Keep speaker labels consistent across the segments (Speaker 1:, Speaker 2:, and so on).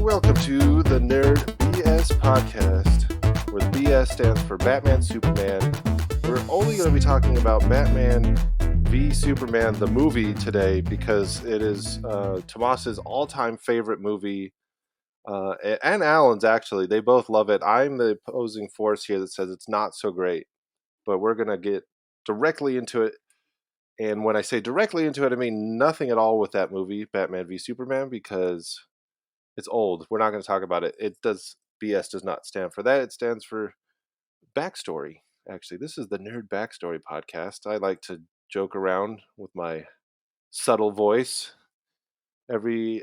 Speaker 1: Welcome to the Nerd BS podcast, where the BS stands for Batman, Superman. We're only going to be talking about Batman v Superman, the movie, today, because it is Tomas's all-time favorite movie, and Alan's, actually. They both love it. I'm the opposing force here that says it's not so great, but we're going to get directly into it. And when I say directly into it, I mean nothing at all with that movie, Batman v Superman, because it's old. We're not going to talk about it. BS does not stand for that. It stands for backstory. Actually, this is the Nerd Backstory podcast. I like to joke around with my subtle voice every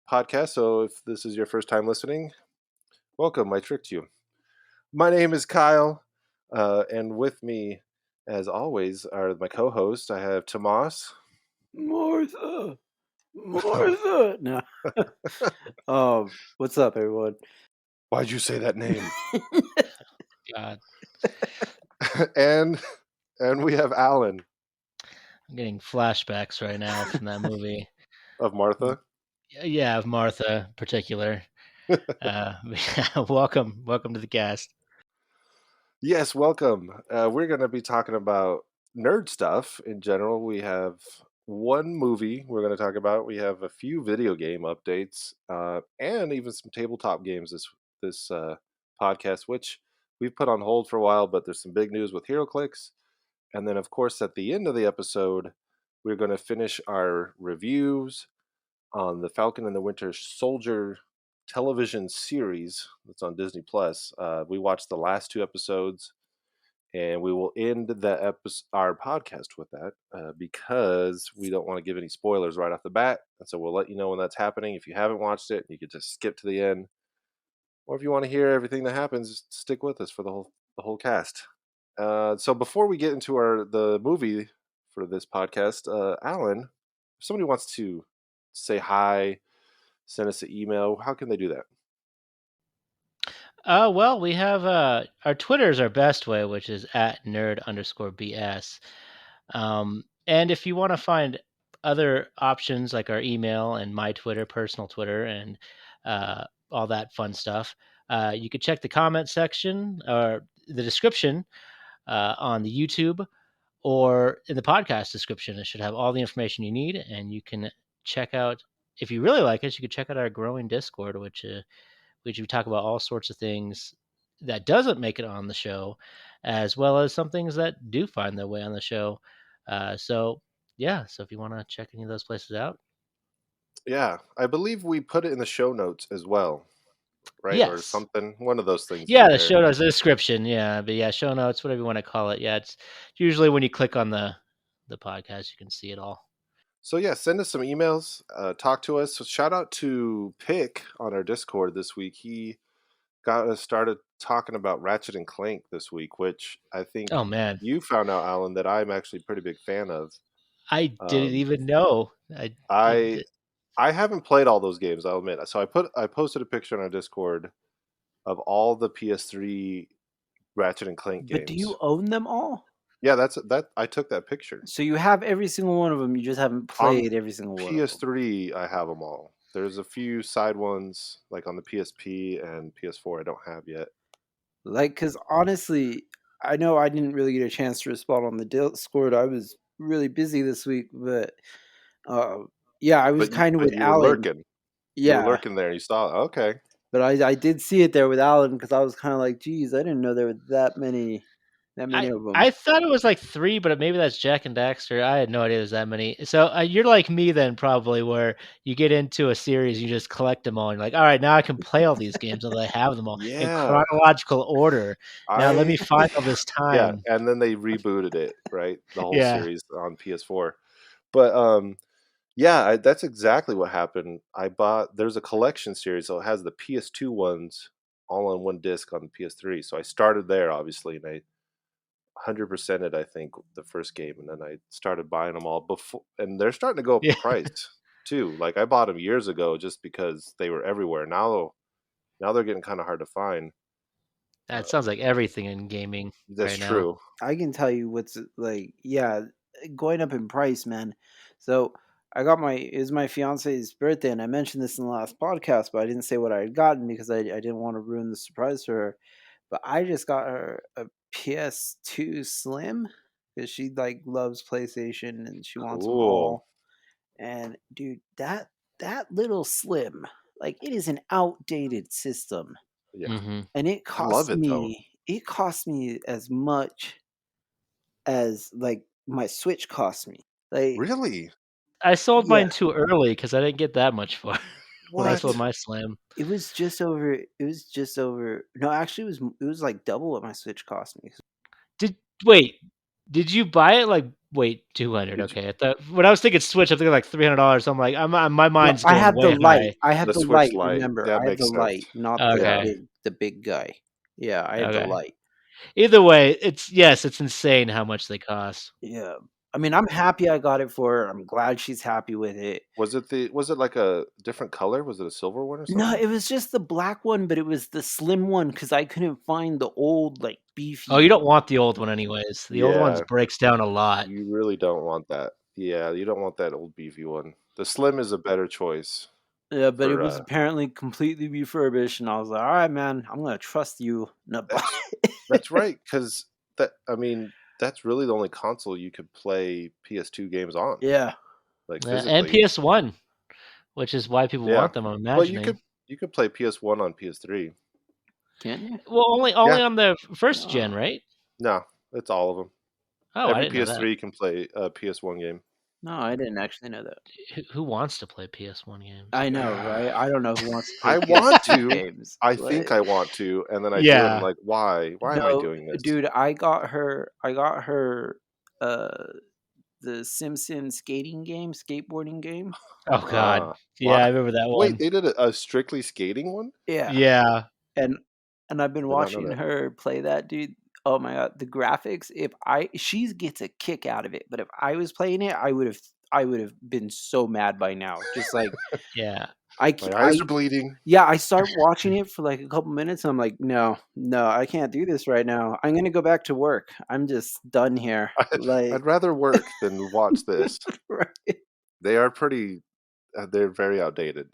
Speaker 1: podcast. So if this is your first time listening, welcome. I tricked you. My name is Kyle, and with me, as always, are my co-hosts. I have Tomas.
Speaker 2: Martha. No. What's up, everyone?
Speaker 1: Why'd you say that name?
Speaker 3: God.
Speaker 1: and we have Alan.
Speaker 3: I'm getting flashbacks right now from that movie.
Speaker 1: Of Martha?
Speaker 3: Yeah, of Martha in particular. Welcome to the cast.
Speaker 1: Yes, welcome. We're going to be talking about nerd stuff in general. We have one movie we're going to talk about. We have a few video game updates, and even some tabletop games this podcast, which we've put on hold for a while, but there's some big news with HeroClix. And then, of course, at the end of the episode, we're going to finish our reviews on the Falcon and the Winter Soldier television series that's on Disney Plus. We watched the last two episodes, and we will end our podcast with that because we don't want to give any spoilers right off the bat. And so we'll let you know when that's happening. If you haven't watched it, you could just skip to the end, or if you want to hear everything that happens, stick with us for the whole cast. So before we get into the movie for this podcast, Alan, if somebody wants to say hi, send us an email, how can they do that?
Speaker 3: Well, we have our Twitter is our best way, which is at nerd_BS. And if you want to find other options like our email and my Twitter, personal Twitter, and all that fun stuff, you could check the comment section or the description on the YouTube or in the podcast description. It should have all the information you need, and you can check out, if you really like us, you could check out our growing Discord, which we talk about all sorts of things that doesn't make it on the show, as well as some things that do find their way on the show. So if you want to check any of those places out.
Speaker 1: Yeah, I believe we put it in the show notes as well, right?
Speaker 3: Yes.
Speaker 1: Or something, one of those things.
Speaker 3: Yeah, the show notes, the description. Yeah, but yeah, show notes, whatever you want to call it. Yeah, it's usually when you click on the podcast, you can see it all.
Speaker 1: So yeah, send us some emails, talk to us. So shout out to Pick on our Discord this week. He got us started talking about Ratchet and Clank this week, which I think you found out, Alan, that I'm actually a pretty big fan of.
Speaker 3: I didn't even know.
Speaker 1: I haven't played all those games, I'll admit. So I posted a picture on our Discord of all the PS3 Ratchet and Clank games.
Speaker 2: But do you own them all?
Speaker 1: Yeah, I took that picture.
Speaker 2: So you have every single one of them. You just haven't played every single one.
Speaker 1: PS3, I have them all. There's a few side ones, like on the PSP and PS4, I don't have yet.
Speaker 2: Because honestly, I know I didn't really get a chance to respond on the Discord. I was really busy this week, but I was kind of with Alan.
Speaker 1: Lurking. Yeah, you were lurking there. You saw it. Okay.
Speaker 2: But I did see it there with Alan because I was kind of like, geez, I didn't know there were that many of them.
Speaker 3: I thought it was like 3, but maybe that's Jack and Daxter. I had no idea there's that many. So you're like me then, probably, where you get into a series, you just collect them all, and you're like, all right, now I can play all these games, and I have them all in chronological order. Now let me find all this time.
Speaker 1: Yeah, and then they rebooted it, right? The whole series on PS4. But that's exactly what happened. There's a collection series, so it has the PS2 ones all on one disc on the PS3. So I started there, obviously, and I 100%ed, I think, the first game, and then I started buying them all before, and they're starting to go up in price too. Like I bought them years ago just because they were everywhere. Now they're getting kind of hard to find.
Speaker 3: That sounds like everything in gaming.
Speaker 1: That's true.
Speaker 2: I can tell you what's going up in price, man. So it was my fiance's birthday, and I mentioned this in the last podcast, but I didn't say what I had gotten because I didn't want to ruin the surprise for her. But I just got her a PS2 Slim because she like loves PlayStation and she wants them
Speaker 1: Cool.
Speaker 2: all. And dude, that little Slim, like it is an outdated system,
Speaker 1: Yeah.
Speaker 3: Mm-hmm.
Speaker 2: and
Speaker 1: I love it though.
Speaker 2: it cost me as much as like my Switch cost me. Like
Speaker 1: Really?
Speaker 3: I sold
Speaker 2: yeah,
Speaker 3: mine too early because I didn't get that much for it when I sold
Speaker 1: What?
Speaker 3: my Slim.
Speaker 2: it was just over. It was just over. No, actually, it was like double what my Switch cost me.
Speaker 3: Did wait? Did you buy it like wait 200?
Speaker 1: Did you
Speaker 3: Okay, I thought when I was thinking Switch, I'm thinking like $300. I'm like, my
Speaker 2: No,
Speaker 3: mind's going way high.
Speaker 2: I had
Speaker 1: the
Speaker 2: the
Speaker 1: Switch
Speaker 2: light.
Speaker 1: Lite?
Speaker 2: Remember,
Speaker 1: That
Speaker 2: I had the
Speaker 1: makes sense.
Speaker 2: light, not
Speaker 3: Okay,
Speaker 2: the big guy. Yeah, I had the
Speaker 3: okay.
Speaker 2: light.
Speaker 3: Either way, it's insane how much they cost.
Speaker 2: Yeah, I mean, I'm happy I got it for her. I'm glad she's happy with it.
Speaker 1: Was it like a different color? Was it a silver one or
Speaker 2: No,
Speaker 1: something?
Speaker 2: it was just the black one, but it was the slim one because I couldn't find the old like
Speaker 3: Oh, you
Speaker 2: beefy.
Speaker 3: don't want the old one anyways. The old ones
Speaker 1: Yeah,
Speaker 3: breaks down a lot.
Speaker 1: you really don't want that. Yeah, you don't want that old beefy one. The slim is a better choice
Speaker 2: Yeah, but it
Speaker 1: for
Speaker 2: was apparently completely refurbished, and I was like, "All right, man, I'm gonna trust you." No,
Speaker 1: that's that's right, because that I mean, that's really the only console you could play PS2 games on,
Speaker 2: yeah,
Speaker 1: like
Speaker 3: And
Speaker 1: physically.
Speaker 3: PS1, which is why people
Speaker 1: Yeah.
Speaker 3: want them. I'm
Speaker 1: Well,
Speaker 3: imagining.
Speaker 1: you could play PS1 on PS3.
Speaker 2: can't you?
Speaker 3: Well, only
Speaker 1: Yeah.
Speaker 3: on the first gen,
Speaker 2: No,
Speaker 3: right?
Speaker 1: No, it's all of them.
Speaker 3: Oh, I
Speaker 1: Every
Speaker 3: didn't know that.
Speaker 1: PS3 can play a PS1 game.
Speaker 2: no, I didn't actually know that.
Speaker 3: Who wants to play PS1 games?
Speaker 2: I know, right? I don't know who wants to play
Speaker 1: I want
Speaker 2: PS2
Speaker 1: to.
Speaker 2: games,
Speaker 1: I think
Speaker 2: but
Speaker 1: I want to, and then I do, and I'm
Speaker 3: Yeah.
Speaker 1: like, why? Why am I
Speaker 2: no,
Speaker 1: doing this?
Speaker 2: dude, I got her uh the Simpsons skating game, skateboarding game.
Speaker 3: Oh God. Yeah, I
Speaker 1: Why?
Speaker 3: remember that
Speaker 1: Wait,
Speaker 3: one.
Speaker 1: they did a strictly skating one?
Speaker 2: Yeah,
Speaker 3: Yeah.
Speaker 2: and I've been
Speaker 1: Did not know
Speaker 2: watching
Speaker 1: that.
Speaker 2: her play that, dude. Oh my god, the graphics! If I she gets a kick out of it, but if I was playing it, I would have been so mad by now. Just like
Speaker 3: Yeah.
Speaker 1: My
Speaker 2: I
Speaker 1: eyes are bleeding.
Speaker 2: yeah, I start watching it for like a couple minutes, and I'm like, no, no, I can't do this right now. I'm gonna go back to work. I'm just done here. Like,
Speaker 1: I'd rather work than watch this.
Speaker 2: right?
Speaker 1: They are pretty. They're very outdated.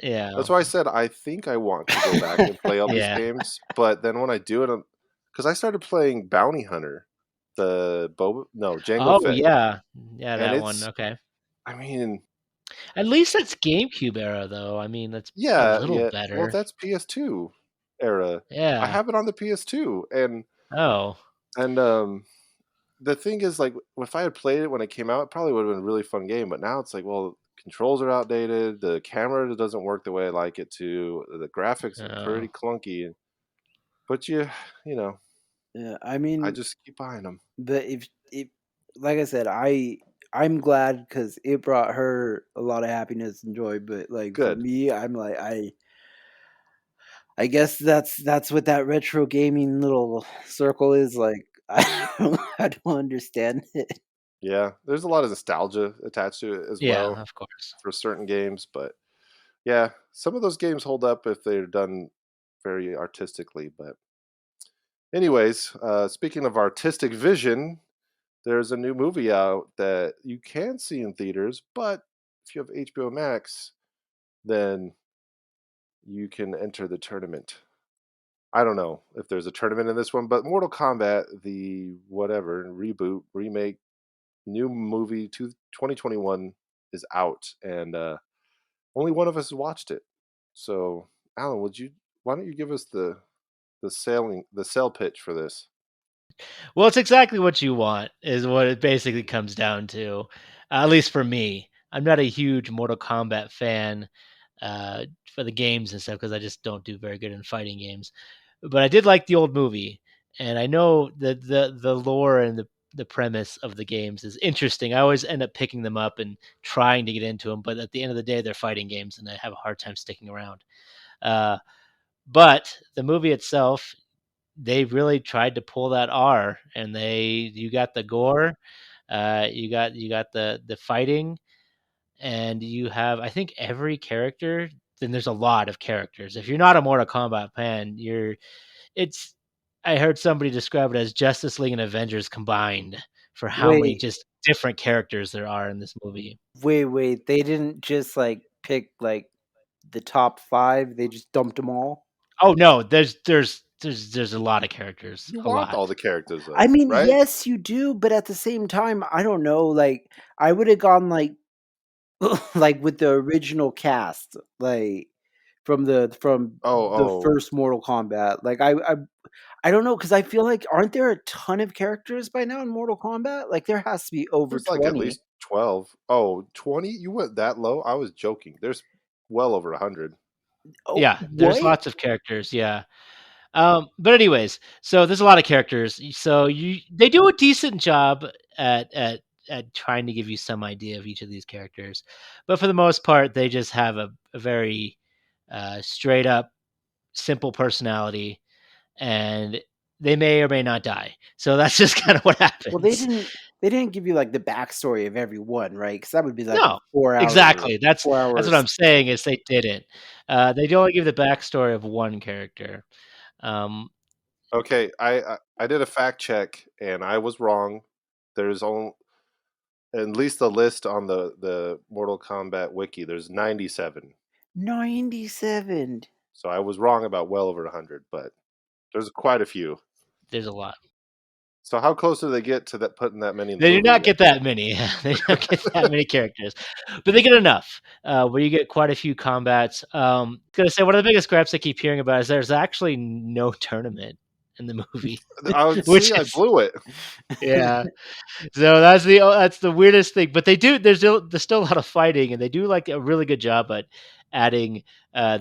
Speaker 3: Yeah.
Speaker 1: That's why I said I think I want to go back and play all these
Speaker 3: Yeah.
Speaker 1: games, but then when I do it, because I started playing Bounty Hunter, Django
Speaker 3: Oh
Speaker 1: Fett,
Speaker 3: yeah. Yeah,
Speaker 1: and
Speaker 3: that one.
Speaker 1: it's.
Speaker 3: Okay.
Speaker 1: I mean,
Speaker 3: At least that's GameCube era though. I mean, that's a
Speaker 1: yeah,
Speaker 3: little
Speaker 1: yeah. Well,
Speaker 3: better.
Speaker 1: that's PS2 era. I
Speaker 3: Yeah.
Speaker 1: have it on the PS2,
Speaker 3: Oh.
Speaker 1: and the thing is, like, if I had played it when it came out, it probably would have been a really fun game. But now it's like, well, controls are outdated. The camera doesn't work the way I like it to. The graphics are pretty
Speaker 3: Oh.
Speaker 1: clunky. But you know,
Speaker 2: Yeah, I
Speaker 1: I
Speaker 2: mean,
Speaker 1: just keep buying them.
Speaker 2: but if like I said, I'm glad because it brought her a lot of happiness and joy. But like for
Speaker 1: Good.
Speaker 2: me, I'm like I guess that's what that retro gaming little circle is like. I don't understand it.
Speaker 1: Yeah, there's a lot of nostalgia attached to it as
Speaker 3: Yeah,
Speaker 1: well
Speaker 3: of course.
Speaker 1: for certain games. But yeah, some of those games hold up if they're done very artistically. But anyways, speaking of artistic vision, there's a new movie out that you can see in theaters, but if you have HBO Max, then you can enter the tournament. I don't know if there's a tournament in this one, but Mortal Kombat, the whatever reboot, remake, new movie 2021 is out, and only one of us has watched it. So, Alan, why don't you give us the sale pitch for this?
Speaker 3: Well, it's exactly what you want, is what it basically comes down to. At least for me. I'm not a huge Mortal Kombat fan for the games and stuff because I just don't do very good in fighting games. But I did like the old movie, and I know that the lore and the premise of the games is interesting. I always end up picking them up and trying to get into them, but at the end of the day, they're fighting games, and I have a hard time sticking around. Uh, but the movie itself, they really tried to pull that R, and you got the gore, you got the fighting, and you have I think every character. Then there's a lot of characters. If you're not a Mortal Kombat fan, it's I heard somebody describe it as Justice League and Avengers combined for how many
Speaker 2: Wait,
Speaker 3: just different characters there are in this movie.
Speaker 2: Wait, they didn't just, like, pick, like, the top 5, they just dumped them all?
Speaker 3: Oh no, there's a lot of characters,
Speaker 1: You
Speaker 3: a
Speaker 1: want
Speaker 3: lot.
Speaker 1: all the characters
Speaker 2: I
Speaker 1: though,
Speaker 2: mean,
Speaker 1: right?
Speaker 2: yes, you do, but at the same time, I don't know, like, I would've gone, like like, with the original cast, like, from
Speaker 1: Oh,
Speaker 2: the
Speaker 1: oh,
Speaker 2: first Mortal Kombat, like, I don't know, because I feel like aren't there a ton of characters by now in Mortal Kombat? Like, there has to be over
Speaker 1: there's like at
Speaker 2: 20.
Speaker 1: least 12. Oh, 20? You went that low? I was joking. There's well over 100.
Speaker 2: Oh,
Speaker 3: Yeah, there's
Speaker 2: what?
Speaker 3: lots of characters, yeah. But anyways, so there's a lot of characters. So they do a decent job at at at trying to give you some idea of each of these characters, but for the most part, they just have a very straight up simple personality, and they may or may not die. So that's just kind of what
Speaker 2: Well,
Speaker 3: happens.
Speaker 2: they didn't give you, like, the backstory of everyone, right? Because that would be like a
Speaker 3: No,
Speaker 2: 4 hour
Speaker 3: exactly. That's
Speaker 2: 4
Speaker 3: what
Speaker 2: hours.
Speaker 3: I'm saying is they didn't. They only give the backstory of one character. Um,
Speaker 1: Okay, I did a fact check and I was wrong. There's only at least the list on the Mortal Kombat wiki. There's 97.
Speaker 2: 97.
Speaker 1: So I was wrong about well over 100, but there's quite a few.
Speaker 3: there's a lot.
Speaker 1: So how close do they get to that putting that many in the
Speaker 3: They do
Speaker 1: movie?
Speaker 3: not get that many. They don't get that many characters, but they get enough, where you get quite a few combats. Gonna say one of the biggest gripes I keep hearing about is there's actually no tournament in the movie,
Speaker 1: I would
Speaker 3: which
Speaker 1: see I
Speaker 3: is
Speaker 1: blew it.
Speaker 3: yeah. So that's the weirdest thing, but they do there's still a lot of fighting, and they do, like, a really good job at adding,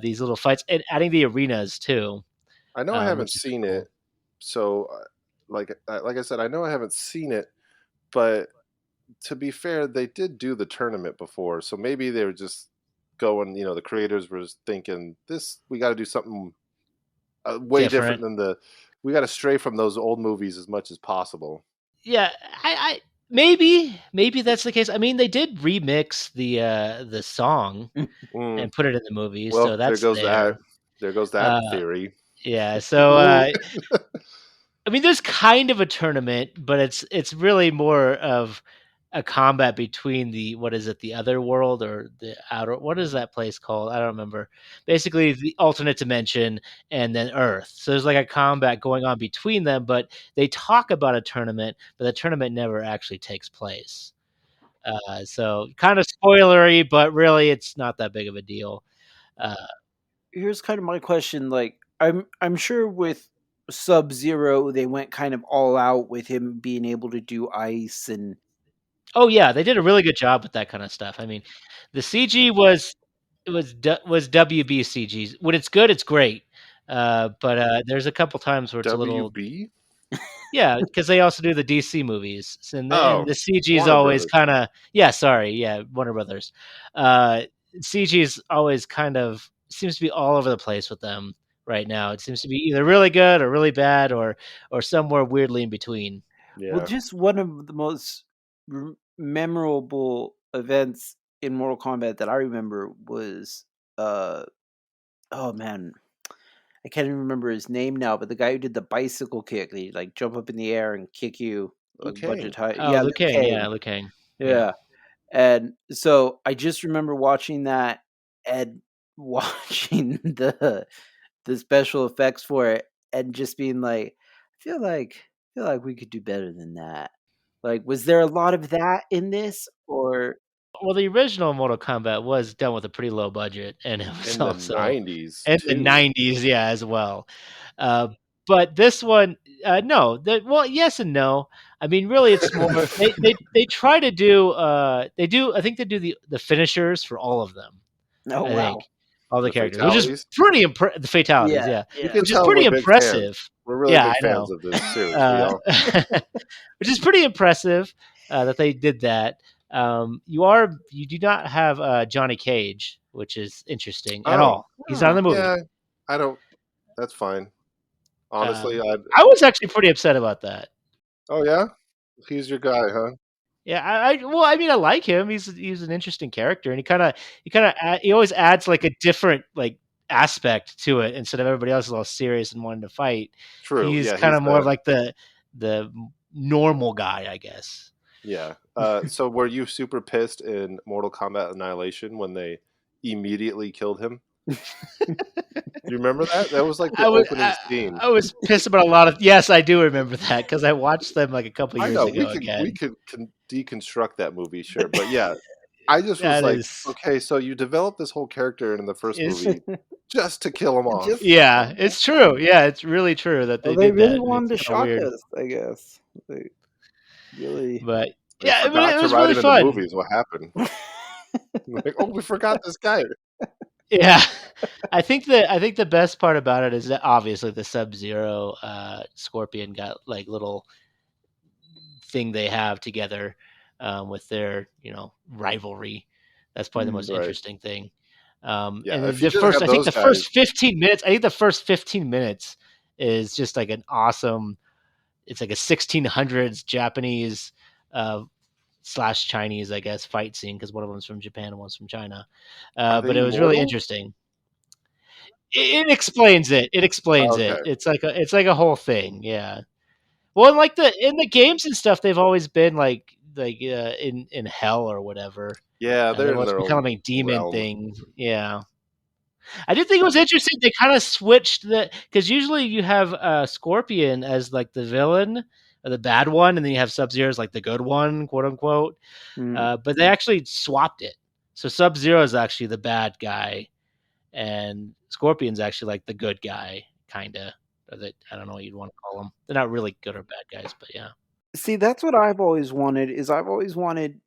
Speaker 3: these little fights and adding the arenas too,
Speaker 1: I know I haven't
Speaker 3: which is
Speaker 1: seen
Speaker 3: cool.
Speaker 1: it. So like I said, I know I haven't seen it, but to be fair, they did do the tournament before. So maybe they were just going, the creators were just thinking this we got to do something way different
Speaker 3: Different.
Speaker 1: than we got to stray from those old movies as much as possible.
Speaker 3: Yeah, I maybe that's the case. I mean, they did remix the song
Speaker 1: Mm,
Speaker 3: and put it in the movie, so
Speaker 1: well, there
Speaker 3: that's
Speaker 1: goes that.
Speaker 3: there.
Speaker 1: There goes that
Speaker 3: Uh,
Speaker 1: theory.
Speaker 3: yeah, so, I mean, there's kind of a tournament, but it's really more of a combat between the what is it, the other world or the outer what is that place called? I don't remember. Basically, the alternate dimension and then Earth. So there's like a combat going on between them, but they talk about a tournament, but the tournament never actually takes place. So kind of spoilery, but really it's not that big of a deal. Uh,
Speaker 2: Here's kind of my question, like, I'm sure with Sub-Zero, they went kind of all out with him being able to do ice and
Speaker 3: oh yeah, they did a really good job with that kind of stuff. I mean, the CG was WB CG. When it's good, it's great. But there's a couple times where it's a little
Speaker 1: WB?
Speaker 3: yeah, because they also do the DC movies, and
Speaker 1: Oh,
Speaker 3: the CG is
Speaker 1: Warner
Speaker 3: always
Speaker 1: Brothers.
Speaker 3: kinda yeah, sorry, yeah, Warner Brothers. Uh, CG is always kind of seems to be all over the place with them right now. It seems to be either really good or really bad or somewhere weirdly in between.
Speaker 2: well,
Speaker 1: Yeah.
Speaker 2: just one of the most memorable events in Mortal Kombat that I remember was, uh, oh man, I can't even remember his name now, but the guy who did the bicycle kick, he like jump up in the air and kick you
Speaker 1: Liu
Speaker 2: like a bunch of
Speaker 1: Kang.
Speaker 2: times.
Speaker 3: Oh,
Speaker 2: Yeah,
Speaker 3: Liu
Speaker 2: Liu
Speaker 3: Kang, yeah,
Speaker 2: Kang.
Speaker 3: Liu Kang, yeah.
Speaker 2: Yeah. And so I just remember watching that and watching the special effects for it and just being like, I feel like we could do better than that. Like, was there a lot of that in this or
Speaker 3: Well, the original Mortal Kombat was done with a pretty low budget, and it was
Speaker 1: In the
Speaker 3: also
Speaker 1: 90s
Speaker 3: in the
Speaker 1: too.
Speaker 3: '90s, yeah, as well. Uh, but this one, no, well, yes and no. I mean, really, it's more they try to do, they do I think they do the finishers for all of them,
Speaker 2: oh,
Speaker 3: I think,
Speaker 2: wow.
Speaker 3: all the
Speaker 1: The
Speaker 3: characters, which is
Speaker 1: fatalities.
Speaker 3: pretty the fatalities,
Speaker 2: Yeah,
Speaker 3: yeah,
Speaker 1: You
Speaker 2: yeah.
Speaker 1: can
Speaker 3: which is
Speaker 1: tell we're
Speaker 3: pretty
Speaker 1: big fans.
Speaker 3: impressive.
Speaker 1: We're really
Speaker 3: Yeah,
Speaker 1: big
Speaker 3: I
Speaker 1: fans
Speaker 3: know.
Speaker 1: of this series, we
Speaker 3: Uh,
Speaker 1: all.
Speaker 3: which is pretty impressive, that they did that. You do not have, Johnny Cage, which is interesting at
Speaker 1: Oh,
Speaker 3: all. He's not in
Speaker 2: Oh,
Speaker 3: the movie.
Speaker 1: yeah, I don't that's fine. Honestly, I'd
Speaker 3: I was actually pretty upset about that.
Speaker 1: Oh, yeah? He's your guy, huh?
Speaker 3: Yeah, well, I mean, I like him. He's an interesting character, and he always adds like a different like aspect to it instead of everybody else is all serious and wanting to fight.
Speaker 1: True,
Speaker 3: He's
Speaker 1: yeah,
Speaker 3: kind
Speaker 1: he's
Speaker 3: of more of
Speaker 1: the
Speaker 3: like the normal guy, I guess.
Speaker 1: Yeah. So were you super pissed in Mortal Kombat Annihilation when they immediately killed him? You remember that? That was like the
Speaker 3: I was
Speaker 1: opening
Speaker 3: I,
Speaker 1: scene.
Speaker 3: I was pissed about a lot of. Yes, I do remember that because I watched them like a couple
Speaker 1: I
Speaker 3: years
Speaker 1: know
Speaker 3: ago
Speaker 1: we
Speaker 3: again.
Speaker 1: could deconstruct that movie, sure, but yeah, I just was
Speaker 3: That
Speaker 1: like,
Speaker 3: is
Speaker 1: okay, so you developed this whole character in the first
Speaker 3: is
Speaker 1: movie just to kill him off.
Speaker 2: Just to kill
Speaker 3: yeah,
Speaker 2: 'em off.
Speaker 3: it's true. Yeah, it's really true that
Speaker 2: Well,
Speaker 3: they
Speaker 2: they
Speaker 3: did
Speaker 2: really
Speaker 3: that, and
Speaker 2: wanted
Speaker 3: it's
Speaker 2: to
Speaker 3: kind of
Speaker 2: shock
Speaker 3: weird.
Speaker 2: us, I guess. They really.
Speaker 3: But
Speaker 1: They
Speaker 3: yeah, but
Speaker 1: forgot
Speaker 3: it
Speaker 1: to
Speaker 3: was
Speaker 1: write
Speaker 3: really
Speaker 1: him in the
Speaker 3: fun.
Speaker 1: movies. What happened? Like, oh, we forgot this guy.
Speaker 3: Yeah. I think the best part about it is that obviously the Sub-Zero Scorpion got like little thing they have together with their rivalry. That's probably the most
Speaker 1: Right.
Speaker 3: interesting thing.
Speaker 1: Yeah,
Speaker 3: And
Speaker 1: if you
Speaker 3: the
Speaker 1: didn't
Speaker 3: first,
Speaker 1: have
Speaker 3: I think
Speaker 1: those
Speaker 3: the
Speaker 1: guys,
Speaker 3: first 15 minutes, is just like an awesome. It's like a 1600s Japanese slash Chinese, I guess, fight scene because one of them's from Japan and one's from China.
Speaker 1: are
Speaker 3: But
Speaker 1: they
Speaker 3: it was really
Speaker 1: immortal?
Speaker 3: interesting. It explains it. It explains it.
Speaker 1: Okay.
Speaker 3: It's like a whole thing. Yeah. Well, in the games and stuff, they've always been in hell or whatever.
Speaker 1: Yeah,
Speaker 3: They've
Speaker 1: they're in
Speaker 3: always
Speaker 1: their
Speaker 3: become
Speaker 1: own
Speaker 3: like demon
Speaker 1: realm.
Speaker 3: things. Yeah. I did think it was interesting. They kind of switched because usually you have Scorpion as like the villain or the bad one, and then you have Sub Zero as like the good one, quote unquote.
Speaker 2: Mm.
Speaker 3: But they actually swapped it. So Sub Zero is actually the bad guy, and Scorpion's actually like the good guy, kind of. I don't know what you'd want to call them. They're not really good or bad guys, but yeah.
Speaker 2: See, that's what I've always wanted. Is I've always wanted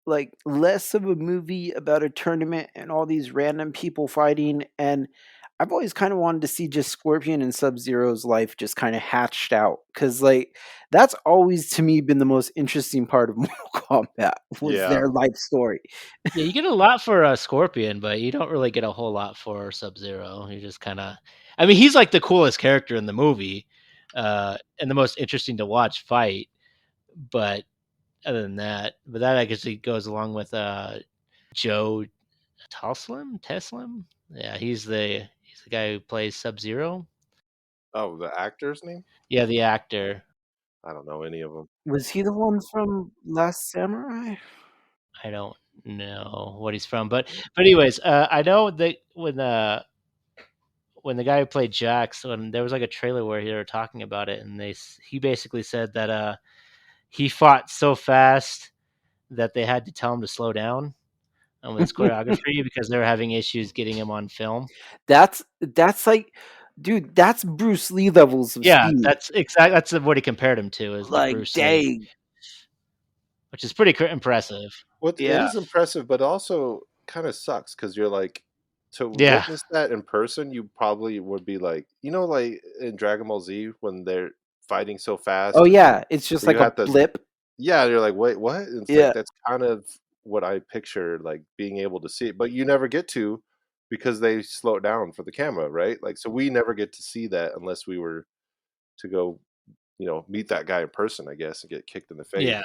Speaker 2: like less of a movie about a tournament and all these random people fighting, and I've always kind of wanted to see just Scorpion and Sub Zero's life just kind of hatched out because like that's always to me been the most interesting part of Mortal Kombat was
Speaker 1: Yeah.
Speaker 2: their life story.
Speaker 3: Yeah, you get a lot for Scorpion, but you don't really get a whole lot for Sub Zero. You just kind of, I mean, he's like the coolest character in the movie, and the most interesting to watch fight. But other than that, I guess it goes along with Joe Teslim. Yeah, he's the guy who plays Sub Zero.
Speaker 1: Oh, the actor's name?
Speaker 3: Yeah, the actor.
Speaker 1: I don't know any of them.
Speaker 2: Was he the one from Last Samurai?
Speaker 3: I don't know what he's from, but anyways, I know that when the guy who played Jax, when there was like a trailer where they were talking about it, and he basically said that he fought so fast that they had to tell him to slow down with his choreography because they were having issues getting him on film.
Speaker 2: That's like, dude, that's Bruce Lee levels of
Speaker 3: Yeah,
Speaker 2: speed.
Speaker 3: that's what he compared him to is like
Speaker 2: Like,
Speaker 3: Bruce Lee,
Speaker 2: dang,
Speaker 3: which is pretty impressive.
Speaker 1: What it
Speaker 2: yeah.
Speaker 1: is impressive, but also kind of sucks because you're like to
Speaker 3: Yeah.
Speaker 1: witness that in person, you probably would be like, like in Dragon Ball Z when they're fighting so
Speaker 2: Oh
Speaker 1: fast,
Speaker 2: yeah, it's just
Speaker 1: you
Speaker 2: like a
Speaker 1: have to,
Speaker 2: blip.
Speaker 1: yeah, you're like, wait, what? And it's like
Speaker 2: Yeah.
Speaker 1: that's kind of what I picture, like being able to see it, but you never get to because they slow it down for the camera, right? Like, so we never get to see that unless we were to go, meet that guy in person, I guess, and get kicked in the face.
Speaker 3: Yeah.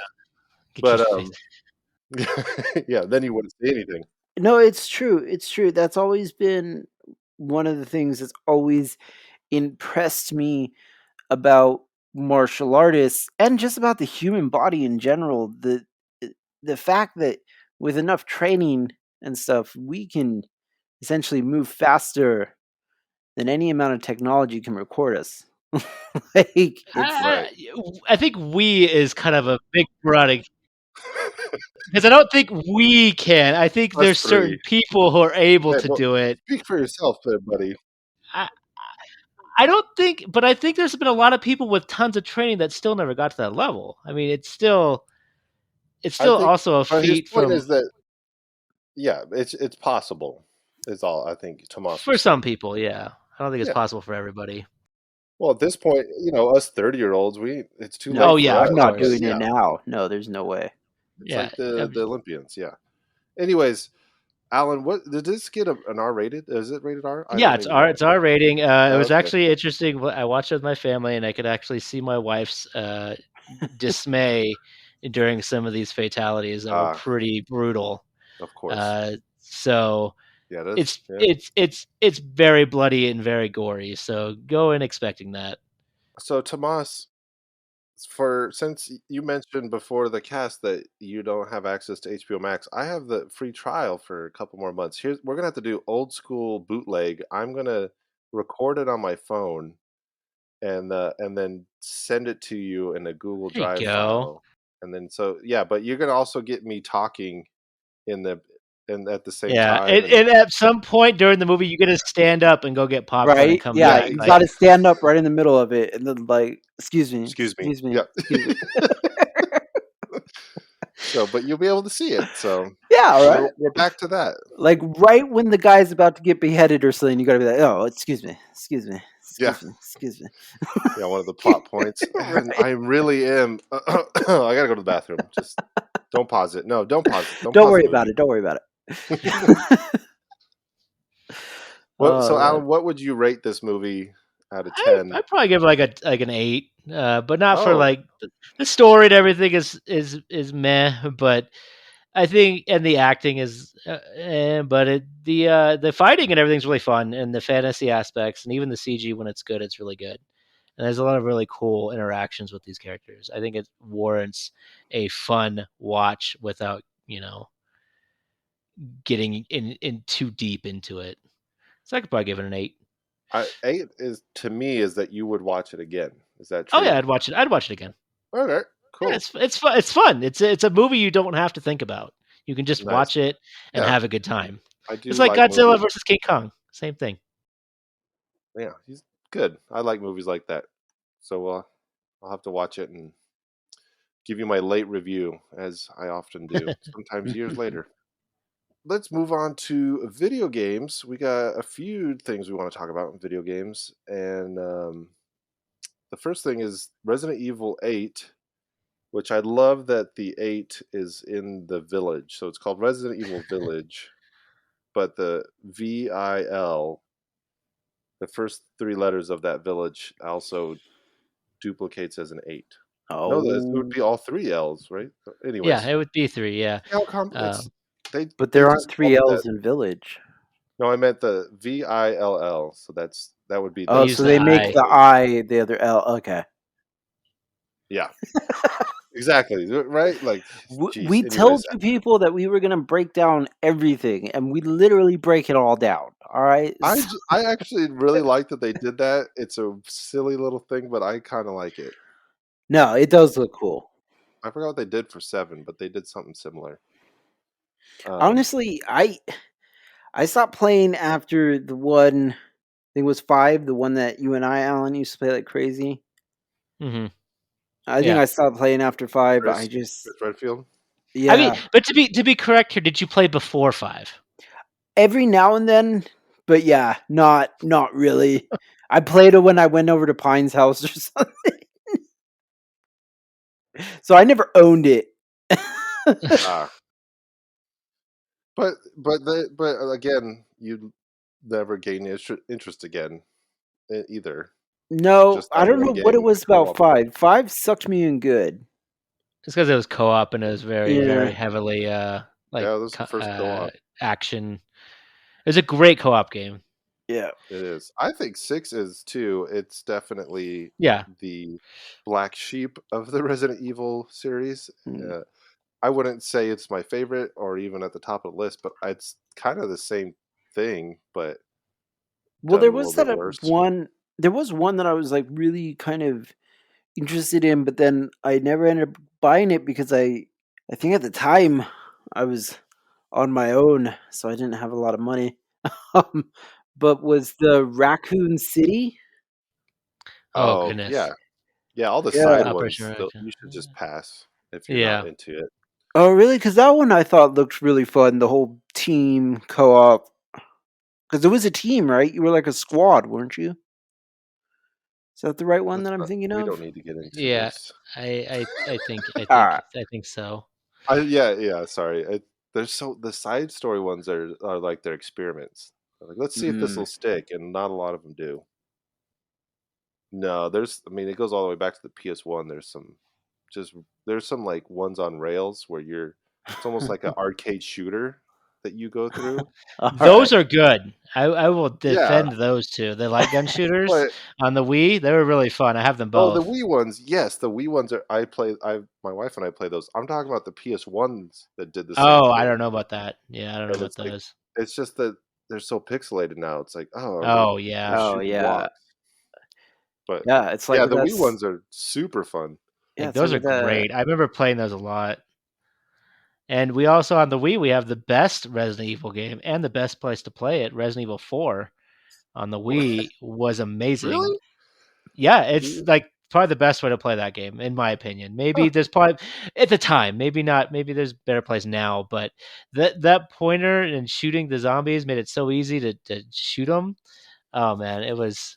Speaker 3: Get your
Speaker 1: But
Speaker 3: face.
Speaker 1: yeah, then you wouldn't see anything.
Speaker 2: No, it's true. It's true. That's always been one of the things that's always impressed me about martial artists and just about the human body in general. The fact that with enough training and stuff, we can essentially move faster than any amount of technology can record us. Like it's
Speaker 3: I,
Speaker 1: Right.
Speaker 3: I think we is kind of a big broad because I don't think we can. I think
Speaker 1: Us
Speaker 3: there's
Speaker 1: 3.
Speaker 3: certain people who are able
Speaker 1: Yeah,
Speaker 3: to
Speaker 1: well,
Speaker 3: do it.
Speaker 1: speak for yourself there, buddy.
Speaker 3: I, I don't think, but I think there's been a lot of people with tons of training that still never got to that level. I mean, it's still
Speaker 1: I think
Speaker 3: also a
Speaker 1: but his
Speaker 3: feat
Speaker 1: point
Speaker 3: from
Speaker 1: is that, yeah, it's possible is all I think Tomas
Speaker 3: for
Speaker 1: was
Speaker 3: some
Speaker 1: saying.
Speaker 3: people. Yeah, I don't think it's
Speaker 1: Yeah.
Speaker 3: possible for everybody.
Speaker 1: Well, at this point, us 30-year-olds, it's too
Speaker 2: no,
Speaker 3: Oh
Speaker 1: late for
Speaker 3: yeah,
Speaker 2: I'm
Speaker 3: of
Speaker 1: us,
Speaker 2: not
Speaker 1: but
Speaker 3: course.
Speaker 2: doing
Speaker 1: yeah,
Speaker 2: it now. No, there's no way.
Speaker 1: it's
Speaker 3: Yeah,
Speaker 1: like the Olympians, yeah. Anyways, Alan, what did this get an R rated? Is it rated R? I
Speaker 3: yeah.
Speaker 1: don't
Speaker 3: It's
Speaker 1: even
Speaker 3: our
Speaker 1: know.
Speaker 3: it's our rating. It was
Speaker 1: Okay.
Speaker 3: actually interesting. I watched it with my family, and I could actually see my wife's dismay during some of these fatalities that were
Speaker 1: Ah,
Speaker 3: pretty brutal.
Speaker 1: of course.
Speaker 3: So
Speaker 1: Yeah, that's
Speaker 3: it's
Speaker 1: yeah.
Speaker 3: it's it's it's very bloody and very gory. So go in expecting that.
Speaker 1: So Tomas, since you mentioned before the cast that you don't have access to HBO Max, I have the free trial for a couple more months. We're gonna have to do old school bootleg. I'm gonna record it on my phone and then send it to you in a Google
Speaker 3: There you
Speaker 1: Drive
Speaker 3: go.
Speaker 1: file. And then yeah, but you're gonna also get me talking in the and at the same
Speaker 3: Yeah,
Speaker 1: time and
Speaker 3: and at some point during the movie, you gotta stand up and go get popcorn and
Speaker 2: Right?
Speaker 3: come
Speaker 2: Yeah,
Speaker 1: yeah,
Speaker 3: back.
Speaker 2: you
Speaker 3: Like,
Speaker 2: gotta
Speaker 1: exactly.
Speaker 2: stand up right in the middle of it and then like,
Speaker 1: Excuse me.
Speaker 2: excuse me,
Speaker 1: Yeah.
Speaker 2: excuse me."
Speaker 1: So, but you'll be able to see it. So
Speaker 2: Yeah, all right.
Speaker 1: we're back to that.
Speaker 2: Like, right when the guy's about to get beheaded or something, you gotta be like, "Oh, excuse me,
Speaker 1: Yeah.
Speaker 2: excuse me."
Speaker 1: Yeah, one of the plot points. And
Speaker 2: Right.
Speaker 1: I really am I gotta go to the bathroom. Just don't pause it. No, don't pause it. Don't
Speaker 2: Don't
Speaker 1: pause the
Speaker 2: worry about
Speaker 1: movie.
Speaker 2: it, don't worry about it.
Speaker 1: So
Speaker 2: Oh, man.
Speaker 1: Alan, what would you rate this movie out of
Speaker 3: I
Speaker 1: 10?
Speaker 3: I'd probably give it like an 8, but not for
Speaker 1: Oh,
Speaker 3: like the story and everything is meh, but I think and the acting is, but the fighting and everything's really fun, and the fantasy aspects, and even the CG when it's good, it's really good. And there's a lot of really cool interactions with these characters. I think it warrants a fun watch without getting in too deep into it. So I could probably give it an 8.
Speaker 1: 8 is to me is that you would watch it again. Is that
Speaker 3: Oh yeah,
Speaker 1: true?
Speaker 3: I'd watch it. I'd watch it again.
Speaker 1: Okay,
Speaker 3: Yeah,
Speaker 1: cool.
Speaker 3: it's fun. It's fun. It's a movie you don't have to think about. You can just
Speaker 1: Nice.
Speaker 3: watch it and
Speaker 1: Yeah,
Speaker 3: have a good time.
Speaker 1: I
Speaker 3: It's
Speaker 1: do
Speaker 3: like
Speaker 1: like
Speaker 3: Godzilla
Speaker 1: movies.
Speaker 3: versus King Kong. Same thing.
Speaker 1: Yeah, he's good. I like movies like that. So I'll have to watch it and give you my late review, as I often do, sometimes years later. Let's move on to video games. We got a few things we want to talk about in video games, and the first thing is Resident Evil 8, which I love that the 8 is in the village. So it's called Resident Evil Village, but the VIL, the first three letters of that village, also duplicates as an 8. No, it would
Speaker 2: Oh,
Speaker 1: be all three L's, right?
Speaker 3: Yeah,
Speaker 1: Anyways,
Speaker 3: it would be 3. Yeah.
Speaker 1: how come
Speaker 3: Um,
Speaker 2: but
Speaker 1: they
Speaker 2: there aren't
Speaker 1: just called
Speaker 2: 3
Speaker 1: it that?
Speaker 2: L's in Village.
Speaker 1: No, I meant the VILL. So that would be
Speaker 3: they
Speaker 2: Oh,
Speaker 1: the
Speaker 3: use
Speaker 2: so
Speaker 3: the
Speaker 2: they make
Speaker 3: I.
Speaker 2: the I the other L. Okay.
Speaker 1: yeah, exactly, right? Like, geez.
Speaker 2: We told
Speaker 1: Anyways,
Speaker 2: you people that we were gonna break down everything, and we literally break it all down. All right.
Speaker 1: I actually really like that they did that. It's a silly little thing, but I kind of like it.
Speaker 2: No, it does look cool.
Speaker 1: I forgot what they did for 7, but they did something similar. Um,
Speaker 2: Honestly, I stopped playing after the one. I think it was 5, the one that you and I, Alan, used to play like crazy.
Speaker 3: Hmm.
Speaker 2: I think
Speaker 3: Yeah.
Speaker 2: I stopped playing after 5. I
Speaker 1: Chris
Speaker 2: just,
Speaker 1: Redfield.
Speaker 3: I mean,
Speaker 2: yeah,
Speaker 3: but to be correct here, did you play before 5?
Speaker 2: every now and then, but yeah, not really. I played it when I went over to Pine's house or something, so I never owned it.
Speaker 1: Ah, but again, you never gain interest again either.
Speaker 2: No,
Speaker 1: Just
Speaker 2: I
Speaker 1: that
Speaker 2: don't
Speaker 1: one
Speaker 2: know what it
Speaker 1: game
Speaker 2: was about
Speaker 1: co-op.
Speaker 2: 5. 5 sucked me in good.
Speaker 3: It's because it was co-op and it was very,
Speaker 2: Yeah,
Speaker 3: very heavily like
Speaker 1: Yeah, this is the first co-op.
Speaker 3: action. It was a great co-op game.
Speaker 2: yeah.
Speaker 1: It is. I think 6 is too. It's definitely
Speaker 3: Yeah.
Speaker 1: the black sheep of the Resident Evil series.
Speaker 2: Mm.
Speaker 1: Uh, I wouldn't say it's my favorite or even at the top of the list, but it's kind of the same thing, but
Speaker 2: Well,
Speaker 1: done
Speaker 2: there
Speaker 1: a little
Speaker 2: was
Speaker 1: bit
Speaker 2: that
Speaker 1: worse.
Speaker 2: one. There was one that I was like really kind of interested in, but then I never ended up buying it because I think at the time I was on my own, so I didn't have a lot of money. Um, but was the Raccoon City?
Speaker 3: Oh
Speaker 1: Oh,
Speaker 3: goodness.
Speaker 1: yeah. Yeah, all the
Speaker 2: Yeah.
Speaker 1: side
Speaker 3: Operation
Speaker 1: ones,
Speaker 3: Raccoon.
Speaker 1: you should just pass if you're not
Speaker 3: Yeah.
Speaker 1: into it.
Speaker 2: Oh, really? Because that one I thought looked really fun. The whole team co-op. Because it was a team, right? You were like a squad, weren't you? Is that the right one
Speaker 1: Let's
Speaker 2: that I'm
Speaker 1: not
Speaker 2: thinking
Speaker 1: we don't
Speaker 2: of?
Speaker 1: need to get into
Speaker 3: Yeah.
Speaker 1: this.
Speaker 3: I think I
Speaker 2: All
Speaker 3: think
Speaker 2: right.
Speaker 3: I think so.
Speaker 1: Yeah, sorry. The side story ones are like their experiments. They're like, let's see if this
Speaker 2: Mm.
Speaker 1: will stick, and not a lot of them do. No, I mean, it goes all the way back to the PS1. Just there's some like ones on rails where it's almost like an arcade shooter that you go through.
Speaker 2: All right.
Speaker 3: Those are good. I will
Speaker 1: Yeah,
Speaker 3: defend those two. The light gun shooters
Speaker 1: but
Speaker 3: on the Wii, they were really fun. I have them
Speaker 1: oh, the
Speaker 3: both.
Speaker 1: Wii ones, yes, the Wii ones are my wife and I play those. I'm talking about the PS1s that did the same
Speaker 3: Oh, I
Speaker 1: thing,
Speaker 3: don't know about that. Yeah, I don't know
Speaker 1: and
Speaker 3: about those.
Speaker 1: it's just that they're so pixelated now. It's like, "Oh,
Speaker 3: Oh,
Speaker 1: we're
Speaker 3: yeah.
Speaker 2: Oh
Speaker 1: shooting
Speaker 2: yeah,
Speaker 1: blocks." But,
Speaker 2: yeah. It's like
Speaker 1: yeah,
Speaker 2: with
Speaker 1: the
Speaker 2: that.
Speaker 1: Wii ones are super fun.
Speaker 2: Yeah,
Speaker 3: Like
Speaker 2: it's like
Speaker 3: those are
Speaker 2: with that.
Speaker 3: great. I remember playing those a lot. And we also on the Wii we have the best Resident Evil game and the best place to play it. Resident Evil 4 on the Wii was amazing.
Speaker 1: Really?
Speaker 3: Yeah, it's
Speaker 1: You
Speaker 3: like probably the best way to play that game, in my opinion. Maybe
Speaker 1: huh,
Speaker 3: there's probably at the time, maybe not. Maybe there's better plays now, but that pointer and shooting the zombies made it so easy to shoot them. Oh man, it was.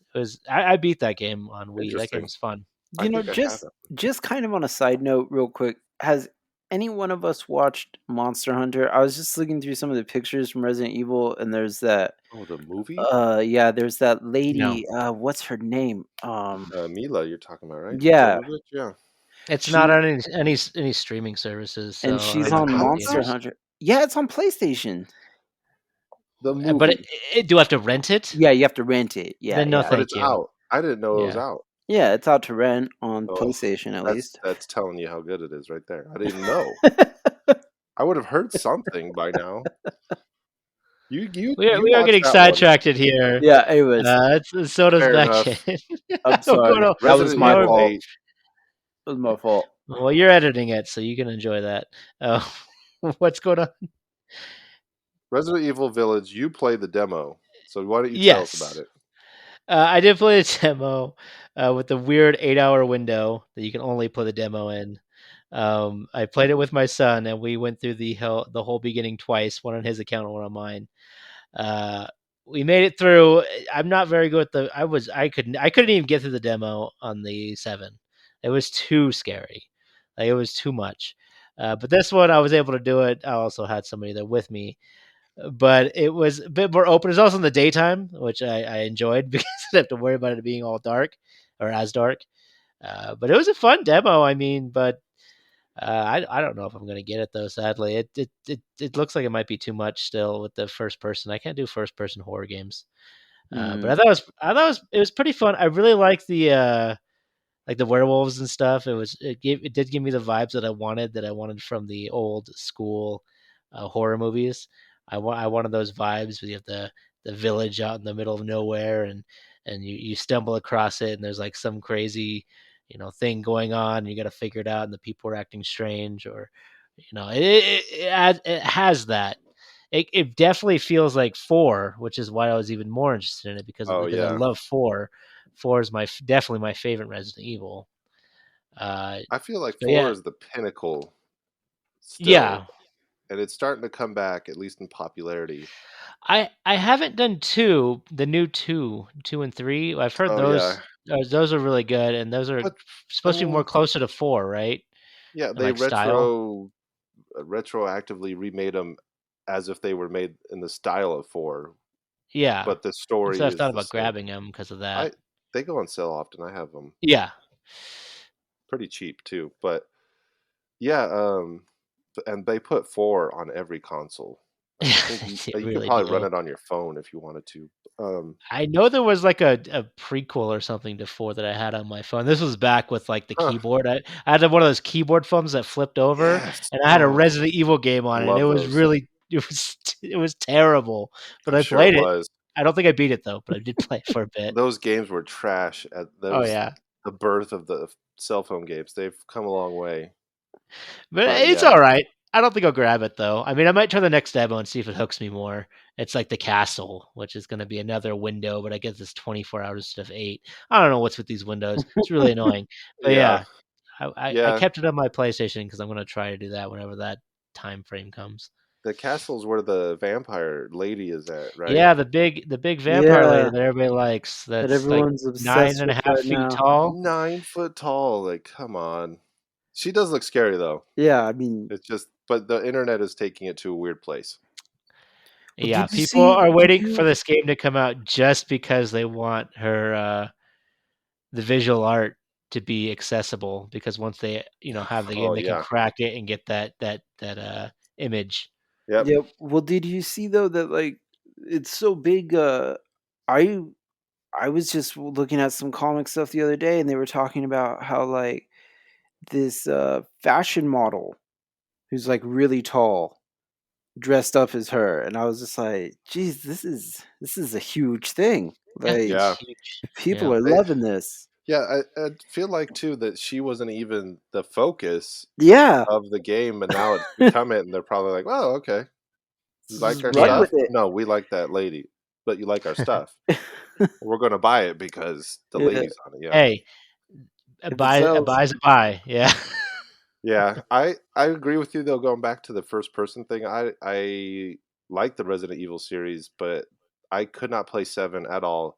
Speaker 3: I beat that game on Wii. That
Speaker 1: interesting.
Speaker 3: game's fun.
Speaker 1: I
Speaker 2: You know,
Speaker 1: think I have
Speaker 2: just
Speaker 1: it.
Speaker 2: just kind of on a side note, real quick, has any one of us watched Monster Hunter? I was just looking through some of the pictures from Resident Evil, and there's that.
Speaker 1: Oh, the movie?
Speaker 2: Yeah, there's that
Speaker 3: No,
Speaker 2: lady. What's her name?
Speaker 1: Mila you're talking about, right?
Speaker 2: Yeah,
Speaker 1: Jovovich? Yeah.
Speaker 3: it's not
Speaker 2: she
Speaker 3: on any streaming services,
Speaker 2: and
Speaker 3: so
Speaker 2: she's
Speaker 1: It's
Speaker 3: I'm
Speaker 2: on
Speaker 3: not
Speaker 1: out
Speaker 3: seeing
Speaker 2: Monster
Speaker 3: it.
Speaker 1: there?
Speaker 2: Hunter. Yeah, it's on PlayStation.
Speaker 1: The
Speaker 3: But
Speaker 1: movie,
Speaker 3: do I have to rent it?
Speaker 2: Yeah, you have to rent it. Yeah,
Speaker 3: Then no,
Speaker 2: yeah,
Speaker 1: but it's
Speaker 3: thank you.
Speaker 1: out. I didn't know it was
Speaker 3: Yeah.
Speaker 1: out.
Speaker 2: yeah. It's out to rent on
Speaker 1: Oh,
Speaker 2: PlayStation at
Speaker 1: that's
Speaker 2: least.
Speaker 1: that's telling you how good it is right there. I didn't know. I would have heard something by now. You
Speaker 3: We are
Speaker 1: watch
Speaker 3: getting
Speaker 1: that one.
Speaker 3: sidetracked here.
Speaker 2: Yeah. Anyways,
Speaker 3: It's Soda's
Speaker 1: Fair
Speaker 3: back
Speaker 1: enough.
Speaker 3: in.
Speaker 2: I'm
Speaker 3: We're going
Speaker 2: sorry.
Speaker 3: to,
Speaker 2: That was
Speaker 1: Resident
Speaker 2: my
Speaker 3: now
Speaker 1: Evil
Speaker 3: we're,
Speaker 2: fault.
Speaker 1: 8.
Speaker 2: It was my fault.
Speaker 3: well, you're editing it, so you can enjoy that. Uh, what's going on?
Speaker 1: Resident Evil Village, you play the demo. So why don't you tell us about
Speaker 3: Yes.
Speaker 1: it?
Speaker 3: I did play the demo with the weird 8-hour window that you can only play the demo in. I played it with my son, and we went through the whole beginning twice, one on his account and one on mine. Uh, we made it through. I'm not very good at I couldn't even get through the demo on the 7. It was too scary. Like it was too much. But this one I was able to do it. I also had somebody there with me, but it was a bit more open. It's also in the daytime, which I enjoyed because I didn't have to worry about it being all dark or as dark. But it was a fun demo. I mean, but I don't know if I'm gonna get it though. Sadly, it looks like it might be too much still with the first person. I can't do first person horror games. But
Speaker 2: Mm,
Speaker 3: it was pretty fun. I really like the werewolves and stuff. It did give me the vibes that I wanted from the old school horror movies. I wanted those vibes where you have the village out in the middle of nowhere, and you stumble across it and there's like some crazy thing going on and you got to figure it out and the people are acting strange or it has that. It definitely feels like 4, which is why I was even more interested in it
Speaker 1: Oh
Speaker 3: because I
Speaker 1: yeah.
Speaker 3: love 4. 4 is definitely my favorite Resident Evil.
Speaker 1: I feel like
Speaker 3: So
Speaker 1: 4
Speaker 3: yeah,
Speaker 1: is the pinnacle still,
Speaker 3: yeah.
Speaker 1: and it's starting to come back at least in popularity.
Speaker 3: I haven't done 2, the new 2 and 3. I've heard
Speaker 1: Oh yeah.
Speaker 3: those are really good, and those are
Speaker 1: But I
Speaker 3: supposed to be more
Speaker 1: mean,
Speaker 3: closer to 4, right?
Speaker 1: yeah,
Speaker 3: And
Speaker 1: they
Speaker 3: like style.
Speaker 1: retroactively remade them as if they were made in the style of 4,
Speaker 3: Yeah,
Speaker 1: but the
Speaker 3: and so
Speaker 1: story
Speaker 3: I've
Speaker 1: is
Speaker 3: thought
Speaker 1: the
Speaker 3: about
Speaker 1: same.
Speaker 3: grabbing them because of that.
Speaker 1: I They go on sale often. I have them
Speaker 3: Yeah,
Speaker 1: pretty cheap too. But yeah, and they put 4 on every console. I think
Speaker 3: they
Speaker 1: you can
Speaker 3: really
Speaker 1: probably run
Speaker 3: do.
Speaker 1: it on your phone if you wanted to.
Speaker 3: I know there was like a prequel or something to 4 that I had on my phone. This was back with like the
Speaker 1: Huh.
Speaker 3: keyboard. I had one of those keyboard phones that flipped over,
Speaker 1: Yes.
Speaker 3: and I had a
Speaker 1: Oh,
Speaker 3: Resident Evil game on it, and
Speaker 1: love those.
Speaker 3: it was terrible. But
Speaker 1: I'm
Speaker 3: I
Speaker 1: sure it
Speaker 3: played it.
Speaker 1: was.
Speaker 3: I don't think I beat it though, but I did play it for a bit.
Speaker 1: Those games were trash. That
Speaker 3: Oh
Speaker 1: was
Speaker 3: yeah,
Speaker 1: the birth of the cell phone games. They've come a long way.
Speaker 3: but
Speaker 1: But
Speaker 3: it's
Speaker 1: yeah,
Speaker 3: all right. I don't think I'll grab it though. I mean, I might try the next demo and see if it hooks me more. It's like the castle, which is going to be another window, but I guess it's 24 hours instead of 8. I don't know what's with these windows. It's really annoying. But
Speaker 1: yeah,
Speaker 3: yeah, I
Speaker 1: yeah.
Speaker 3: kept it on my PlayStation because I'm going to try to do that whenever that time frame comes.
Speaker 1: The castle's where the vampire lady is at, right?
Speaker 3: Yeah, the big vampire lady
Speaker 2: yeah,
Speaker 3: that everybody likes.
Speaker 2: that
Speaker 3: That's like
Speaker 2: everyone's
Speaker 3: nine
Speaker 2: obsessed
Speaker 3: and
Speaker 2: with
Speaker 3: a half
Speaker 2: right
Speaker 3: feet
Speaker 2: now.
Speaker 3: tall.
Speaker 1: 9 foot tall. Like, come on. She does look scary though.
Speaker 2: Yeah, I mean,
Speaker 1: It's just, but the internet is taking it to a weird place.
Speaker 2: well,
Speaker 3: Yeah,
Speaker 2: did you
Speaker 3: people
Speaker 2: see?
Speaker 3: are
Speaker 2: Did
Speaker 3: waiting for
Speaker 2: you?
Speaker 3: this game to come out just because they want her the visual art to be accessible because once they have the game
Speaker 1: Oh
Speaker 3: they can
Speaker 1: yeah.
Speaker 3: crack it and get that image.
Speaker 1: Yep.
Speaker 2: Yeah. Well, did you see though that like it's so big. I I was just looking at some comic stuff the other day, and they were talking about how like this fashion model who's like really tall dressed up as her, and I was just like, "Geez, this is a huge thing.
Speaker 3: Yeah,
Speaker 2: Like
Speaker 3: it's
Speaker 1: Yeah,
Speaker 3: huge.
Speaker 2: people
Speaker 3: Yeah.
Speaker 2: are
Speaker 1: they
Speaker 2: loving this."
Speaker 1: yeah, I feel like too that she wasn't even the focus
Speaker 2: Yeah,
Speaker 1: of the game, and now it's become it, and they're probably like, "Oh, okay. You
Speaker 2: just
Speaker 1: like our
Speaker 2: run
Speaker 3: Yeah.
Speaker 2: with
Speaker 1: stuff?
Speaker 2: it.
Speaker 1: No, we like that lady, but you like our stuff. We're gonna buy it because the
Speaker 2: Yeah,
Speaker 1: lady's on it." Yeah.
Speaker 3: Hey,
Speaker 2: if it
Speaker 3: a
Speaker 2: sells,
Speaker 3: buy's a buy. Yeah.
Speaker 1: Yeah, I agree with you though, going back to the first person thing, I like the Resident Evil series, but I could not play 7 at all.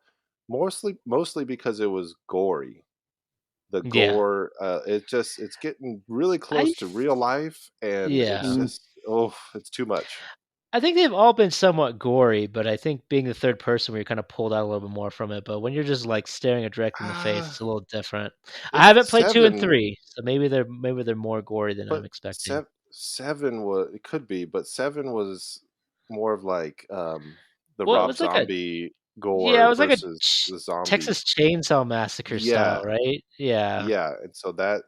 Speaker 1: Mostly because it was gory. The
Speaker 3: Yeah.
Speaker 1: gore, it's getting really
Speaker 3: I
Speaker 1: close to real life, and it's
Speaker 3: yeah.
Speaker 2: mm,
Speaker 1: just, oh, it's too much.
Speaker 3: I think they've all been somewhat gory, but I think being the third person where you're kind of pulled out a little bit more from it. But when you're just like staring a direct in the face, it's
Speaker 1: Ah,
Speaker 3: a little different. I
Speaker 1: it's
Speaker 3: haven't played 2 and
Speaker 1: 7,
Speaker 3: 3, so maybe they're more gory than I'm
Speaker 1: but
Speaker 3: expecting.
Speaker 1: 7 was, it could be, but 7 was more of like, the
Speaker 3: Well, it
Speaker 1: Rob
Speaker 3: was like a
Speaker 1: Zombie
Speaker 3: yeah, it
Speaker 1: gore
Speaker 3: was like a
Speaker 1: versus the zombie.
Speaker 3: Texas Chainsaw Massacre style,
Speaker 1: Yeah,
Speaker 3: right? Yeah,
Speaker 1: yeah, and so that's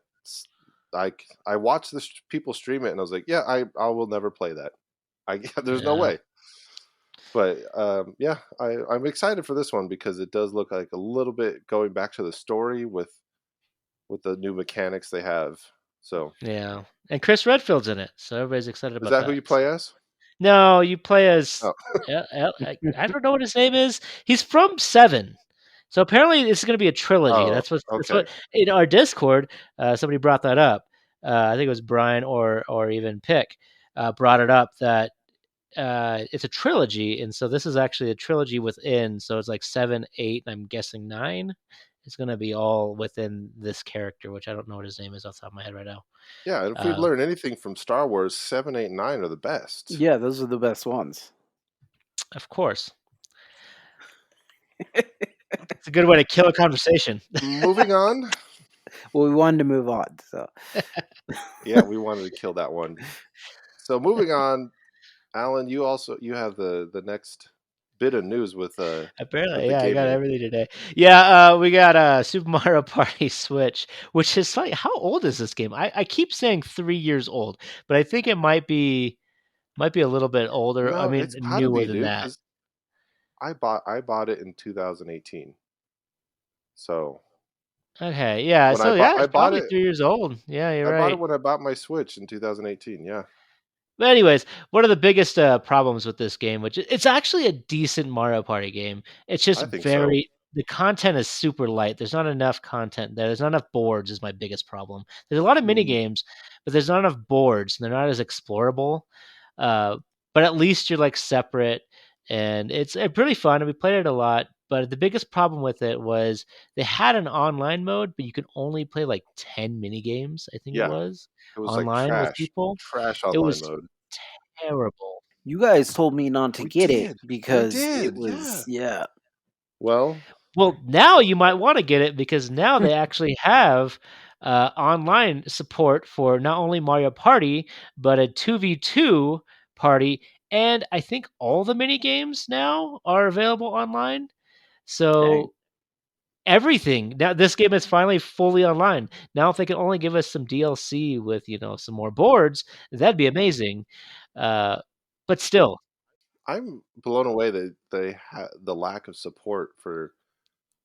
Speaker 1: like I watched this people stream it, and I was like, "Yeah, I will never play that. I there's no
Speaker 3: yeah,
Speaker 1: way." But, yeah, I'm excited for this one because it does look like a little bit going back to the story with the new mechanics they have. So,
Speaker 3: yeah. And Chris Redfield's in it, so everybody's excited
Speaker 1: is
Speaker 3: about
Speaker 1: that who
Speaker 3: that.
Speaker 1: you
Speaker 3: So
Speaker 1: play as?
Speaker 3: no, you play as
Speaker 1: Oh,
Speaker 3: I don't know what his name is. He's from 7. So apparently this is gonna be a trilogy.
Speaker 1: oh,
Speaker 3: That's
Speaker 1: okay.
Speaker 3: what in our Discord, somebody brought that up. I think it was Brian or even Pick, brought it up that, it's a trilogy, and so this is actually a trilogy within, so it's like 7, 8, and I'm guessing 9. It's gonna be all within this character, which I don't know what his name is off the top of my head right now.
Speaker 1: Yeah, and if we've
Speaker 3: Uh,
Speaker 1: learned anything from Star Wars, 7, 8, 9 are the best.
Speaker 2: yeah, those are the best ones.
Speaker 3: of course. It's a good way to kill a conversation.
Speaker 1: Moving on.
Speaker 2: Well, we wanted to move on, so
Speaker 1: Yeah, we wanted to kill that one. So moving on, Alan, you have the next bit of news with
Speaker 3: Apparently,
Speaker 1: the
Speaker 3: yeah, I got
Speaker 1: gaming.
Speaker 3: everything today. Yeah, we got Super Mario Party Switch, which is like, how old is this game? I keep saying 3 years old, but I think it might be a little bit older. I
Speaker 1: No,
Speaker 3: mean,
Speaker 1: it's gotta
Speaker 3: newer
Speaker 1: be,
Speaker 3: than
Speaker 1: dude,
Speaker 3: that.
Speaker 1: because I bought it in 2018. So
Speaker 3: Okay, yeah.
Speaker 1: when I
Speaker 3: So
Speaker 1: bought
Speaker 3: yeah,
Speaker 1: I
Speaker 3: it's
Speaker 1: bought
Speaker 3: probably
Speaker 1: it
Speaker 3: 3 years old. Yeah, you're
Speaker 1: I bought it
Speaker 3: right.
Speaker 1: when I bought my Switch in 2018. Yeah,
Speaker 3: But anyways, one of the biggest problems with this game, which it's actually a decent Mario Party game, it's just
Speaker 1: I think so.
Speaker 3: very the content is super light. There's not enough content there. There's not enough boards is my biggest problem. There's a lot of mini
Speaker 1: Mm,
Speaker 3: games, but there's not enough boards. And they're not as explorable. Uh, but at least you're like separate, and it's pretty fun. And we played it a lot. But the biggest problem with it was they had an online mode, but you could only play like 10 mini games. I think it
Speaker 1: yeah,
Speaker 3: was
Speaker 1: it was like
Speaker 3: online with people.
Speaker 1: trash
Speaker 3: It
Speaker 1: online
Speaker 3: was
Speaker 1: mode.
Speaker 3: terrible.
Speaker 2: you guys told me not to
Speaker 1: We
Speaker 2: get it
Speaker 1: did, we
Speaker 2: because it
Speaker 1: did,
Speaker 2: was
Speaker 1: yeah.
Speaker 2: yeah.
Speaker 1: Well,
Speaker 3: Well, now you might wanna get it because now they actually have, online support for not only Mario Party, but a 2v2 party, and I think all the mini games now are available online.
Speaker 2: Dang.
Speaker 3: So, everything now this game is finally fully online. Now if they can only give us some DLC with, some more boards, that'd be amazing. Uh, but still.
Speaker 1: I'm blown away that they had the lack of support for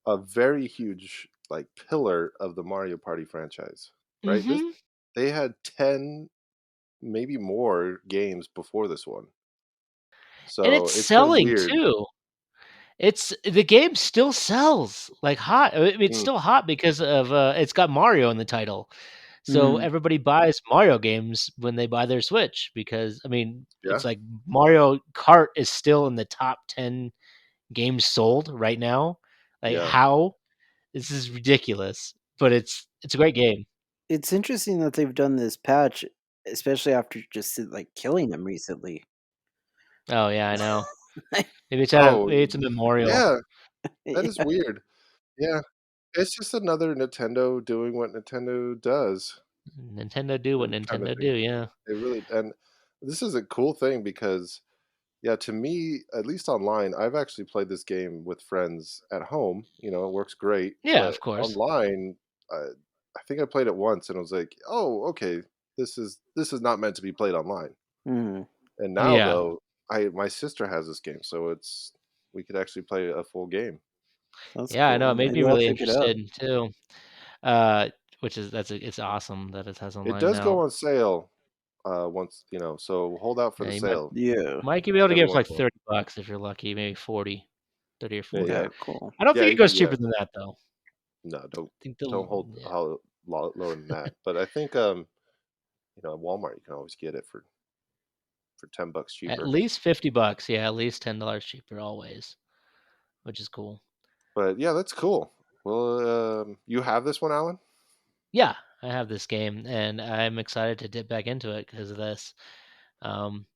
Speaker 1: a very huge like pillar of the Mario Party franchise. Right? This
Speaker 3: Mhm.
Speaker 1: They had 10, maybe more games before this one.
Speaker 3: And
Speaker 1: So
Speaker 3: it's
Speaker 1: it's been
Speaker 3: selling
Speaker 1: weird.
Speaker 3: too. It's the game still sells like hot. I mean, it's
Speaker 1: Mm,
Speaker 3: still hot because of it's got Mario in the title. So
Speaker 2: Mm.
Speaker 3: everybody buys Mario games when they buy their Switch because I mean,
Speaker 1: yeah,
Speaker 3: it's like Mario Kart is still in the top 10 games sold right now. Like
Speaker 1: yeah.
Speaker 3: how? This is ridiculous, but it's a great game.
Speaker 2: It's interesting that they've done this patch, especially after just like killing them recently.
Speaker 3: Oh yeah, I know.
Speaker 1: Oh,
Speaker 3: Maybe it's a memorial.
Speaker 1: yeah, that is
Speaker 2: Yeah.
Speaker 1: weird. Yeah, it's just another Nintendo doing what Nintendo does.
Speaker 3: Nintendo do what
Speaker 1: Kind of
Speaker 3: Nintendo
Speaker 1: thing.
Speaker 3: do, yeah.
Speaker 1: They really, and this is a cool thing because Yeah, to me, at least online, I've actually played this game with friends at home. It works great,
Speaker 3: Yeah,
Speaker 1: but
Speaker 3: of course.
Speaker 1: online, I think I played it once and I was like, "Oh, okay, this is not meant to be played online."
Speaker 2: Mhm.
Speaker 1: And now
Speaker 3: Yeah.
Speaker 1: though, I my sister has this game, so we could actually play a full game.
Speaker 2: That's
Speaker 3: Yeah, I know.
Speaker 2: cool.
Speaker 3: It made me
Speaker 2: Maybe I'll
Speaker 3: really
Speaker 2: pick it up.
Speaker 3: interested too. Uh, which is it's awesome that it has
Speaker 1: It
Speaker 3: online
Speaker 1: does go
Speaker 3: now.
Speaker 1: on sale once, so hold out for
Speaker 3: Yeah,
Speaker 1: the
Speaker 3: you might
Speaker 1: sale.
Speaker 2: Yeah.
Speaker 3: might be able to get it for
Speaker 1: Everyone
Speaker 3: like
Speaker 1: will.
Speaker 3: $30 if you're lucky, maybe 40, 30 or
Speaker 1: Yeah,
Speaker 3: 40.
Speaker 1: yeah,
Speaker 2: Okay, cool.
Speaker 3: I don't
Speaker 1: yeah,
Speaker 3: think it goes
Speaker 1: yeah.
Speaker 3: cheaper than that though.
Speaker 1: No, don't
Speaker 3: I think
Speaker 1: don't hold
Speaker 3: yeah,
Speaker 1: how lower than that. But I think at Walmart you can always get it for $10
Speaker 3: at
Speaker 1: cheaper.
Speaker 3: least $50. Yeah, at least $10 cheaper always, which is cool.
Speaker 1: But yeah, that's cool. Well, you have this one, Alan?
Speaker 3: Yeah, I have this game and I'm excited to dip back into it because of this. Um,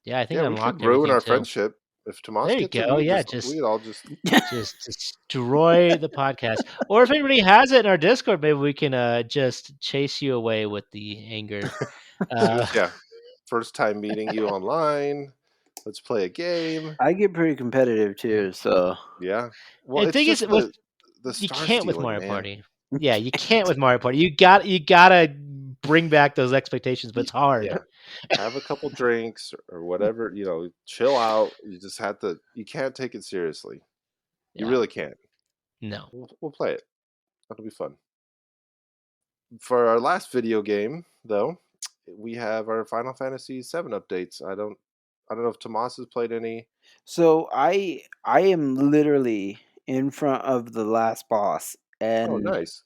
Speaker 3: yeah, I think
Speaker 1: Yeah,
Speaker 3: I
Speaker 1: we could
Speaker 3: unlocked
Speaker 1: ruin
Speaker 3: everything
Speaker 1: our
Speaker 3: too.
Speaker 1: friendship. If Tomas
Speaker 3: There you
Speaker 1: gets it,
Speaker 3: go. Yeah,
Speaker 1: we'd all just
Speaker 3: just destroy the podcast. Or if anybody has it in our Discord, maybe we can just chase you away with the anger.
Speaker 1: soon
Speaker 3: Uh,
Speaker 1: as yeah, first time meeting you online. Let's play a game.
Speaker 2: I get pretty competitive too, so
Speaker 1: Yeah. Well,
Speaker 3: the
Speaker 1: it's
Speaker 3: thing is,
Speaker 1: just
Speaker 3: with
Speaker 1: the
Speaker 3: you
Speaker 1: star
Speaker 3: can't with
Speaker 1: stealing,
Speaker 3: Mario
Speaker 1: man.
Speaker 3: Party. Yeah, you can't with Mario Party. You gotta bring back those expectations, but
Speaker 1: Y-
Speaker 3: it's hard.
Speaker 1: Yeah. Have a couple drinks or whatever, chill out. You just have to you can't take it seriously. You
Speaker 3: Yeah,
Speaker 1: really can't.
Speaker 3: no.
Speaker 1: We'll play it. That'll be fun. For our last video game, though, we have our Final Fantasy VII updates. I don't know if Tomas has played any.
Speaker 2: so I am literally in front of the last boss,
Speaker 1: Oh,
Speaker 2: and
Speaker 1: nice.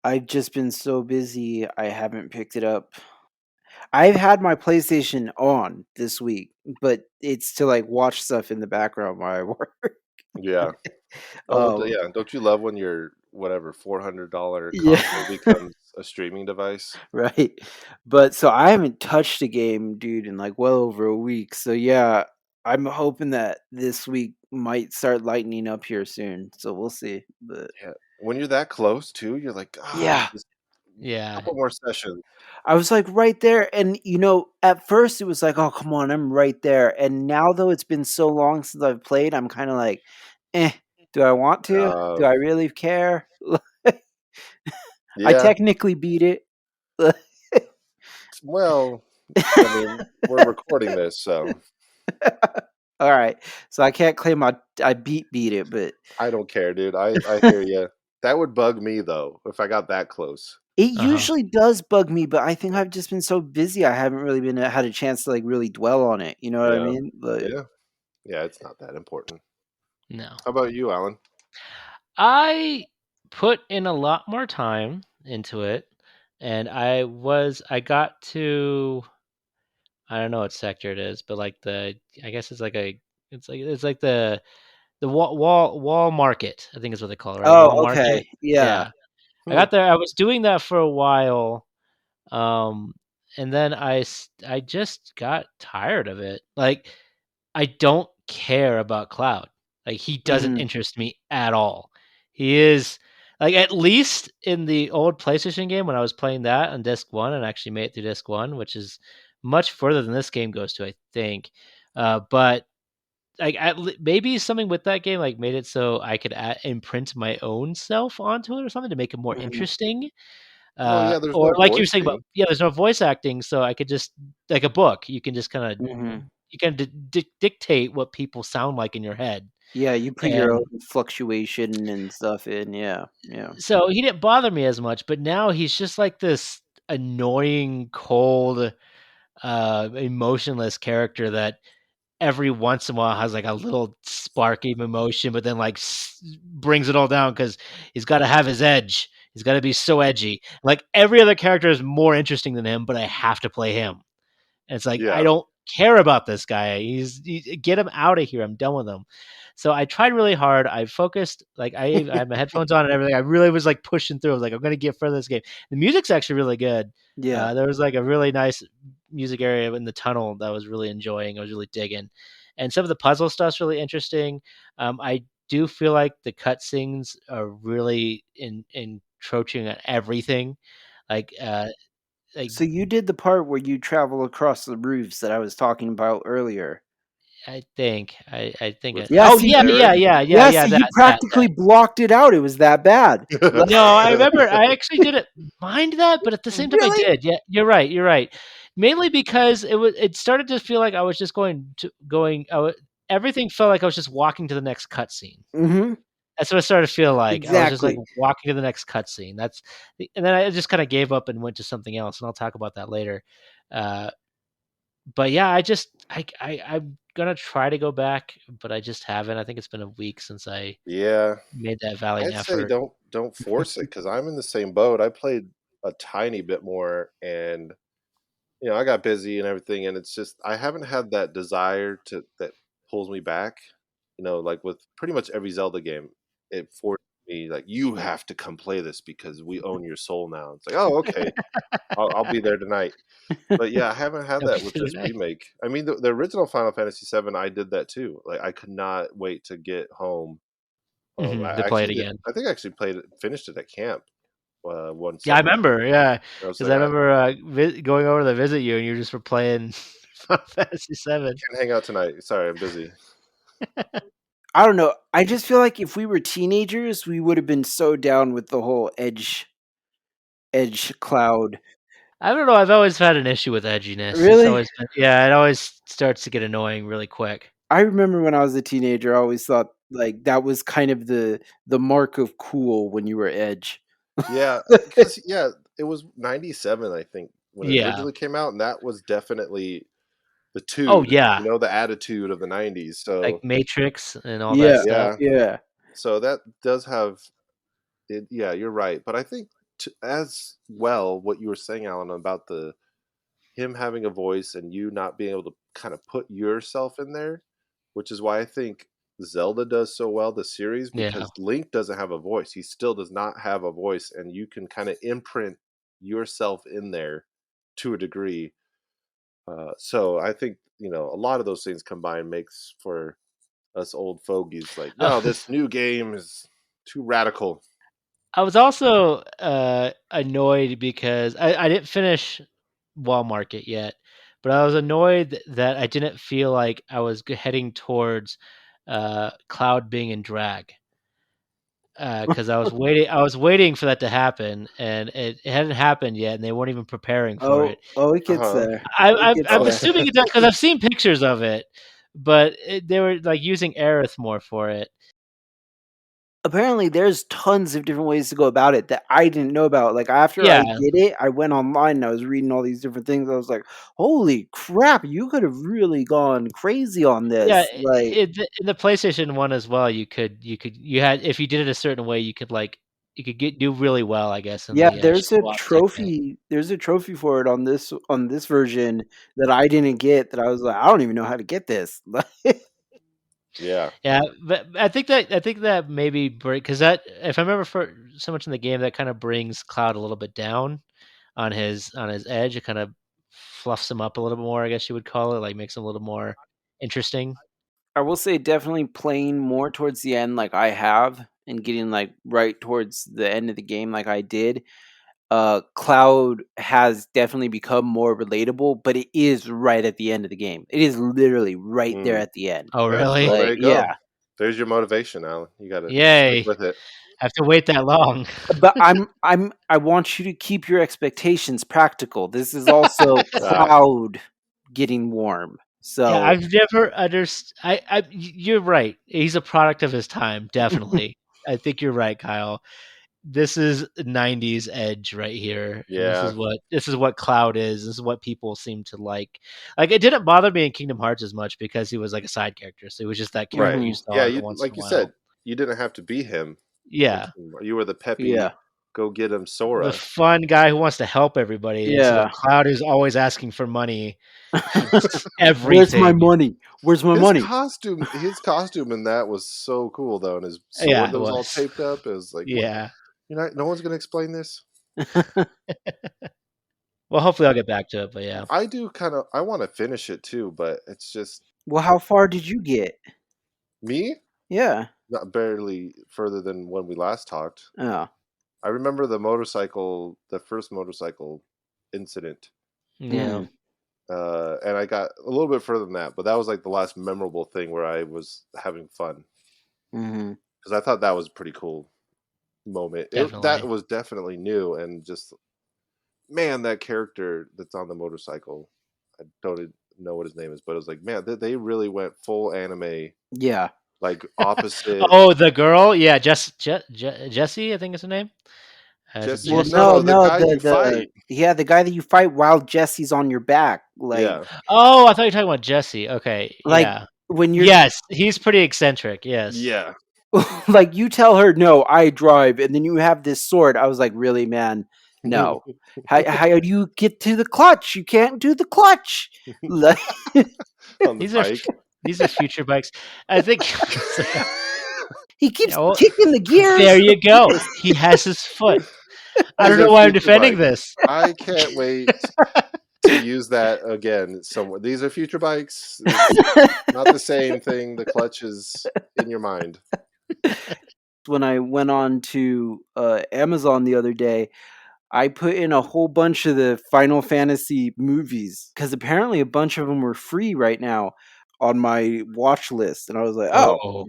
Speaker 2: I've just been so busy I haven't picked it up. I've had my PlayStation on this week, but it's to like watch stuff in the background while I work.
Speaker 1: Yeah. Oh,
Speaker 2: Um,
Speaker 1: yeah. Don't you love when your whatever $400
Speaker 2: yeah.
Speaker 1: console becomes a streaming device?
Speaker 2: Right. But so I haven't touched a game, dude, in like well over a week. So yeah, I'm hoping that this week might start lightening up here soon. So we'll see. But
Speaker 1: Yeah. When you're that close too, you're like,
Speaker 2: yeah,
Speaker 1: just a
Speaker 3: Yeah,
Speaker 1: couple more sessions.
Speaker 2: I was like right there. And at first it was like, oh, come on, I'm right there. And now though it's been so long since I've played, I'm kind of like, eh, do I want to?
Speaker 1: Uh,
Speaker 2: Do I really care? I
Speaker 1: yeah.
Speaker 2: technically beat it.
Speaker 1: Well, I mean, we're recording this, so
Speaker 2: All right. So I can't claim I beat it, but
Speaker 1: I don't care, dude. I hear you. That would bug me though if I got that close.
Speaker 2: it
Speaker 3: uh-huh.
Speaker 2: usually does bug me, but I think I've just been so busy, I haven't really been had a chance to, like, really dwell on it, you know what I
Speaker 1: Yeah.
Speaker 2: mean? But
Speaker 1: Yeah. Yeah, it's not that important.
Speaker 3: No.
Speaker 1: How about you, Alan?
Speaker 3: I put in a lot more time into it, and I got to I don't know what sector it is, but like I guess it's like the wall market. I think is what they call it, right? Wall
Speaker 2: oh,
Speaker 3: market.
Speaker 2: okay. Yeah.
Speaker 3: Yeah, I
Speaker 1: Hmm.
Speaker 3: got there. I was doing that for a while, um, and then I just got tired of it. Like I don't care about Cloud. Like he doesn't
Speaker 2: Mhm,
Speaker 3: interest me at all. He is like at least in the old PlayStation game when I was playing that on disc 1 and actually made it through disc 1, which is much further than this game goes to, I think. But like maybe something with that game like made it so I could imprint my own self onto it or something to make it more
Speaker 2: mhm,
Speaker 3: interesting.
Speaker 1: Well, yeah, there's
Speaker 3: Or
Speaker 1: no
Speaker 3: like you were saying about
Speaker 1: voicing.
Speaker 3: yeah, there's no voice acting, so I could just like a book. You can just kind of
Speaker 2: mhm.
Speaker 3: you can dictate what people sound like in your head.
Speaker 2: Yeah, you put your
Speaker 3: And
Speaker 2: own fluctuation and stuff in, yeah, yeah.
Speaker 3: so he didn't bother me as much, but now he's just like this annoying, cold, emotionless character that every once in a while has like a little spark of emotion, but then like brings it all down because he's got to have his edge. He's got to be so edgy. Like every other character is more interesting than him, but I have to play him. And it's like I
Speaker 1: Yeah.
Speaker 3: don't care about this guy. Get him out of here. I'm done with him. So I tried really hard. I focused like I had my headphones on and everything. I really was like pushing through. I was like, I'm gonna get further this game. The music's actually really good.
Speaker 2: Yeah.
Speaker 3: There was like a really nice music area in the tunnel that I was really enjoying. I was really digging, and some of the puzzle stuff's really interesting. I do feel like the cutscenes are really encroaching on everything. Like, like
Speaker 2: So you did the part where you travel across the roofs that I was talking about earlier.
Speaker 3: I think. I think
Speaker 1: with
Speaker 3: it.
Speaker 2: Yeah,
Speaker 3: Oh
Speaker 2: see,
Speaker 3: yeah,
Speaker 2: you
Speaker 3: yeah,
Speaker 1: Aaron.
Speaker 3: yeah, yeah,
Speaker 2: yeah,
Speaker 3: yeah.
Speaker 2: see, you
Speaker 3: That.
Speaker 2: practically blocked it out. It was that bad. Like,
Speaker 3: No, I remember I actually didn't mind that, but at the same time I
Speaker 2: really?
Speaker 3: did. Yeah, you're right. You're right. Mainly because it started to feel like I was just going. Everything felt like I was just walking to the next cutscene.
Speaker 2: Hmm.
Speaker 3: That's what it started to feel like. I was just like
Speaker 2: Exactly.
Speaker 3: walking to the next cutscene. And then I just kind of gave up and went to something else, and I'll talk about that later. Uh, but yeah, I'm gonna try to go back, but I just haven't. I think it's been a week since I
Speaker 1: Yeah,
Speaker 3: made that valiant
Speaker 1: I'd say
Speaker 3: effort.
Speaker 1: don't force it because I'm in the same boat. I played a tiny bit more, and I got busy and everything, and it's just I haven't had that desire to that pulls me back. Like with pretty much every Zelda game, it forced me like you have to come play this because we own your soul now. It's like, oh, okay, I'll be there tonight. But yeah, I haven't had
Speaker 3: That'd
Speaker 1: that
Speaker 3: be
Speaker 1: with
Speaker 3: really
Speaker 1: this
Speaker 3: nice.
Speaker 1: remake. I mean, the original Final Fantasy VII, I did that too. Like I could not wait to get home.
Speaker 3: To
Speaker 1: I
Speaker 3: play it
Speaker 1: actually did.
Speaker 3: again.
Speaker 1: I think I actually finished it at camp one
Speaker 3: Yeah, I
Speaker 1: summer.
Speaker 3: remember. Yeah,
Speaker 1: I was
Speaker 3: because
Speaker 1: like,
Speaker 3: I
Speaker 1: I
Speaker 3: remember going over to visit you, and you just were playing Final Fantasy VII.
Speaker 1: can't hang out tonight. Sorry, I'm busy.
Speaker 2: I don't know. I just feel like if we were teenagers, we would have been so down with the whole edge cloud.
Speaker 3: I don't know. I've always had an issue with edginess. It's
Speaker 2: Really?
Speaker 3: always been, yeah. It always starts to get annoying really quick.
Speaker 2: I remember when I was a teenager, I always thought like that was kind of the mark of cool when you were edge.
Speaker 1: Yeah, because it was '97, I think, when it
Speaker 3: Yeah.
Speaker 1: originally came out, and that was definitely the
Speaker 3: Oh
Speaker 1: tude,
Speaker 3: yeah.
Speaker 1: the attitude of the '90s.
Speaker 3: Like
Speaker 1: So
Speaker 3: Matrix and all that
Speaker 2: Yeah,
Speaker 3: stuff.
Speaker 1: yeah,
Speaker 2: yeah.
Speaker 1: so that does have it. Yeah, you're right, but I think as well what you were saying, Alan, about the him having a voice and you not being able to kind of put yourself in there, which is why I think Zelda does so well the series
Speaker 3: Yeah.
Speaker 1: because Link doesn't have a voice. He still does not have a voice, and you can kind of imprint yourself in there to a degree. So I think a lot of those things combined makes for us old fogies like, no, this new game is too radical.
Speaker 3: I was also annoyed because I didn't finish Wall Market yet, but I was annoyed that I didn't feel like I was heading towards Cloud being in drag. Because I was waiting for that to happen, and it hadn't happened yet, and they weren't even preparing for it.
Speaker 2: Oh, it
Speaker 1: Uh
Speaker 2: gets
Speaker 1: huh.
Speaker 2: there. It gets
Speaker 3: I'm
Speaker 1: Oh,
Speaker 2: there.
Speaker 3: assuming it does because I've seen pictures of it, but they were like using Aerith more for it.
Speaker 2: Apparently, there's tons of different ways to go about it that I didn't know about. Like after I
Speaker 3: Yeah,
Speaker 2: did it, I went online and I was reading all these different things. I was like, "Holy crap! You could have really gone crazy on
Speaker 3: yeah.
Speaker 2: this." Like,
Speaker 3: In the PlayStation One as well, you had if you did it a certain way, you could do really well, I guess, in
Speaker 2: yeah,
Speaker 3: the
Speaker 2: there's a
Speaker 3: co-op segment.
Speaker 2: trophy. There's a trophy for it on this version that I didn't get. That I was like, I don't even know how to get this.
Speaker 1: yeah.
Speaker 3: Yeah, but I think that maybe break because that if I remember for so much in the game that kind of brings Cloud a little bit down on his edge. It kind of fluffs him up a little bit more, I guess you would call it, like makes him a little more interesting.
Speaker 2: I will say definitely playing more towards the end like I have and getting like right towards the end of the game like I did. Cloud has definitely become more relatable, but it is right at the end of the game. It is literally right there
Speaker 1: Mm.
Speaker 2: at the end.
Speaker 3: Oh,
Speaker 1: Well,
Speaker 3: really?
Speaker 1: there
Speaker 2: Like,
Speaker 1: you go.
Speaker 2: yeah.
Speaker 1: There's your motivation, Alan. You got to stick
Speaker 3: Yay!
Speaker 1: with it.
Speaker 3: Have to wait that long.
Speaker 2: But I want you to keep your expectations practical. This is also
Speaker 1: Ah,
Speaker 2: Cloud getting warm.
Speaker 3: Yeah,
Speaker 2: So
Speaker 3: I've never underst you're right. He's a product of his time, definitely. I think you're right, Kyle. This is 90s edge right here, and
Speaker 1: yeah.
Speaker 3: this is what Cloud is. This is what people seem to like. Like it didn't bother me in Kingdom Hearts as much because he was like a side character, so he was just that character
Speaker 1: Right.
Speaker 3: you
Speaker 2: mhm,
Speaker 3: saw
Speaker 1: Yeah,
Speaker 3: every
Speaker 1: you
Speaker 3: once in
Speaker 1: like
Speaker 3: a
Speaker 1: you
Speaker 3: while.
Speaker 1: said, you didn't have to be him in
Speaker 3: Yeah,
Speaker 1: Kingdom Hearts. You were the peppy
Speaker 2: yeah.
Speaker 1: go get him
Speaker 3: the
Speaker 1: Sora.
Speaker 3: fun guy who wants to help everybody instead of
Speaker 2: Yeah.
Speaker 3: Cloud who's always asking for money for
Speaker 2: Where's my
Speaker 3: everything.
Speaker 2: money? Where's my
Speaker 1: His
Speaker 2: money?
Speaker 1: costume his costume in that was so cool though, and his sword
Speaker 3: Yeah, it
Speaker 1: that was all
Speaker 3: was.
Speaker 1: taped up. It was like, what?
Speaker 3: Yeah.
Speaker 1: No one's gonna explain this.
Speaker 3: Well, hopefully I'll get back to it, but yeah.
Speaker 1: I do kind of. I want to finish it too, but it's just
Speaker 2: Well, how far did you get?
Speaker 1: me.
Speaker 2: Yeah.
Speaker 1: Not barely further than when we last talked.
Speaker 2: Oh.
Speaker 1: I remember the first motorcycle incident.
Speaker 3: Yeah.
Speaker 2: Mm.
Speaker 1: and I got a little bit further than that, but that was like the last memorable thing where I was having fun
Speaker 2: Mm-hmm.
Speaker 1: because I thought that was a pretty cool moment. That
Speaker 3: Definitely.
Speaker 1: was definitely new and just man, that character that's on the motorcycle. I don't know what his name is, but it was like man, they really went full anime,
Speaker 2: Yeah.
Speaker 1: like opposite.
Speaker 3: Oh, the girl, yeah, Jessie, I think is her name. Is it
Speaker 1: Jesse,
Speaker 2: Well,
Speaker 1: no,
Speaker 3: Jessie?
Speaker 2: no,
Speaker 1: no, the
Speaker 2: no,
Speaker 1: guy you fight.
Speaker 2: the guy that you fight while Jesse's on your back,
Speaker 1: Yeah,
Speaker 3: Oh, I thought you were talking about Jesse. Okay,
Speaker 2: like
Speaker 3: yeah.
Speaker 2: when you're
Speaker 3: Yes, he's pretty eccentric. Yes.
Speaker 1: yeah.
Speaker 2: like you tell her no, I drive, and then you have this sword. I was like, really, man, no. How do you get to the clutch? You can't do the clutch. Like,
Speaker 1: On the
Speaker 3: These are
Speaker 1: bike.
Speaker 3: these are future bikes. I think.
Speaker 2: he
Speaker 3: Yeah,
Speaker 2: keeps
Speaker 3: well,
Speaker 2: kicking the
Speaker 3: there
Speaker 2: gears.
Speaker 3: you go. He has his foot. I
Speaker 1: These
Speaker 3: don't know
Speaker 1: are
Speaker 3: why I'm
Speaker 1: future
Speaker 3: defending
Speaker 1: bikes.
Speaker 3: this.
Speaker 1: I can't wait to use that again somewhere. These are future bikes. It's not the same thing. The clutch is in your mind.
Speaker 2: When I went on to Amazon the other day, I put in a whole bunch of the Final Fantasy movies because apparently a bunch of them were free right now on my watch list, and I was like, "Oh,
Speaker 3: Oh,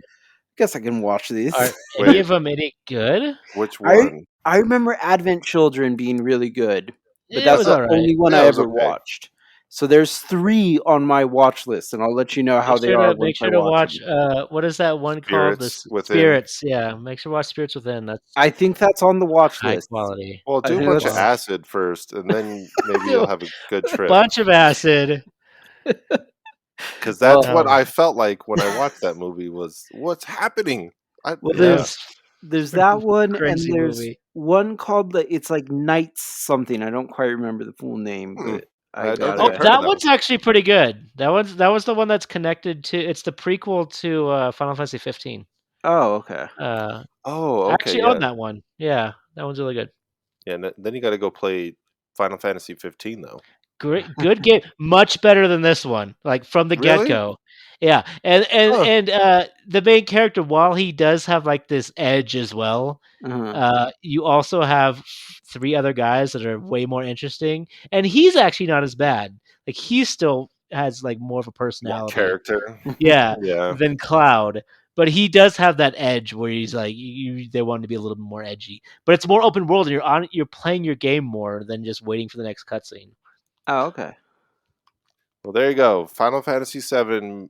Speaker 2: guess I can watch these."
Speaker 3: are any
Speaker 1: Wait,
Speaker 3: of them any good?
Speaker 1: which
Speaker 2: I
Speaker 1: one?
Speaker 2: I remember Advent Children being really good, but
Speaker 3: It
Speaker 2: that's
Speaker 3: was
Speaker 2: the
Speaker 3: all right.
Speaker 2: only one
Speaker 1: Yeah,
Speaker 2: I
Speaker 1: it was
Speaker 2: ever
Speaker 1: okay.
Speaker 2: watched. So there's 3 on my watch list, and I'll let you know how they are
Speaker 3: Make
Speaker 2: once I
Speaker 3: sure to
Speaker 2: watch
Speaker 3: watch.
Speaker 2: them.
Speaker 3: What is that one called? The
Speaker 1: Spirits within.
Speaker 3: Spirits. Yeah, make sure to watch Spirits Within. That's
Speaker 2: I think that's on the watch
Speaker 3: high
Speaker 2: list.
Speaker 3: quality.
Speaker 1: Well,
Speaker 2: I
Speaker 1: do a
Speaker 2: think
Speaker 1: bunch of
Speaker 2: that's
Speaker 3: Quality.
Speaker 1: acid first, and then maybe you'll
Speaker 3: Do
Speaker 1: have a good
Speaker 3: a
Speaker 1: trip.
Speaker 3: bunch of acid.
Speaker 1: Because that's
Speaker 2: well,
Speaker 1: what
Speaker 3: Um,
Speaker 1: I felt like when I watched that movie. Was what's happening?
Speaker 2: well,
Speaker 1: Yeah.
Speaker 3: it's
Speaker 2: there's
Speaker 3: pretty
Speaker 2: that one, and
Speaker 3: crazy
Speaker 2: there's
Speaker 3: movie.
Speaker 2: one called it's like Knights something. I don't quite remember the full name,
Speaker 1: Hmm.
Speaker 2: but I
Speaker 1: I don't
Speaker 2: got
Speaker 1: think
Speaker 3: Oh,
Speaker 1: I've
Speaker 2: it.
Speaker 1: heard of
Speaker 3: that
Speaker 1: that one.
Speaker 3: one's actually pretty good. That was the one that's connected to. It's the prequel to Final Fantasy 15.
Speaker 2: Oh, okay.
Speaker 3: Uh,
Speaker 1: Oh,
Speaker 3: I
Speaker 1: okay,
Speaker 3: actually own
Speaker 1: yeah,
Speaker 3: that one. Yeah, that one's really good.
Speaker 1: yeah. And then you got to go play Final Fantasy 15, though.
Speaker 3: Great, good game. Much better than this one. Like from the get
Speaker 1: Really?
Speaker 3: go. Yeah, and
Speaker 1: Huh.
Speaker 3: the main character, while he does have like this edge as well,
Speaker 2: Uh-huh.
Speaker 3: you also have 3 other guys that are way more interesting, and he's actually not as bad. Like he still has like more of a
Speaker 1: More
Speaker 3: personality.
Speaker 1: character.
Speaker 3: Yeah,
Speaker 1: Yeah.
Speaker 3: than Cloud. But he does have that edge where he's like they want to be a little bit more edgy. But it's more open world and you're playing your game more than just waiting for the next cutscene.
Speaker 2: Oh, okay.
Speaker 1: Well, there you go. Final Fantasy 7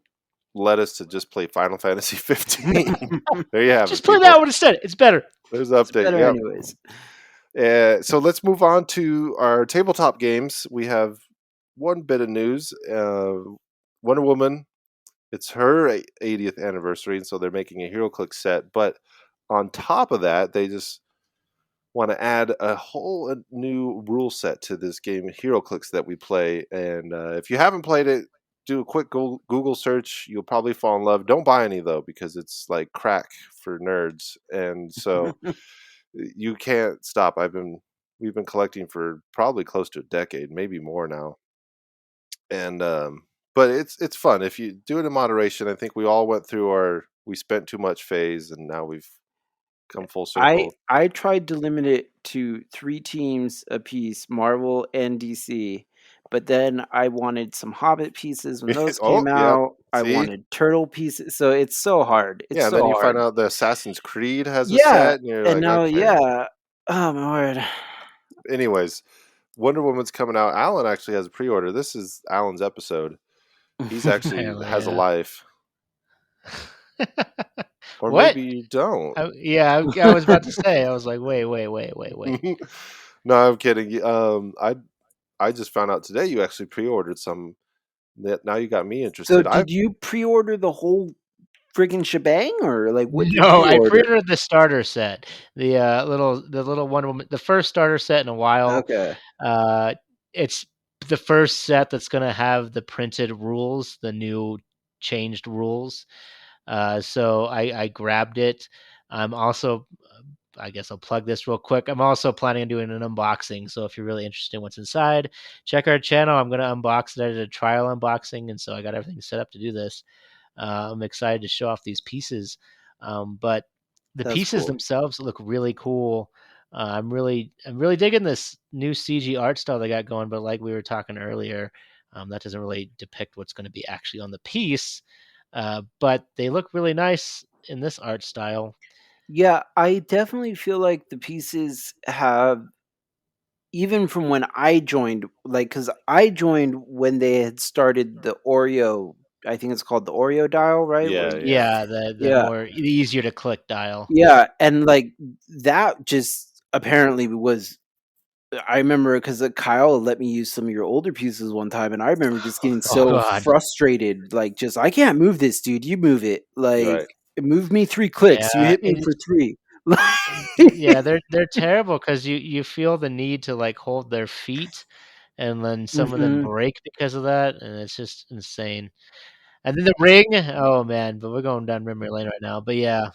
Speaker 1: led us to just play Final Fantasy 15. There you have it,
Speaker 3: Just play that
Speaker 1: people.
Speaker 3: one instead. It's better.
Speaker 1: There's the
Speaker 2: It's
Speaker 1: update.
Speaker 2: better
Speaker 1: Yep.
Speaker 2: anyways.
Speaker 1: So let's move on to our tabletop games. We have one bit of news. Wonder Woman, it's her 80th anniversary, and so they're making a HeroClix set. But on top of that, they just want to add a whole new rule set to this game, HeroClix, that we play. And if you haven't played it, do a quick Google search. You'll probably fall in love. Don't buy any though, because it's like crack for nerds. And so you can't stop. We've been collecting for probably close to a decade, maybe more now. And but it's fun if you do it in moderation. I think we all went through our we spent too much phase, and now we've come full circle.
Speaker 2: I tried to limit it to 3 teams apiece, Marvel and DC, but then I wanted some Hobbit pieces when those
Speaker 1: Oh,
Speaker 2: came
Speaker 1: yep.
Speaker 2: out. I
Speaker 1: See,
Speaker 2: wanted Turtle pieces, so it's so hard. It's
Speaker 1: yeah. And then
Speaker 2: so
Speaker 1: you find
Speaker 2: hard.
Speaker 1: out the Assassin's Creed has a
Speaker 2: Yeah,
Speaker 1: set, and you're
Speaker 2: and
Speaker 1: like,
Speaker 2: now
Speaker 1: okay.
Speaker 2: yeah. Oh my word.
Speaker 1: Anyways, Wonder Woman's coming out. Alan actually has a pre-order. This is Alan's episode. He's actually
Speaker 3: Hell
Speaker 1: has a
Speaker 3: yeah.
Speaker 1: life, or
Speaker 3: What?
Speaker 1: maybe you don't.
Speaker 3: Yeah, I was about to say. I was like, wait.
Speaker 1: No, I'm kidding. I just found out today you actually pre-ordered some. That now you got me
Speaker 2: So
Speaker 1: interested. I
Speaker 2: did you pre-order the whole friggin' shebang, or like what did you
Speaker 3: No, I
Speaker 2: pre-order?
Speaker 3: pre-ordered the starter set. The little Wonder Woman, the first starter set in a while.
Speaker 2: Okay.
Speaker 3: Uh, it's the first set that's gonna have the printed rules, the new changed rules. So I grabbed it. I'm also, I guess I'll plug this real quick. I'm also planning on doing an unboxing. So if you're really interested in what's inside, check our channel. I'm gonna unbox it. I did a trial unboxing, and so I got everything set up to do this. I'm excited to show off these pieces. But the
Speaker 2: That's
Speaker 3: pieces
Speaker 2: cool.
Speaker 3: themselves look really cool. I'm really digging this new CG art style they got going. But like we were talking earlier, That doesn't really depict what's going to be actually on the piece, but they look really nice in this art style.
Speaker 2: Yeah, I definitely feel like the pieces have, even from when I joined, like, because I joined when they had started the Oreo. I think it's called the Oreo dial, right? Where
Speaker 1: Yeah,
Speaker 2: you,
Speaker 1: yeah.
Speaker 3: Yeah, the
Speaker 2: yeah,
Speaker 3: more the easier to click dial.
Speaker 2: yeah, and like that just apparently was. I remember because Kyle let me use some of your older pieces one time, and I remember just getting
Speaker 3: Oh
Speaker 2: so
Speaker 3: God,
Speaker 2: frustrated. Like, just I can't move this, dude. You move it. Like,
Speaker 1: Right.
Speaker 2: move me 3 clicks. You
Speaker 3: yeah,
Speaker 2: hit me for three.
Speaker 3: yeah, they're terrible because you feel the need to like hold their feet, and then some of them
Speaker 2: Hmm.
Speaker 3: break because of that, and it's just insane. And then the ring, oh man, but we're going down memory lane right now. But yeah,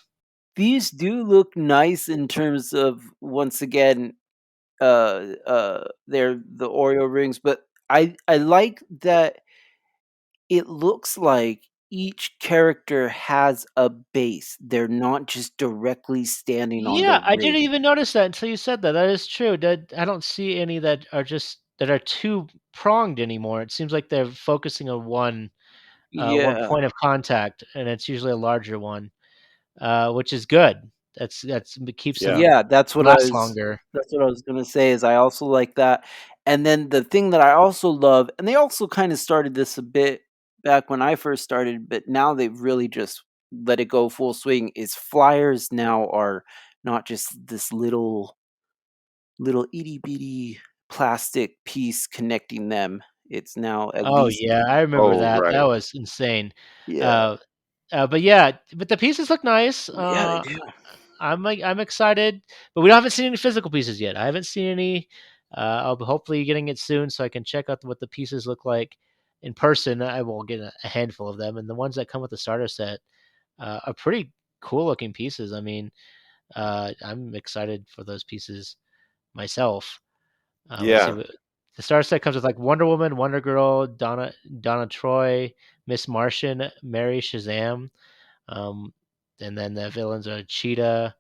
Speaker 2: These do look nice in terms of, once again, they're the Oreo rings, but I like that it looks like each character has a base. They're not just directly standing on the
Speaker 3: yeah, I didn't
Speaker 2: ring.
Speaker 3: even notice that until you said that. That is true. That I don't see any that are two pronged anymore. It seems like they're focusing on one
Speaker 2: Yeah.
Speaker 3: point of contact, and it's usually a larger one, which is good. That's it keeps
Speaker 1: Yeah.
Speaker 3: them
Speaker 2: Yeah,
Speaker 3: last longer.
Speaker 2: that's what I was gonna say, is I also like that. And then the thing that I also love, and they also kind of started this a bit back when I first started, but now they've really just let it go full swing, is flyers now are not just this little itty bitty plastic piece connecting them. It's now at
Speaker 3: Oh
Speaker 2: least,
Speaker 3: yeah, I remember
Speaker 1: Oh,
Speaker 3: that. That
Speaker 1: right.
Speaker 3: was insane.
Speaker 2: yeah.
Speaker 3: Uh, but yeah, but the pieces look nice.
Speaker 2: Yeah, they do.
Speaker 3: I'm excited, but we haven't seen any physical pieces yet. I haven't seen any. I'll be hopefully getting it soon so I can check out what the pieces look like in person. I will get a handful of them, and the ones that come with the starter set are pretty cool looking pieces. I mean, I'm excited for those pieces myself. Let's see
Speaker 1: Yeah,
Speaker 3: what the starter set comes with, like Wonder Woman, Wonder Girl, Donna Troy, Miss Martian, Mary Shazam. Um, and then the villains are Cheetah,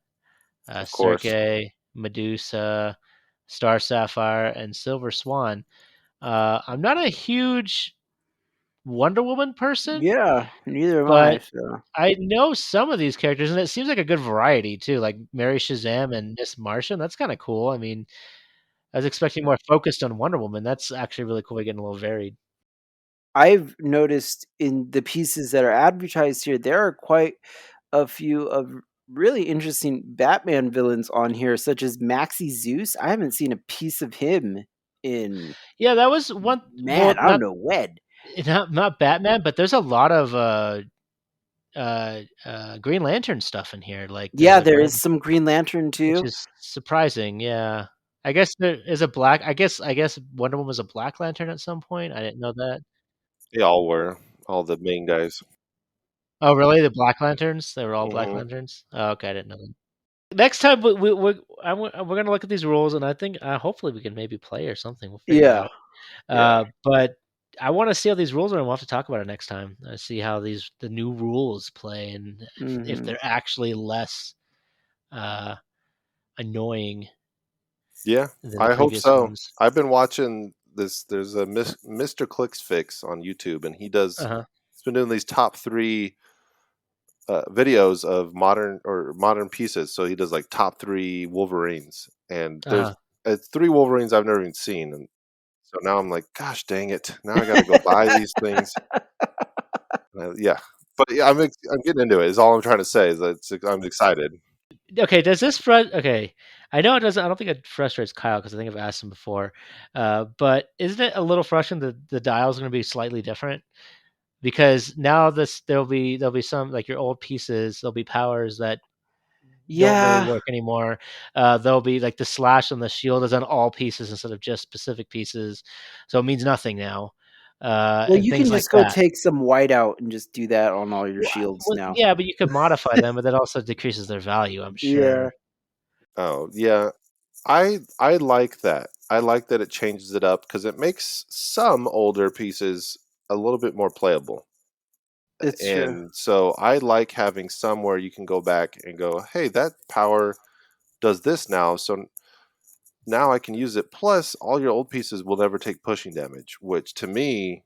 Speaker 1: of course.
Speaker 3: Sergei, Medusa, Star Sapphire, and Silver Swan. I'm not a huge Wonder Woman person,
Speaker 2: Yeah, neither am I.
Speaker 3: but
Speaker 2: So
Speaker 3: I know some of these characters, and it seems like a good variety too. Like Mary Shazam and Miss Martian. That's kind of cool. I mean, I was expecting more focused on Wonder Woman. That's actually really cool. We're getting a little varied.
Speaker 2: I've noticed in the pieces that are advertised here, there are quite a few of really interesting Batman villains on here, such as Maxi Zeus. I haven't seen a piece of him in,
Speaker 3: Yeah, that was one. Well,
Speaker 2: man, I don't know when.
Speaker 3: not Batman, but there's a lot of Green Lantern stuff in here. Like there's
Speaker 2: Yeah,
Speaker 3: a
Speaker 2: there is
Speaker 3: Green,
Speaker 2: some Green Lantern
Speaker 3: which
Speaker 2: too.
Speaker 3: is surprising. Yeah, I guess there is a black. I guess Wonder Woman was a Black Lantern at some point. I didn't know that.
Speaker 1: They all were, all the main guys.
Speaker 3: Oh, really? The Black Lanterns? They were all Black
Speaker 1: Mhm.
Speaker 3: Lanterns. Oh, okay, I didn't know that. Next time we're gonna look at these rules, and I think hopefully we can maybe play or something. We'll figure it
Speaker 2: Yeah.
Speaker 3: out.
Speaker 1: Yeah.
Speaker 3: But I want to see how these rules are, and we'll have to talk about it next time. See how the new rules play, and if
Speaker 2: Hmm.
Speaker 3: they're actually less uh, annoying
Speaker 1: Yeah,
Speaker 3: than the
Speaker 1: I hope
Speaker 3: previous
Speaker 1: so.
Speaker 3: ones.
Speaker 1: I've been watching this. There's a Mr. Clicks Fix on YouTube, and
Speaker 3: Uh-huh.
Speaker 1: he's been doing these top three videos of modern pieces. So he does like top three Wolverines, and there's
Speaker 3: Uh-huh.
Speaker 1: three Wolverines I've never even seen, and so now I'm like, gosh dang it! Now I got to go buy these things. Yeah, but yeah, I'm getting into it. Is all I'm trying to say is that I'm excited.
Speaker 3: Okay, does this okay? I know it doesn't. I don't think it frustrates Kyle because I think I've asked him before. But isn't it a little frustrating that the dial is going to be slightly different? Because now there'll be some like your old pieces. There'll be powers that don't really
Speaker 2: Yeah.
Speaker 3: work anymore. There'll be like the slash on the shield is on all pieces instead of just specific pieces, so it means nothing now,
Speaker 2: Well,
Speaker 3: and
Speaker 2: you can
Speaker 3: things like
Speaker 2: just go
Speaker 3: that.
Speaker 2: take some white out and just do that on all your
Speaker 3: Well,
Speaker 2: shields now.
Speaker 3: yeah, but you could modify them, but that also decreases their value, I'm
Speaker 2: Yeah.
Speaker 3: sure.
Speaker 1: Oh yeah, I like that. I like that it changes it up because it makes some older pieces a little bit more playable.
Speaker 2: It's true.
Speaker 1: And so I like having some where you can go back and go, "Hey, that power does this now." So now I can use it. Plus, all your old pieces will never take pushing damage, which to me,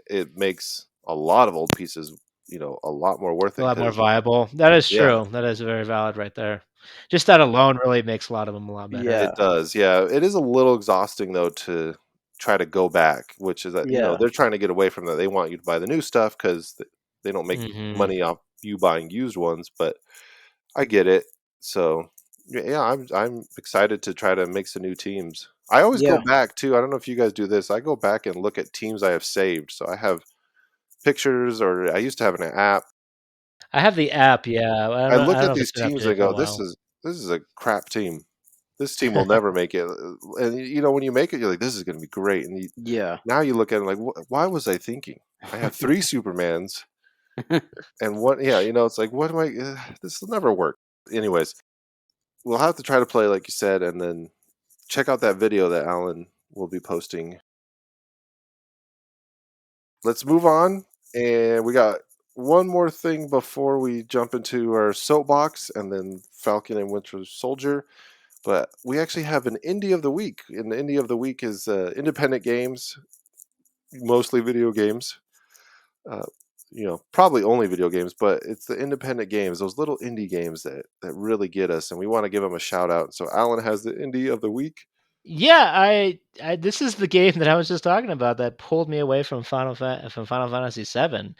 Speaker 1: it makes a lot of old pieces, a lot more worth
Speaker 3: A
Speaker 1: it.
Speaker 3: lot more
Speaker 1: Because
Speaker 3: viable. That is
Speaker 1: yeah,
Speaker 3: true. That is very valid right there. Just that alone really makes a lot of them a lot better.
Speaker 2: Yeah.
Speaker 1: it does. Yeah, it is a little exhausting though to try to go back, which is that
Speaker 2: Yeah.
Speaker 1: they're trying to get away from that. They want you to buy the new stuff because they don't make
Speaker 3: Mhm.
Speaker 1: money off you buying used ones. But I get it. So yeah, I'm excited to try to make some new teams. I always go
Speaker 2: Yeah.
Speaker 1: back too. I don't know if you guys do this. I go back and look at teams I have saved. So I have pictures, or I used to have an app.
Speaker 3: I have the app, yeah.
Speaker 1: I
Speaker 3: I
Speaker 1: look
Speaker 3: don't
Speaker 1: at
Speaker 3: know if it's
Speaker 1: these
Speaker 3: been
Speaker 1: teams
Speaker 3: updated
Speaker 1: and
Speaker 3: for a
Speaker 1: go,
Speaker 3: while.
Speaker 1: this is a crap team. This team will never make it. And when you make it, you're like, this is going to be great. And
Speaker 2: Yeah.
Speaker 1: now you look at it like, why was I thinking? I have three Supermans and one. Yeah, it's like, what am I? This will never work. Anyways, we'll have to try to play like you said, and then check out that video that Alan will be posting. Let's move on, and we got one more thing before we jump into our soapbox, and then Falcon and Winter Soldier. But we actually have an indie of the week, and the indie of the week is independent games, mostly video games. Uh, probably only video games, but it's the independent games, those little indie games that really get us, and we want to give them a shout out. So Alan has the indie of the week.
Speaker 3: Yeah, I this is the game that I was just talking about that pulled me away from Final Fantasy 7.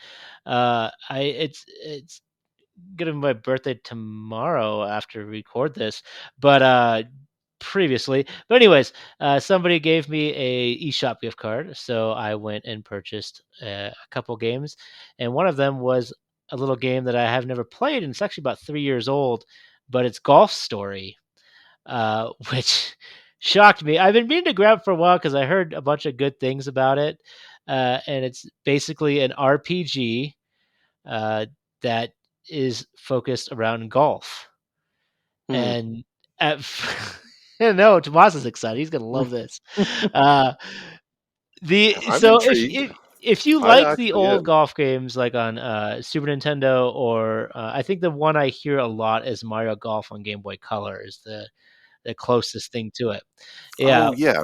Speaker 3: It's gonna be my birthday tomorrow after we record this, but previously. But anyways, somebody gave me a eShop gift card, so I went and purchased a couple games, and one of them was a little game that I have never played, and it's actually about 3 years old, but it's Golf Story, which shocked me. I've been meaning to grab for a while because I heard a bunch of good things about it, and it's basically an RPG uh, that is focused around golf.
Speaker 2: Hmm.
Speaker 3: And at no, Tomas is excited. He's gonna love this. Uh, the
Speaker 1: I'm
Speaker 3: so
Speaker 1: intrigued.
Speaker 3: if you
Speaker 1: I
Speaker 3: like the
Speaker 1: actually
Speaker 3: old
Speaker 1: am.
Speaker 3: golf games like on Super Nintendo or I think the one I hear a lot is Mario Golf on Game Boy Color is the closest thing to it. Yeah,
Speaker 1: Oh yeah,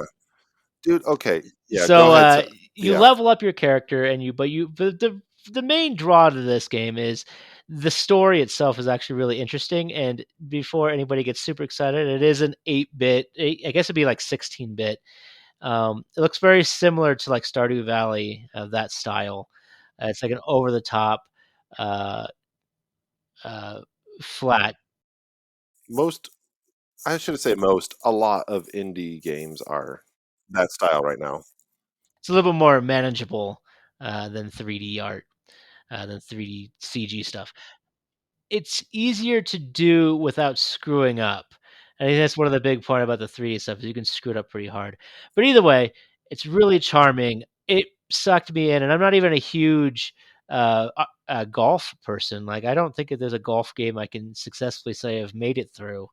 Speaker 1: dude. Okay, yeah. Go
Speaker 3: so
Speaker 1: ahead.
Speaker 3: you
Speaker 1: Yeah.
Speaker 3: level up your character and the main draw to this game is the story itself is actually really interesting. And before anybody gets super excited, it is an 8-bit, I guess it'd be like 16-bit. It looks very similar to like Stardew Valley, that style. It's like an over the top uh, uh, flat.
Speaker 1: Most, I shouldn't say most, a lot of indie games are that style right now.
Speaker 3: It's a little bit more manageable than 3D art, than 3D CG stuff. It's easier to do without screwing up. I think that's one of the big part about the 3D stuff is you can screw it up pretty hard. But either way, it's really charming. It sucked me in, and I'm not even a huge golf person. Like, I don't think that there's a golf game I can successfully say I've made it through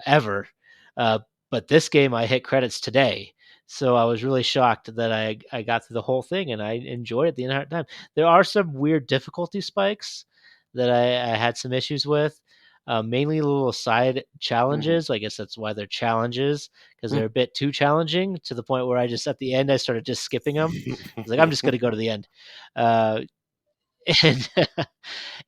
Speaker 3: ever. Uh, but this game, I hit credits today, so I was really shocked that I got through the whole thing and I enjoyed it the entire time. There are some weird difficulty spikes that I had some issues with. Mainly little side
Speaker 1: Mhm.
Speaker 3: challenges. I guess that's why they're challenges because they're a bit too challenging to the point where I just at the end I started just skipping them. I was like, I'm just gonna go to the end, uh, and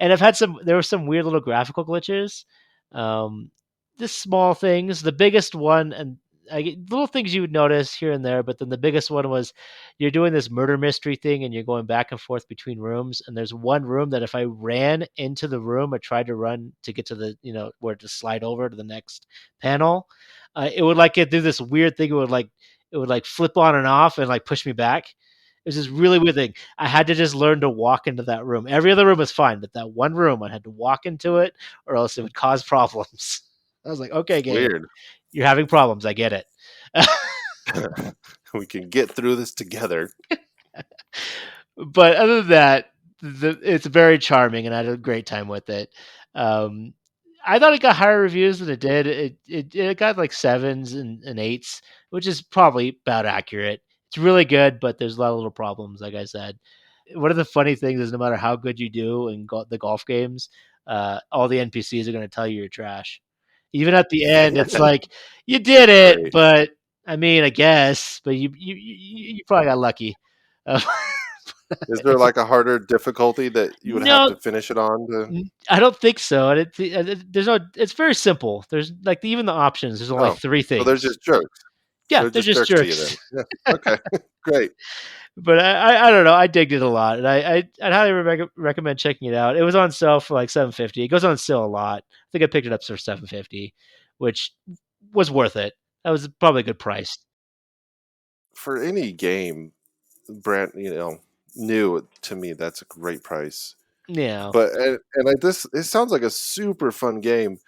Speaker 3: and I've had some. There were some weird little graphical glitches. Um, just small things. The biggest one, and little things you would notice here and there, but then the biggest one was you're doing this murder mystery thing, and you're going back and forth between rooms. And there's one room that if I ran into the room, or tried to run to get to the where to slide over to the next panel, it would like it do this weird thing. It would like flip on and off and like push me back. It was this really weird thing. I had to just learn to walk into that room. Every other room was fine, but that one room I had to walk into it or else it would cause problems. I was like, okay, game,
Speaker 1: Weird.
Speaker 3: you're having problems. I get it.
Speaker 1: We can get through this together.
Speaker 3: But other than that, it's very charming, and I had a great time with it. Um, I thought it got higher reviews than it did. It got like sevens and eights, which is probably about accurate. It's really good, but there's a lot of little problems, like I said. One of the funny things is no matter how good you do in the golf games, all the NPCs are going to tell you you're trash. Even at the end, it's like you did it,
Speaker 1: Great.
Speaker 3: but I mean, I guess, but you probably got lucky. Uh,
Speaker 1: Is there like a harder difficulty that you would have
Speaker 3: no,
Speaker 1: to finish it on to?
Speaker 3: I don't think so. And there's no. It's very simple. There's like even the options. There's only like
Speaker 1: Oh,
Speaker 3: three
Speaker 1: so they're
Speaker 3: things.
Speaker 1: just jerks.
Speaker 3: Yeah,
Speaker 1: They're
Speaker 3: they're
Speaker 1: just
Speaker 3: just
Speaker 1: jerks to you then.
Speaker 3: jerks.
Speaker 1: Yeah. Okay. Great.
Speaker 3: But I don't know. I digged it a lot, and I'd highly recommend checking it out. It was on sale for like 750. It goes on sale a lot. I think I picked it up for 750, which was worth it. That was probably a good price.
Speaker 1: For any game, brand new to me, that's a great price.
Speaker 3: Yeah,
Speaker 1: But and like this, it sounds like a super fun game.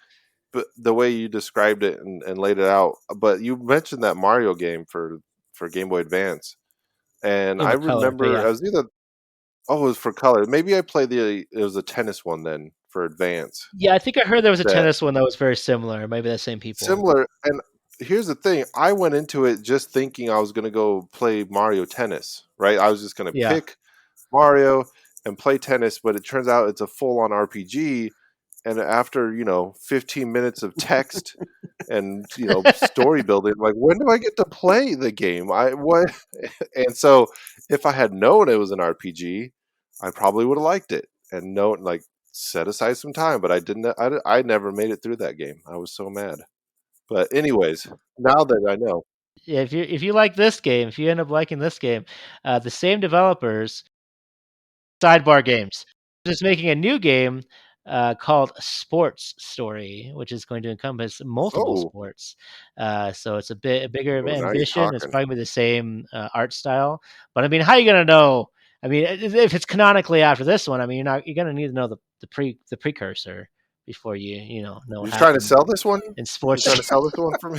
Speaker 1: But the way you described it and laid it out, but you mentioned that Mario game for Game Boy Advance, and
Speaker 3: Game
Speaker 1: I
Speaker 3: Boy Color, but
Speaker 1: remember
Speaker 3: yeah,
Speaker 1: I was either oh, it was for color. Maybe I played it was a tennis one then for Advance.
Speaker 3: yeah. I think I heard there was a
Speaker 1: That
Speaker 3: tennis one that was very similar. Maybe the same people.
Speaker 1: similar, and here's the thing, I went into it just thinking I was gonna go play Mario Tennis, right? I was just gonna
Speaker 3: Yeah.
Speaker 1: pick Mario and play tennis, but it turns out it's a full-on RPG, and after, 15 minutes of text and, story building, like, when do I get to play the game? I what and so, if I had known it was an RPG, I probably would've liked it and like, set aside some time, but I didn't I never made it through that game. I was so mad. But anyways, now that I know.
Speaker 3: Yeah, if you like this game, if you end up liking this game, the same developers Sidebar Games is making a new game called Sports Story, which is going to encompass multiple
Speaker 1: Oh,
Speaker 3: sports. So it's a bit bigger of
Speaker 1: oh, now you're
Speaker 3: ambition. It's
Speaker 1: talking.
Speaker 3: probably the same art style, but I mean, how are you gonna know? I mean, if it's canonically after this one, I mean, you're gonna need to know the precursor before know
Speaker 1: You're
Speaker 3: what
Speaker 1: trying to
Speaker 3: happened
Speaker 1: sell this one?
Speaker 3: in
Speaker 1: You're
Speaker 3: sports.
Speaker 1: trying to sell this one for me?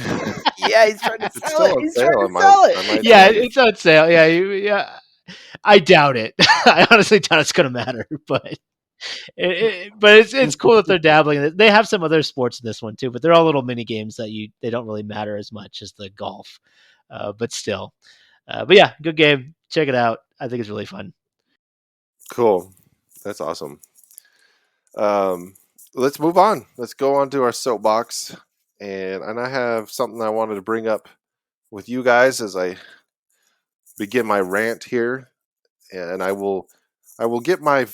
Speaker 2: Yeah, he's trying to
Speaker 1: If it's
Speaker 2: sell
Speaker 1: still
Speaker 2: it.
Speaker 1: on
Speaker 2: He's trying
Speaker 1: sale,
Speaker 2: to
Speaker 1: I might
Speaker 2: sell it.
Speaker 1: I might
Speaker 3: Yeah,
Speaker 1: try.
Speaker 3: it's on sale. Yeah, yeah. I doubt it. I honestly doubt it's gonna matter, but but it's cool that they're dabbling in it. They have some other sports in this one too, but they're all little mini games that they don't really matter as much as the golf. But still, but yeah, good game. Check it out. I think it's really fun.
Speaker 1: Cool. That's awesome. Um, let's move on. Let's go on to our soapbox, and I have something I wanted to bring up with you guys as I begin my rant here, and I will get my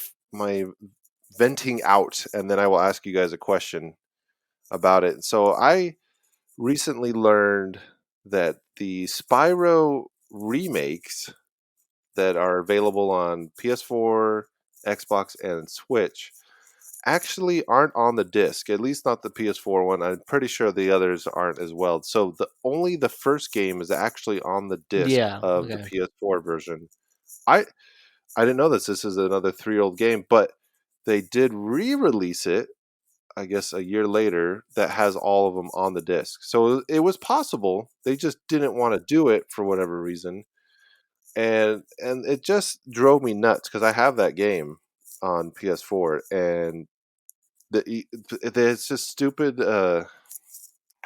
Speaker 1: venting out, and then I will ask you guys a question about it. So I recently learned that the Spyro remakes that are available on PS4, Xbox, and Switch actually aren't on the disc. At least not the PS4 one. I'm pretty sure the others aren't as well. So only the first game is actually on the disc
Speaker 3: Yeah.
Speaker 1: of the
Speaker 3: Okay.
Speaker 1: PS4 version. I I didn't know this. This is another 3-year-old game, but they did re-release it, I guess a year later, that has all of them on the disc. So it was possible. They just didn't want to do it for whatever reason. And it just drove me nuts because I have that game on PS4, and it's just stupid.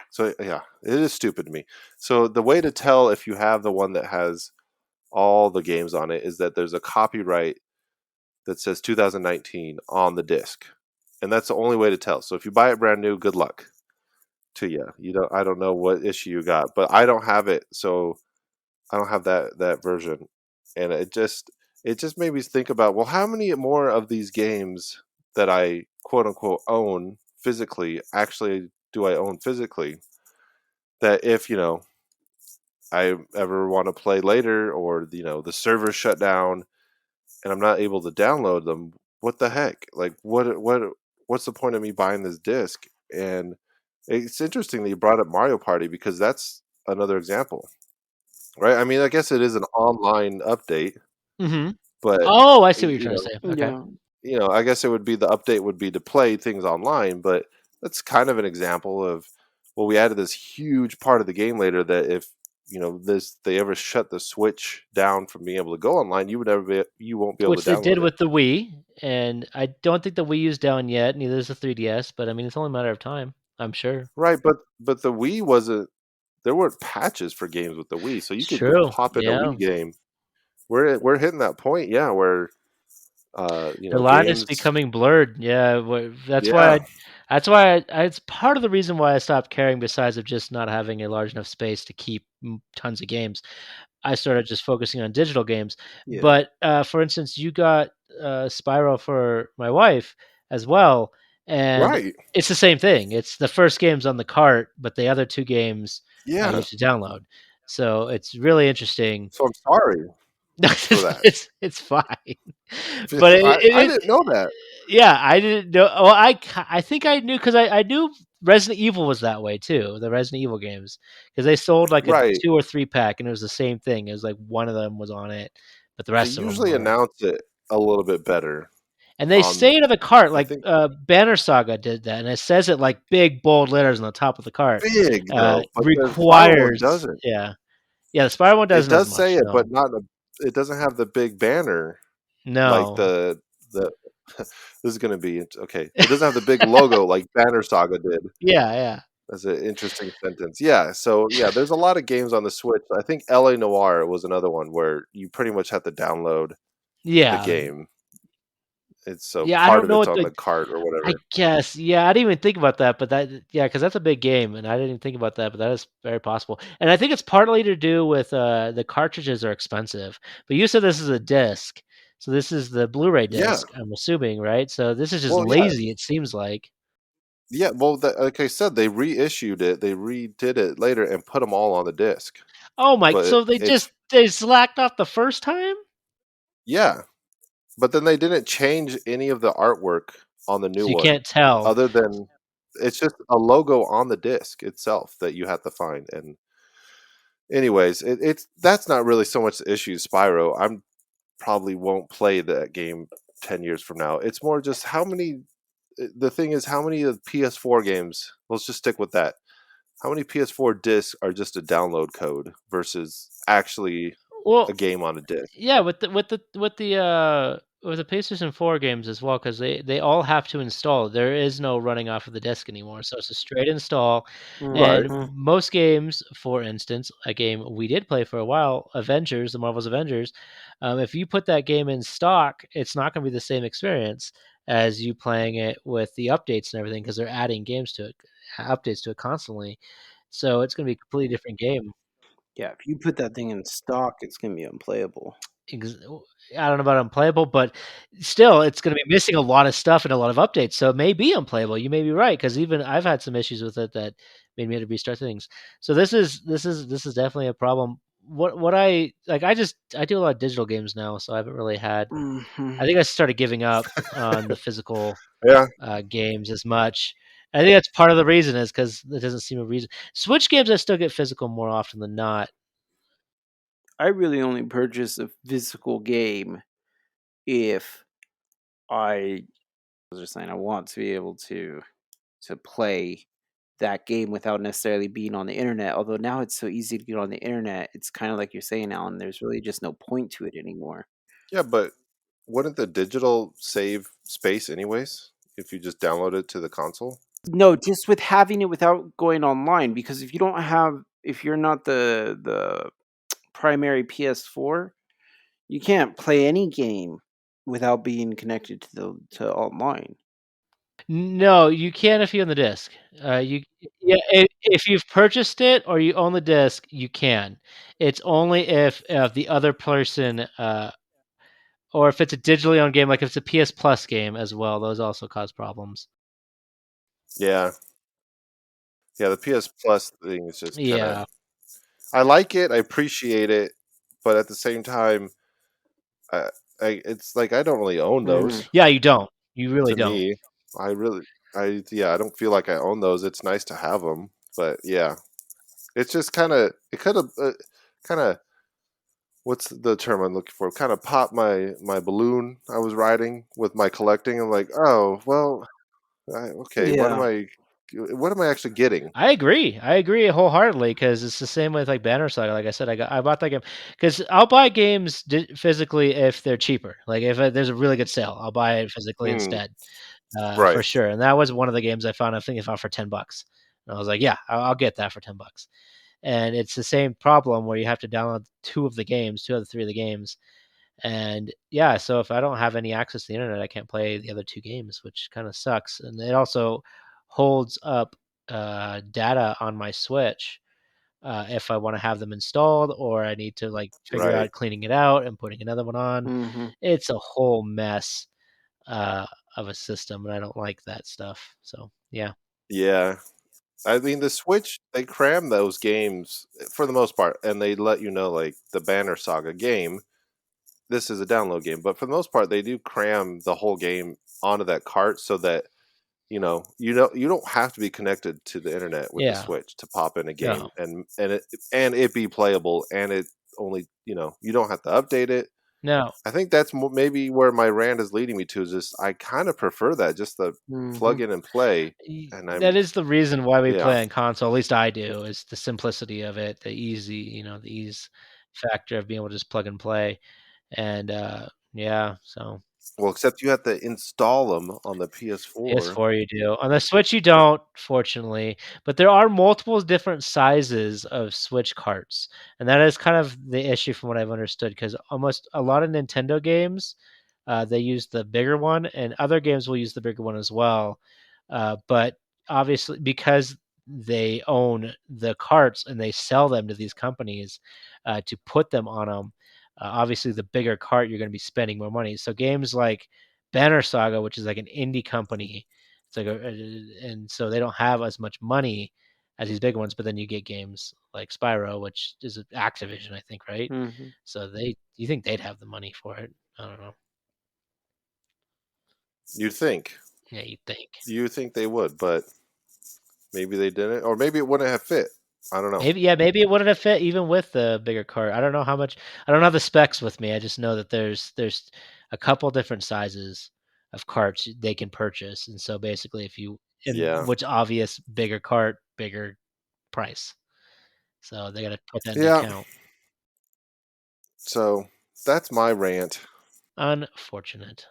Speaker 1: So yeah, it is stupid to me. So the way to tell if you have the one that has all the games on it is that there's a copyright that says 2019 on the disc, and that's the only way to tell. So if you buy it brand new, good luck to you. I don't know what issue you got, but I don't have it, so I don't have that version, and it just made me think about, well, how many more of these games that I quote unquote own physically actually do I own physically, that if I ever want to play later, or the server shut down and I'm not able to download them, what the heck? Like what's the point of me buying this disc? And it's interesting that you brought up Mario Party because that's another example, right? I mean, I guess it is an online update,
Speaker 3: Mm-hmm.
Speaker 1: but
Speaker 3: Oh, I see what you're
Speaker 1: you
Speaker 3: trying to
Speaker 1: know,
Speaker 3: say. Okay.
Speaker 2: Yeah.
Speaker 1: I guess the update would be to play things online, but that's kind of an example of, well, we added this huge part of the game later that if they ever shut the Switch down from being able to go online, you won't be able
Speaker 3: Which
Speaker 1: to
Speaker 3: they did
Speaker 1: download it.
Speaker 3: with the Wii, and I don't think the Wii U's down yet. Neither is the 3DS, but I mean, it's only a matter of time. I'm sure.
Speaker 1: Right, but the Wii wasn't. There weren't patches for games with the Wii, so you
Speaker 3: It's
Speaker 1: could
Speaker 3: true.
Speaker 1: pop in a
Speaker 3: Yeah.
Speaker 1: Wii game. We're hitting that point, yeah, where
Speaker 3: The line is
Speaker 1: games,
Speaker 3: becoming blurred. Yeah, that's why
Speaker 1: yeah.
Speaker 3: That's why it's part of the reason why I stopped caring. Besides of just not having a large enough space to keep tons of games, I started just focusing on digital games.
Speaker 2: Yeah.
Speaker 3: But for instance, you got Spyro for my wife as well, and
Speaker 1: Right.
Speaker 3: it's the same thing. It's the first game's on the cart, but the other two games you
Speaker 1: Yeah.
Speaker 3: have to download. So it's really interesting.
Speaker 1: So I'm sorry for
Speaker 3: it's,
Speaker 1: that.
Speaker 3: it's fine, but
Speaker 1: I didn't know that.
Speaker 3: yeah, I didn't know. Well, I think I knew because I knew Resident Evil was that way too. The Resident Evil games, because they sold like a
Speaker 1: Right.
Speaker 3: 2 or 3 pack, and it was the same thing. It was like one of them was on it, but the
Speaker 1: They
Speaker 3: rest of them
Speaker 1: usually
Speaker 3: were.
Speaker 1: announce it a little bit better
Speaker 3: And they
Speaker 1: on
Speaker 3: say it on the cart,
Speaker 1: I
Speaker 3: like
Speaker 1: think
Speaker 3: Banner Saga did that, and it says it like big bold letters on the top of the cart.
Speaker 1: big though, but the Spiral one
Speaker 3: Requires,
Speaker 1: doesn't.
Speaker 3: yeah, yeah. The Spider one
Speaker 1: It
Speaker 3: doesn't as
Speaker 1: does say
Speaker 3: much,
Speaker 1: it,
Speaker 3: no,
Speaker 1: but not in a it doesn't have the big banner like
Speaker 3: no.
Speaker 1: the this is gonna be okay. It doesn't have the big logo like Banner Saga did.
Speaker 3: Yeah, yeah,
Speaker 1: That's an interesting sentence. Yeah, so yeah, there's a lot of games on the Switch. I think LA Noire was another one where you pretty much have to download the
Speaker 3: yeah,
Speaker 1: game. It's so
Speaker 3: yeah. I
Speaker 1: part
Speaker 3: don't
Speaker 1: of
Speaker 3: know
Speaker 1: it's
Speaker 3: what
Speaker 1: on
Speaker 3: the
Speaker 1: the cart or
Speaker 3: I
Speaker 1: whatever.
Speaker 3: guess, yeah, I didn't even think about that, but that, yeah, because that's a big game, and I didn't even think about that, but that is very possible. And I think it's partly to do with the cartridges are expensive. But you said this is a disc, so this is the Blu-ray
Speaker 1: Yeah.
Speaker 3: disc, I'm assuming, right? So this is just
Speaker 1: Well, yeah.
Speaker 3: lazy, it seems like.
Speaker 1: Yeah, well, like I said, they reissued it, they redid it later and put them all on the disc.
Speaker 3: Oh my,
Speaker 1: But
Speaker 3: so
Speaker 1: it's
Speaker 3: they slacked off the first time,
Speaker 1: yeah, but then they didn't change any of the artwork on the new
Speaker 3: so you
Speaker 1: one
Speaker 3: can't tell.
Speaker 1: other than it's just a logo on the disc itself that you have to find. And anyways, it's that's not really so much the issue. Spyro, I'm probably won't play that game 10 years from now. It's more just how many. The thing is, how many of PS4 games? Let's just stick with that. How many PS4 discs are just a download code versus actually a
Speaker 3: Well,
Speaker 1: game on a disc?
Speaker 3: yeah, with the PlayStation 4 games as well, because they all have to install. There is no running off of the disk anymore, so it's a straight install.
Speaker 1: Right.
Speaker 3: And
Speaker 2: Mhm.
Speaker 3: most games, for instance, a game we did play for a while, Avengers, the Marvel's Avengers, if you put that game in stock, it's not going to be the same experience as you playing it with the updates and everything, because they're adding games to it, updates to it constantly. So it's going to be a completely different game.
Speaker 2: Yeah, if you put that thing in stock, it's gonna be unplayable.
Speaker 3: Ex I don't know about unplayable, but still, it's gonna be missing a lot of stuff and a lot of updates, so it may be unplayable. You may be right, because even I've had some issues with it that made me have to restart things. So this is definitely a problem. What I like, I do a lot of digital games now, so I haven't really had.
Speaker 2: Mhm.
Speaker 3: I think I started giving up on the physical
Speaker 1: Yeah.
Speaker 3: games as much. I think that's part of the reason is because there doesn't seem a reason. Switch games, I still get physical more often than not.
Speaker 2: I really only purchase a physical game if I was just saying I want to be able to play that game without necessarily being on the internet. Although now it's so easy to get on the internet, it's kind of like you're saying, Alan. There's really just no point to it anymore.
Speaker 1: Yeah, but wouldn't the digital save space anyways if you just download it to the console?
Speaker 2: No, just with having it without going online, because if you're not the primary PS4, you can't play any game without being connected to online.
Speaker 3: No, you can if you own the disc. You Yeah, if you've purchased it or you own the disc, you can. It's only if the other person, or if it's a digitally owned game, like if it's a PS Plus game as well, those also cause problems.
Speaker 1: Yeah. Yeah, the PS Plus thing is just kind of
Speaker 3: Yeah.
Speaker 1: I like it, I appreciate it, but at the same time, I, it's like I don't really own
Speaker 2: Mhm.
Speaker 1: those.
Speaker 3: Yeah, you don't. You really
Speaker 1: To
Speaker 3: don't.
Speaker 1: me, I really, yeah, I don't feel like I own those. It's nice to have them, but yeah, it's just kind of, it could have, kind of, what's the term I'm looking for? Kind of popped my balloon I was riding with my collecting. I'm like, oh well, okay,
Speaker 2: Yeah.
Speaker 1: what am I actually getting?
Speaker 3: I agree. I agree wholeheartedly because it's the same with like Banner Saga. Like I said, I bought that game because I'll buy games physically if they're cheaper. Like if there's a really good sale, I'll buy it physically
Speaker 1: Hmm.
Speaker 3: instead. For
Speaker 1: Right.
Speaker 3: sure. And that was one of the games I found. I think I found for $10. And I was like, yeah, I'll get that for $10. And it's the same problem where you have to download two of the three of the games. And yeah, so if I don't have any access to the internet, I can't play the other two games, which kind of sucks. And it also holds up data on my Switch if I want to have them installed or I need to like figure
Speaker 1: Right.
Speaker 3: out cleaning it out and putting another one on.
Speaker 2: Mhm.
Speaker 3: It's a whole mess uh, of a system, and I don't like that stuff. So yeah,
Speaker 1: Yeah. I mean, the Switch, they cram those games for the most part, and they let you know, like, the Banner Saga game, this is a download game, but for the most part, they do cram the whole game onto that cart so that, you don't have to be connected to the internet with the
Speaker 3: yeah,
Speaker 1: Switch to pop in a
Speaker 3: no,
Speaker 1: game and it be playable, and it only you don't have to update it.
Speaker 3: no.
Speaker 1: I think that's maybe where my rant is leading me to is just I kinda prefer that, just the plug
Speaker 2: Mhm.
Speaker 1: in and play, and
Speaker 3: That is the reason why we
Speaker 1: yeah.
Speaker 3: play on console. At least I do. Is the simplicity of it, the easy, the ease factor of being able to just plug and play, and yeah. So
Speaker 1: Well, except you have to install them on the PS4.
Speaker 3: PS4 you do. On the Switch you don't, fortunately, but there are multiple different sizes of Switch carts, and that is kind of the issue from what I've understood. Because almost a lot of Nintendo games, they use the bigger one, and other games will use the bigger one as well. But obviously, because they own the carts and they sell them to these companies to put them on them, obviously the bigger cart you're going to be spending more money. So games like Banner Saga, which is like an indie company. It's like and so they don't have as much money as these big ones, but then you get games like Spyro, which is Activision, I think, right?
Speaker 2: Mhm.
Speaker 3: So you think they'd have the money for it? I don't know.
Speaker 1: You'd think.
Speaker 3: Yeah, you think.
Speaker 1: You think they would, but maybe they didn't, or maybe it wouldn't have fit. I don't know.
Speaker 3: Maybe yeah, maybe it wouldn't have fit even with the bigger cart. I don't know how much. I don't have the specs with me. I just know that there's a couple different sizes of carts they can purchase, and so basically, if you and
Speaker 1: Yeah.
Speaker 3: which obvious bigger cart, bigger price. So they got to put that into
Speaker 1: Yeah.
Speaker 3: account.
Speaker 1: So that's my rant.
Speaker 3: Unfortunate.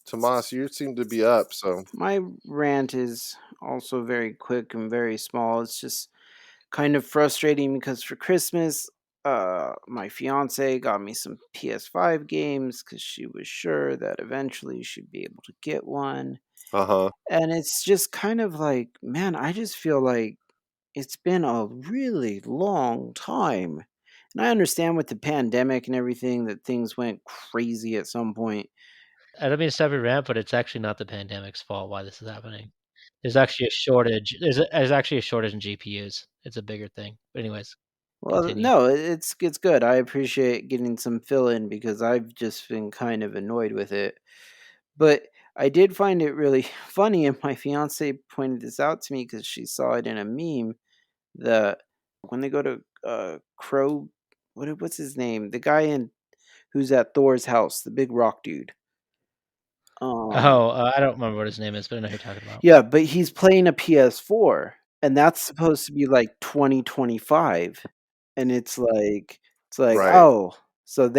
Speaker 1: Tomas, you seem to be up, so
Speaker 2: My rant is also very quick and very small. It's just kind of frustrating because for Christmas, my fiance got me some PS5 games because she was sure that eventually she'd be able to get one.
Speaker 1: uh-huh.
Speaker 2: And it's just kind of like, man, I just feel like it's been a really long time. And I understand with the pandemic and everything that things went crazy at some point.
Speaker 3: I don't mean to stop your rant, but it's actually not the pandemic's fault why this is happening. There's actually a shortage. There's actually a shortage in GPUs. It's a bigger thing. But anyways,
Speaker 2: Well,
Speaker 3: continue.
Speaker 2: no, it's good. I appreciate getting some fill in because I've just been kind of annoyed with it. But I did find it really funny, and my fiance pointed this out to me because she saw it in a meme that when they go to Crow, what's his name? The guy in who's at Thor's house, the big rock dude. Um,
Speaker 3: Oh, I don't remember what his name is, but I know who you're talking about.
Speaker 2: yeah, but he's playing a PS4, and that's supposed to be like 2025, and it's like
Speaker 1: Right.
Speaker 2: oh, so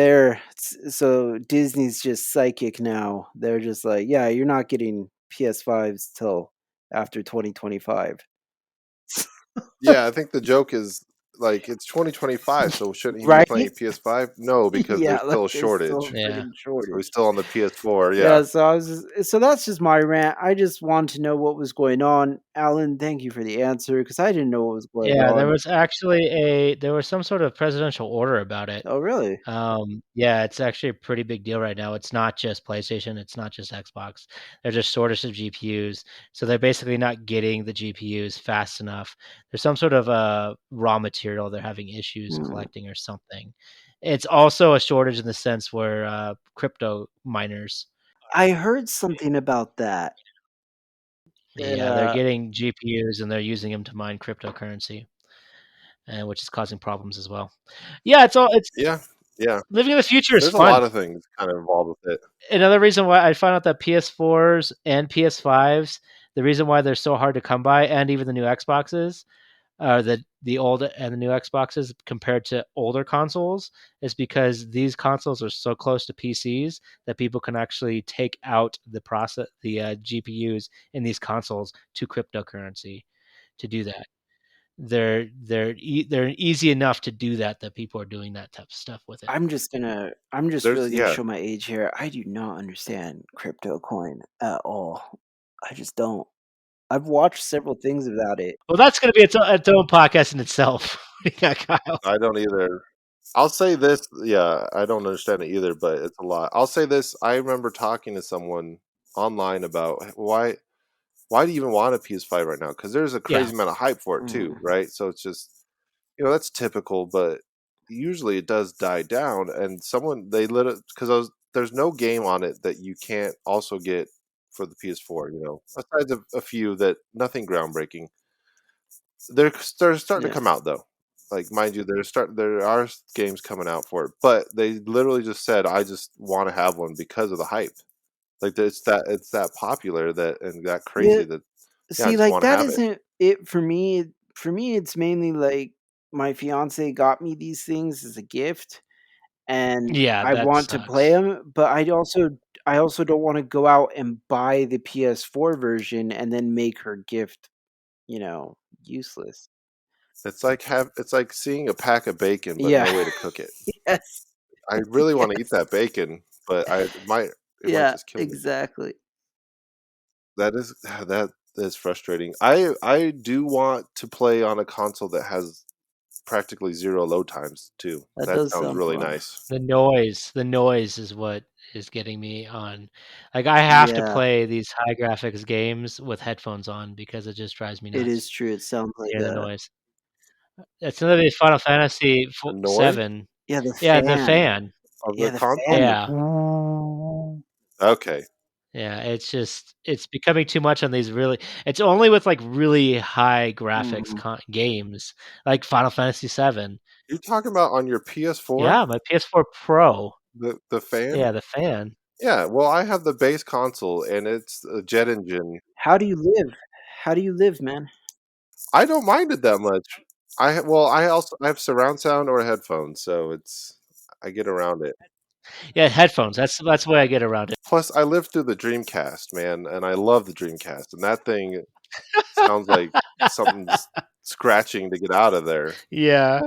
Speaker 2: so Disney's just psychic now. They're just like, yeah, you're not getting PS5s till after 2025,
Speaker 1: Yeah, I think the joke is like it's 2025, so shouldn't he be
Speaker 2: right?
Speaker 1: playing PS5? No, because
Speaker 2: Yeah,
Speaker 1: there's
Speaker 2: like
Speaker 1: still a
Speaker 2: there's still
Speaker 1: shortage.
Speaker 2: a
Speaker 3: Yeah.
Speaker 2: friggin'
Speaker 1: So he's
Speaker 2: shortage.
Speaker 1: still on the PS4, yeah.
Speaker 2: Yeah, so that's just my rant. I just wanted to know what was going on. Alan, thank you for the answer because I didn't know what was going
Speaker 3: Yeah,
Speaker 2: on.
Speaker 3: there was some sort of presidential order about it.
Speaker 2: Oh, really?
Speaker 3: Yeah, it's actually a pretty big deal right now. It's not just PlayStation, it's not just Xbox. There's just shortage of GPUs, so they're basically not getting the GPUs fast enough. There's some sort of raw material they're having issues
Speaker 2: Hmm.
Speaker 3: collecting or something. It's also a shortage in the sense where crypto miners,
Speaker 2: I heard something about that.
Speaker 3: yeah, they're
Speaker 2: Yeah,
Speaker 3: getting GPUs and they're using them to mine cryptocurrency, and which is causing problems as well. Yeah, it's
Speaker 1: Yeah, yeah.
Speaker 3: living in the future is
Speaker 1: There's a
Speaker 3: fun.
Speaker 1: lot of things kind of involved with it.
Speaker 3: Another reason why I found out that PS4s and PS5s, the reason why they're so hard to come by, and even the new Xboxes, the old and the new Xboxes compared to older consoles, is because these consoles are so close to PCs that people can actually take out the GPUs in these consoles to cryptocurrency to do that. They're easy enough to do that people are doing that type of stuff with it.
Speaker 2: I'm just
Speaker 1: There's
Speaker 2: really gonna
Speaker 1: yeah.
Speaker 2: show my age here. I do not understand crypto coin at all. I just don't. I've watched several things about it.
Speaker 3: Well, that's going to be its own podcast in itself. Yeah, Kyle.
Speaker 1: I don't either. I'll say this, yeah, I don't understand it either, but it's a lot. I'll say this, I remember talking to someone online about why do you even want a PS5 right now? Because there's a
Speaker 3: Yeah.
Speaker 1: crazy amount of hype for it too,
Speaker 2: Mm.
Speaker 1: right? So it's just, that's typical, but usually it does die down. And someone they literally because there's no game on it that you can't also get for the PS4. Besides a few that nothing groundbreaking. They're starting to
Speaker 2: Yeah.
Speaker 1: come out though. Like mind you, there are games coming out for it, but they literally just said, "I just want to have one because of the hype." Like it's that popular that and that
Speaker 2: Yeah.
Speaker 1: crazy that yeah, I
Speaker 2: See,
Speaker 1: just
Speaker 2: like
Speaker 1: want to
Speaker 2: that
Speaker 1: have it.
Speaker 2: isn't it for me. For me, it's mainly like my fiance got me these things as a gift, and
Speaker 3: Yeah,
Speaker 2: I
Speaker 3: that
Speaker 2: want to play
Speaker 3: sucks.
Speaker 2: them. But I also don't want to go out and buy the PS4 version and then make her gift, useless.
Speaker 1: It's like seeing a pack of bacon, but
Speaker 2: Yeah.
Speaker 1: no way to cook it.
Speaker 2: Yes.
Speaker 1: I really want to eat
Speaker 2: Yes.
Speaker 1: that bacon, but it might
Speaker 2: Yeah.
Speaker 1: just kill me.
Speaker 2: Exactly.
Speaker 1: That is that is frustrating. I do want to play on a console that has practically zero load times too.
Speaker 2: That
Speaker 1: That
Speaker 2: does
Speaker 1: sounds
Speaker 2: sound
Speaker 1: really
Speaker 2: fun.
Speaker 1: nice.
Speaker 3: The noise is what is getting me on. Like I have to
Speaker 2: Yeah,
Speaker 3: play these high graphics games with headphones on because it just drives me
Speaker 2: it is
Speaker 3: nuts.
Speaker 2: true. It sounds like
Speaker 3: Hearing the
Speaker 2: a
Speaker 3: noise. It's another Final Fantasy
Speaker 1: The noise
Speaker 3: 7.
Speaker 2: yeah, the
Speaker 3: Yeah, the
Speaker 2: fan.
Speaker 3: fan.
Speaker 1: of
Speaker 2: Yeah,
Speaker 1: the
Speaker 2: the fan.
Speaker 1: console?
Speaker 3: Yeah.
Speaker 1: Okay.
Speaker 3: Yeah, it's becoming too much on these really it's only with like really high graphics
Speaker 2: Mhm.
Speaker 3: games like Final Fantasy 7.
Speaker 1: You're talking about on your PS4?
Speaker 3: Yeah, my PS4 Pro.
Speaker 1: The fan?
Speaker 3: Yeah, the fan.
Speaker 1: Yeah, well, I have the base console and it's a jet engine.
Speaker 2: How do you live? How do you live, man?
Speaker 1: I don't mind it that much. I have surround sound or headphones, so I get around it.
Speaker 3: Yeah, headphones. That's the way I get around it.
Speaker 1: Plus, I lived through the Dreamcast, man, and I love the Dreamcast, and that thing sounds like something just scratching to get out of there.
Speaker 3: Yeah,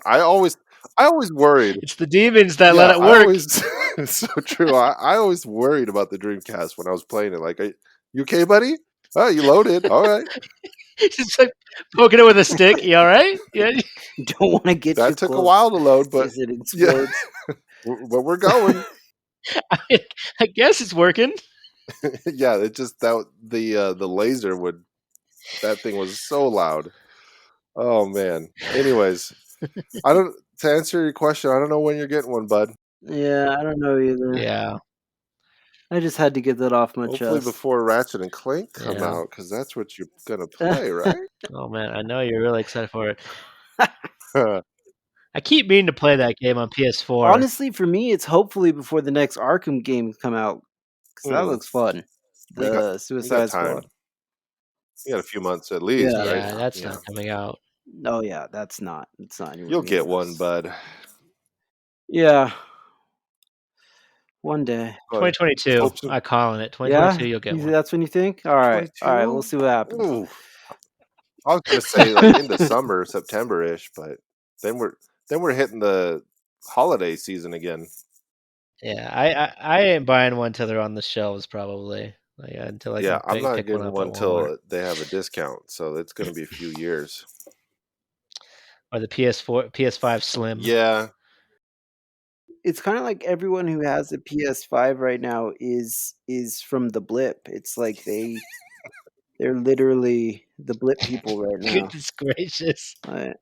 Speaker 1: I always I always worried.
Speaker 3: it's the demons that let
Speaker 1: Yeah,
Speaker 3: it
Speaker 1: I
Speaker 3: work.
Speaker 1: always it's so true. I always worried about the Dreamcast when I was playing it. Like, you okay, buddy? Oh, you loaded. All right.
Speaker 3: Just like poking it with a stick. You all right? Yeah.
Speaker 2: Don't wanna get too
Speaker 1: That took a
Speaker 2: close
Speaker 1: while to load, but
Speaker 2: 'cause it
Speaker 1: yeah,
Speaker 2: explodes.
Speaker 1: but we're going.
Speaker 3: I, I guess it's working.
Speaker 1: Yeah, it just the laser would that thing was so loud. Oh man. Anyways, I don't to answer your question, I don't know when you're getting one, bud.
Speaker 2: Yeah, I don't know either.
Speaker 3: Yeah,
Speaker 2: I just had to get that off my
Speaker 1: Hopefully
Speaker 2: chest.
Speaker 1: before Ratchet and Clank come
Speaker 3: yeah.
Speaker 1: out, because that's what you're gonna play, right?
Speaker 3: Oh man, I know you're really excited for it. I keep meaning to play that game on PS4.
Speaker 2: Honestly, for me, it's hopefully before the next Arkham game come out, 'cause that
Speaker 1: Hmm.
Speaker 2: looks fun.
Speaker 1: We got
Speaker 2: The
Speaker 1: we got
Speaker 2: Suicide Squad.
Speaker 1: time. We got a few months at least,
Speaker 2: Yeah,
Speaker 1: right?
Speaker 3: Yeah, that's not
Speaker 1: Yeah.
Speaker 3: coming out.
Speaker 2: oh, yeah, it's not
Speaker 1: You'll
Speaker 2: anywhere near
Speaker 1: get one,
Speaker 2: close.
Speaker 1: bud.
Speaker 2: Yeah, one day.
Speaker 1: But
Speaker 3: 2022.
Speaker 1: hopes of
Speaker 3: I calling it.
Speaker 2: Yeah?
Speaker 3: 2022. You'll get
Speaker 2: You
Speaker 3: one.
Speaker 2: that's when you think? Alright, we'll
Speaker 1: 22?
Speaker 2: see what happens.
Speaker 1: Ooh. I was gonna say like into summer, September-ish, but then we're hitting the holiday season again.
Speaker 3: Yeah, I ain't buying one till they're on the shelves probably. Like until I
Speaker 1: Yeah,
Speaker 3: can
Speaker 1: I'm not
Speaker 3: pick one
Speaker 1: getting
Speaker 3: up at
Speaker 1: one
Speaker 3: Walmart
Speaker 1: till they have a discount, so it's gonna be a few years.
Speaker 3: or the PS4, PS5 Slim.
Speaker 1: Yeah,
Speaker 2: It's kinda like everyone who has a PS5 right now is from the blip. It's like they're literally the blip people right now.
Speaker 3: Goodness gracious!
Speaker 2: Uh,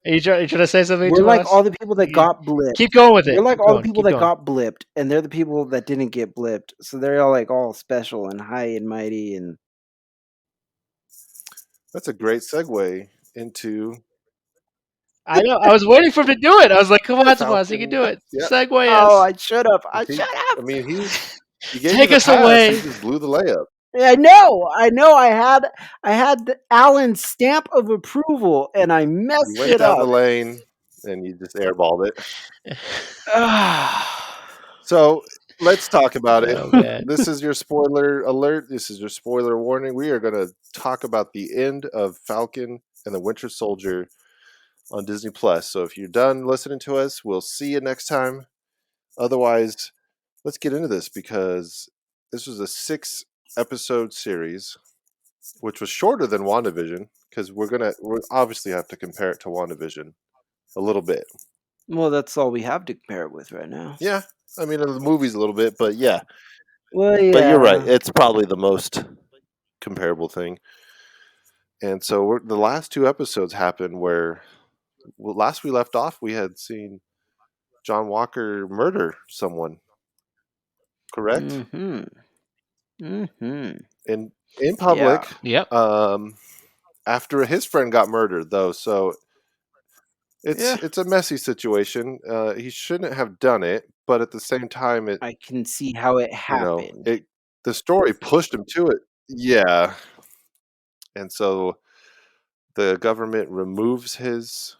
Speaker 3: You trying to say something
Speaker 2: we're
Speaker 3: to
Speaker 2: like
Speaker 3: us?
Speaker 2: all the people that
Speaker 3: You-
Speaker 2: got blipped.
Speaker 3: Keep going with
Speaker 2: We're
Speaker 3: it.
Speaker 2: like
Speaker 3: Keep
Speaker 2: all the
Speaker 3: going.
Speaker 2: people
Speaker 3: Keep
Speaker 2: that
Speaker 3: going.
Speaker 2: got blipped, and they're the people that didn't get blipped. So they're all like all special and high and mighty and
Speaker 1: that's a great segue into
Speaker 3: I know. I was waiting for him to do it. I was like, "Come on, Tomas, you can
Speaker 1: Falcon.
Speaker 3: do it.
Speaker 1: Yep,
Speaker 3: Segue
Speaker 2: oh,
Speaker 3: us.
Speaker 2: I should have.
Speaker 1: 'cause
Speaker 2: I should have.
Speaker 1: I mean, he gave you
Speaker 3: Take
Speaker 1: the
Speaker 3: us
Speaker 1: pass. You
Speaker 3: away."
Speaker 1: just blew the layup.
Speaker 2: Yeah, I know. I know. I had Alan's stamp of approval, and I
Speaker 1: You
Speaker 2: messed
Speaker 1: went
Speaker 2: it
Speaker 1: down the
Speaker 2: up.
Speaker 1: lane and you just airballed it.
Speaker 2: Ah.
Speaker 1: So let's talk about it.
Speaker 3: Oh man.
Speaker 1: This is your spoiler alert. This is your spoiler warning. We are going to talk about the end of Falcon and the Winter Soldier on Disney Plus. So if you're done listening to us, we'll see you next time. Otherwise, let's get into this because this was a 6 episode series. which was shorter than WandaVision, because we obviously have to compare it to WandaVision a little bit.
Speaker 2: Well, that's all we have to compare it with right now.
Speaker 1: Yeah, I mean the movie's a little bit, but yeah.
Speaker 2: Well,
Speaker 1: But you're right.
Speaker 2: yeah.
Speaker 1: It's probably the most comparable thing. And so the last two episodes happened where, well, last we left off, we had seen John Walker murder someone. Correct?
Speaker 2: Mm-hmm. Mm-hmm.
Speaker 1: In
Speaker 2: Yeah.
Speaker 1: public.
Speaker 3: Yep.
Speaker 1: After his friend got murdered, though, so
Speaker 2: Yeah.
Speaker 1: it's a messy situation. He shouldn't have done it, but at the same time,
Speaker 2: I can see how it happened.
Speaker 1: the story pushed him to it. Yeah, and so the government removes his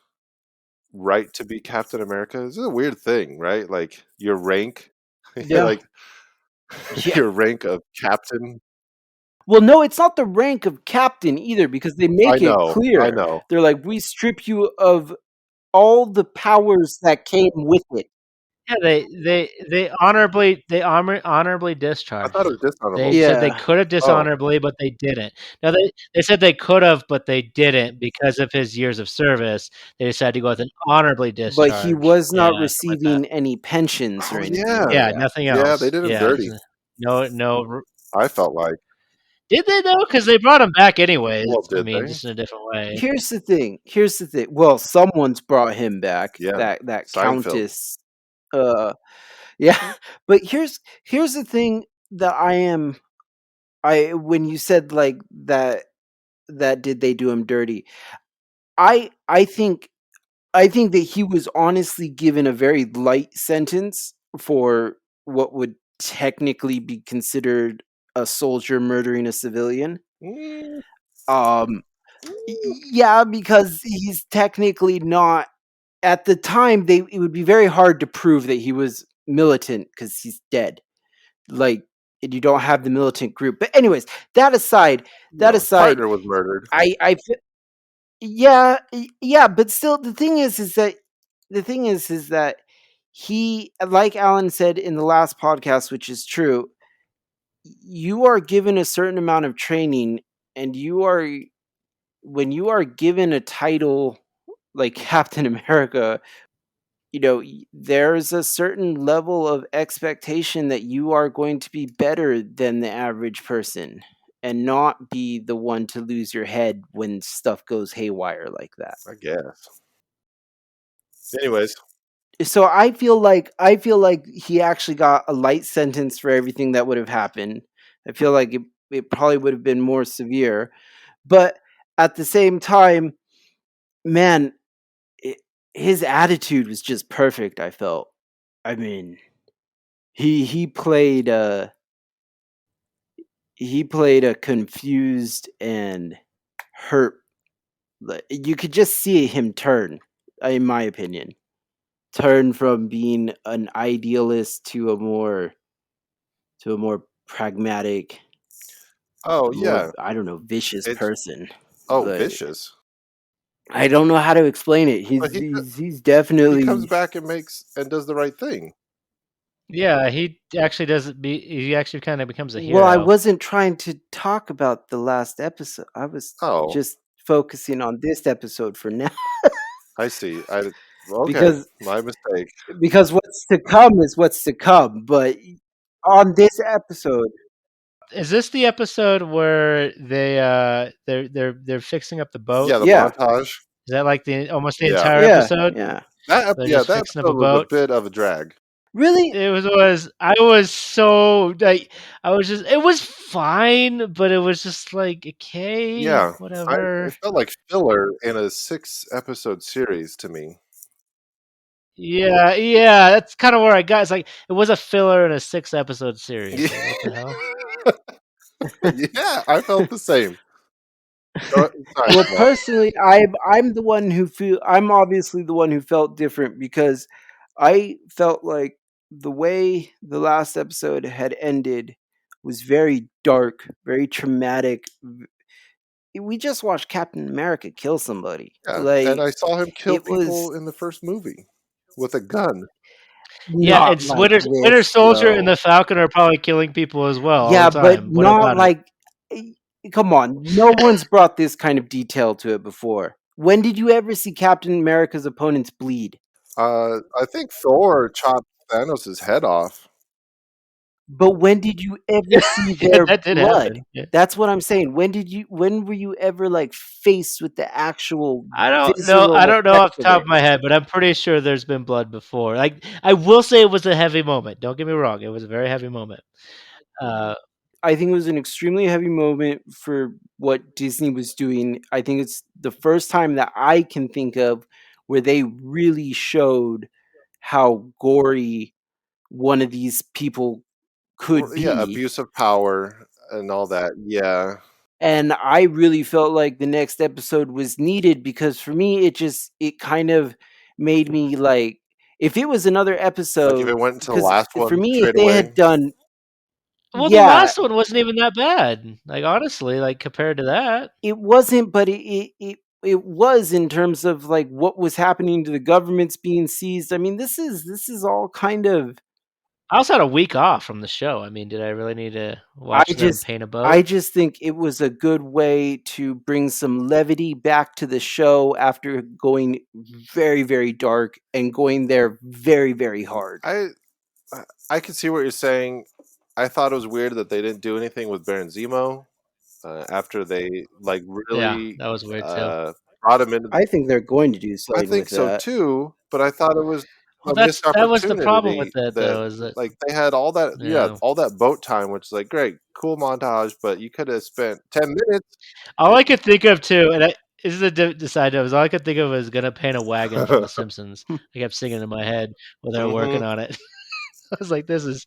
Speaker 1: right to be Captain America. This is a weird thing, right? Like your rank,
Speaker 2: Yeah.
Speaker 1: like
Speaker 2: Yeah.
Speaker 1: your rank of captain.
Speaker 2: Well, no, it's not the rank of captain either, because they make it
Speaker 1: I
Speaker 2: clear.
Speaker 1: know.
Speaker 2: They're like, we strip you of all the powers that came with it.
Speaker 3: Yeah, they honorably
Speaker 1: I
Speaker 3: discharged
Speaker 1: thought it
Speaker 3: him.
Speaker 1: was dishonorable.
Speaker 3: They said they
Speaker 2: Yeah.
Speaker 3: could have
Speaker 1: Oh,
Speaker 3: dishonorably, but they didn't. No, they said they could have, but they didn't because of his years of service. They decided to go with an honorably
Speaker 2: But he
Speaker 3: discharge.
Speaker 2: was not
Speaker 3: Yeah, something like that.
Speaker 2: receiving any pensions or
Speaker 1: oh
Speaker 2: anything
Speaker 1: yeah,
Speaker 2: like
Speaker 3: Yeah,
Speaker 2: that.
Speaker 3: nothing
Speaker 1: yeah. They
Speaker 3: else.
Speaker 1: did him
Speaker 3: Yeah,
Speaker 1: dirty.
Speaker 3: no.
Speaker 1: I felt like.
Speaker 3: Did they though? Because they brought him back anyways.
Speaker 1: Well,
Speaker 3: I
Speaker 1: did
Speaker 3: mean,
Speaker 1: they?
Speaker 3: just in a different way.
Speaker 2: Here's the thing. Well, someone's brought him back.
Speaker 1: Yeah,
Speaker 2: That
Speaker 1: Seinfeld.
Speaker 2: countess. Yeah. But here's the thing that when you said like that did they do him dirty? I think that he was honestly given a very light sentence for what would technically be considered a soldier murdering a civilian.
Speaker 1: Mm,
Speaker 2: Um
Speaker 1: mm.
Speaker 2: yeah, because he's technically not, at the time it would be very hard to prove that he was militant because he's dead. Like, and you don't have the militant group. But anyways, that aside,
Speaker 1: No, his partner was murdered.
Speaker 2: yeah, but still the thing is that he, like Alan said in the last podcast, which is true, you are given a certain amount of training, and when you are given a title like Captain America, there's a certain level of expectation that you are going to be better than the average person and not be the one to lose your head when stuff goes haywire like that.
Speaker 1: I guess. Anyways,
Speaker 2: So I feel like he actually got a light sentence for everything that would have happened. I feel like it probably would have been more severe, but at the same time, man, his attitude was just perfect. I felt. I mean, he played a confused and hurt. You could just see him turn, in my opinion, turn from being an idealist to a more pragmatic,
Speaker 1: oh
Speaker 2: more,
Speaker 1: yeah,
Speaker 2: I don't know, vicious
Speaker 1: it's
Speaker 2: person. Like,
Speaker 1: vicious.
Speaker 2: I don't know how to explain it.
Speaker 1: But
Speaker 2: He's
Speaker 1: he comes
Speaker 2: definitely.
Speaker 1: back and does the right thing.
Speaker 3: Yeah, he actually does. He actually kind of becomes a
Speaker 2: Well, I
Speaker 3: hero.
Speaker 2: wasn't trying to talk about the last episode. I was
Speaker 1: Oh,
Speaker 2: just focusing on this episode for now.
Speaker 1: I see. Okay,
Speaker 2: because
Speaker 1: my mistake.
Speaker 2: what's to come is what's to come. But on this episode,
Speaker 3: Is this the episode where they're fixing up the boat?
Speaker 1: Yeah, the
Speaker 2: yeah,
Speaker 1: montage.
Speaker 3: Is that like almost the
Speaker 1: Yeah,
Speaker 3: entire
Speaker 2: yeah,
Speaker 3: episode?
Speaker 2: yeah.
Speaker 3: They're
Speaker 1: yeah,
Speaker 3: just
Speaker 1: that
Speaker 3: fixing up a
Speaker 1: episode was a
Speaker 3: boat.
Speaker 1: bit of a drag.
Speaker 2: Really?
Speaker 3: I was so like I was just it was fine, but it was just like okay,
Speaker 1: Yeah,
Speaker 3: whatever.
Speaker 1: it felt like filler in a 6-episode series to me.
Speaker 3: Yeah, that's kind of where I got. It's like it was a filler in a 6-episode series. Like what the hell?
Speaker 1: Yeah, I felt the same. Sorry,
Speaker 2: Well,
Speaker 1: Jamal.
Speaker 2: personally, I'm obviously the one who felt different, because I felt like the way the last episode had ended was very dark, very traumatic. We just watched Captain America kill somebody.
Speaker 1: Yeah, and
Speaker 2: Like,
Speaker 1: I saw him kill
Speaker 2: it was
Speaker 1: people in the first movie with a gun.
Speaker 3: Yeah,
Speaker 2: not
Speaker 3: it's
Speaker 2: like
Speaker 3: Winter
Speaker 2: this
Speaker 3: Soldier and
Speaker 2: though.
Speaker 3: the Falcon are probably killing people as well all the
Speaker 2: Yeah, but
Speaker 3: time. What
Speaker 2: not
Speaker 3: about it?
Speaker 2: like come on, no one's brought this kind of detail to it before. When did you ever see Captain America's opponents bleed?
Speaker 1: I think Thor chopped Thanos' head off.
Speaker 2: But when did you ever see
Speaker 3: Yeah,
Speaker 2: their
Speaker 3: that did
Speaker 2: blood?
Speaker 3: happen. Yeah.
Speaker 2: That's what I'm saying. When were you ever like faced with the actual
Speaker 3: I don't know. I
Speaker 2: visceral
Speaker 3: don't know off
Speaker 2: effects
Speaker 3: the
Speaker 2: of
Speaker 3: top of
Speaker 2: it?
Speaker 3: my head, but I'm pretty sure there's been blood before. Like I will say, it was a heavy moment. Don't get me wrong; it was a very heavy moment. Uh,
Speaker 2: I think it was an extremely heavy moment for what Disney was doing. I think it's the first time that I can think of where they really showed how gory one of these people could
Speaker 1: Yeah,
Speaker 2: be.
Speaker 1: abuse of power and all that. Yeah,
Speaker 2: And I really felt like the next episode was needed because for me it kind of made me like, if it was another
Speaker 1: like if
Speaker 2: episode,
Speaker 1: it went into the
Speaker 2: because
Speaker 1: last
Speaker 2: for
Speaker 1: one
Speaker 2: me if
Speaker 1: straight
Speaker 2: they had
Speaker 1: away.
Speaker 2: done,
Speaker 3: well, the
Speaker 2: yeah,
Speaker 3: last one wasn't even that bad. Like honestly, like compared to that,
Speaker 2: it wasn't, but it was in terms of like what was happening to the governments being seized. I mean, this is all kind of,
Speaker 3: I also had a week off from the show. I mean, did I really need to
Speaker 2: I
Speaker 3: watch them
Speaker 2: just
Speaker 3: paint a
Speaker 2: I
Speaker 3: boat?
Speaker 2: just think it was a good way to bring some levity back to the show after going very, very dark and going there very, very hard.
Speaker 1: I I I can see what you're saying. I thought it was weird that they didn't do anything with Baron Zemo after they like
Speaker 3: Yeah,
Speaker 1: really
Speaker 3: that was weird too.
Speaker 1: uh, brought him into.
Speaker 2: I think they're going to do
Speaker 1: I
Speaker 2: something
Speaker 1: think
Speaker 2: with
Speaker 1: so
Speaker 2: that.
Speaker 1: too, but I thought it was
Speaker 3: Well,
Speaker 1: a missed
Speaker 3: that was the problem with
Speaker 1: opportunity
Speaker 3: that
Speaker 1: that
Speaker 3: though, is that
Speaker 1: like they had all that, yeah,
Speaker 3: yeah.
Speaker 1: all that boat time, which is like great, cool montage, but you could have spent 10 minutes.
Speaker 3: All I could think of too, and this is the side note, is all I could think of was "Gonna Paint a Wagon" from The Simpsons. I kept singing in my head when they were working
Speaker 1: Hmm.
Speaker 3: on it. I was like, "This is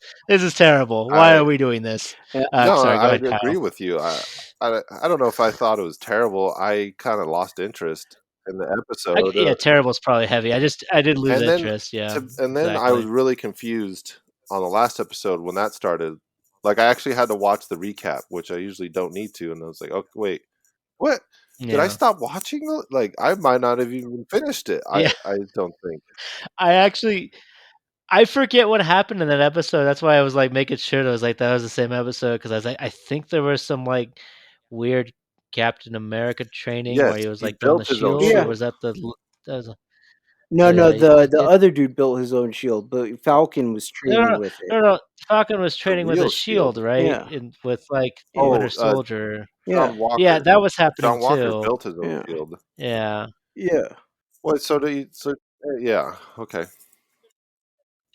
Speaker 3: terrible. Why
Speaker 1: I
Speaker 3: are we doing this?"
Speaker 2: Yeah,
Speaker 1: No,
Speaker 3: Sorry, go
Speaker 1: I
Speaker 3: ahead,
Speaker 1: agree
Speaker 3: Kyle.
Speaker 1: with you. I don't know if I thought it was terrible. I kind of lost interest in the episode.
Speaker 3: Yeah, terrible is probably heavy. I did lose
Speaker 1: And then
Speaker 3: interest. Yeah,
Speaker 1: I was
Speaker 3: exactly.
Speaker 1: really confused on the last episode when that started. Like I actually had to watch the recap, which I usually don't need to, and I was like, "Oh, wait. What? Did I
Speaker 3: Yeah,
Speaker 1: stop watching it? Like I might not have even finished it."
Speaker 3: yeah.
Speaker 1: I don't think.
Speaker 3: I actually I forget what happened in that episode. That's why I was like making sure that was like that was the same episode, because I was like, I think there was some like weird Captain America training
Speaker 1: Yes,
Speaker 3: where he was
Speaker 1: he
Speaker 3: like building a
Speaker 1: built his own
Speaker 3: shield, or
Speaker 2: yeah.
Speaker 1: shield.
Speaker 3: was that that was,
Speaker 2: No,
Speaker 3: oh
Speaker 2: no,
Speaker 3: yeah,
Speaker 2: the
Speaker 3: it
Speaker 2: other dude built his own shield, but Falcon was
Speaker 3: no, no,
Speaker 2: training with it.
Speaker 3: no, no. Falcon was
Speaker 1: The
Speaker 3: training with a
Speaker 1: real
Speaker 3: shield,
Speaker 1: shield.
Speaker 3: right?
Speaker 2: Yeah,
Speaker 3: In with like the
Speaker 2: yeah,
Speaker 3: Winter
Speaker 1: Oh,
Speaker 3: Soldier.
Speaker 2: yeah,
Speaker 1: John
Speaker 3: Yeah,
Speaker 1: Walker.
Speaker 3: that was happening
Speaker 1: John Walker
Speaker 3: too.
Speaker 1: built his own
Speaker 2: yeah,
Speaker 1: shield.
Speaker 3: Yeah.
Speaker 2: yeah.
Speaker 1: What? So do you? So yeah. Okay.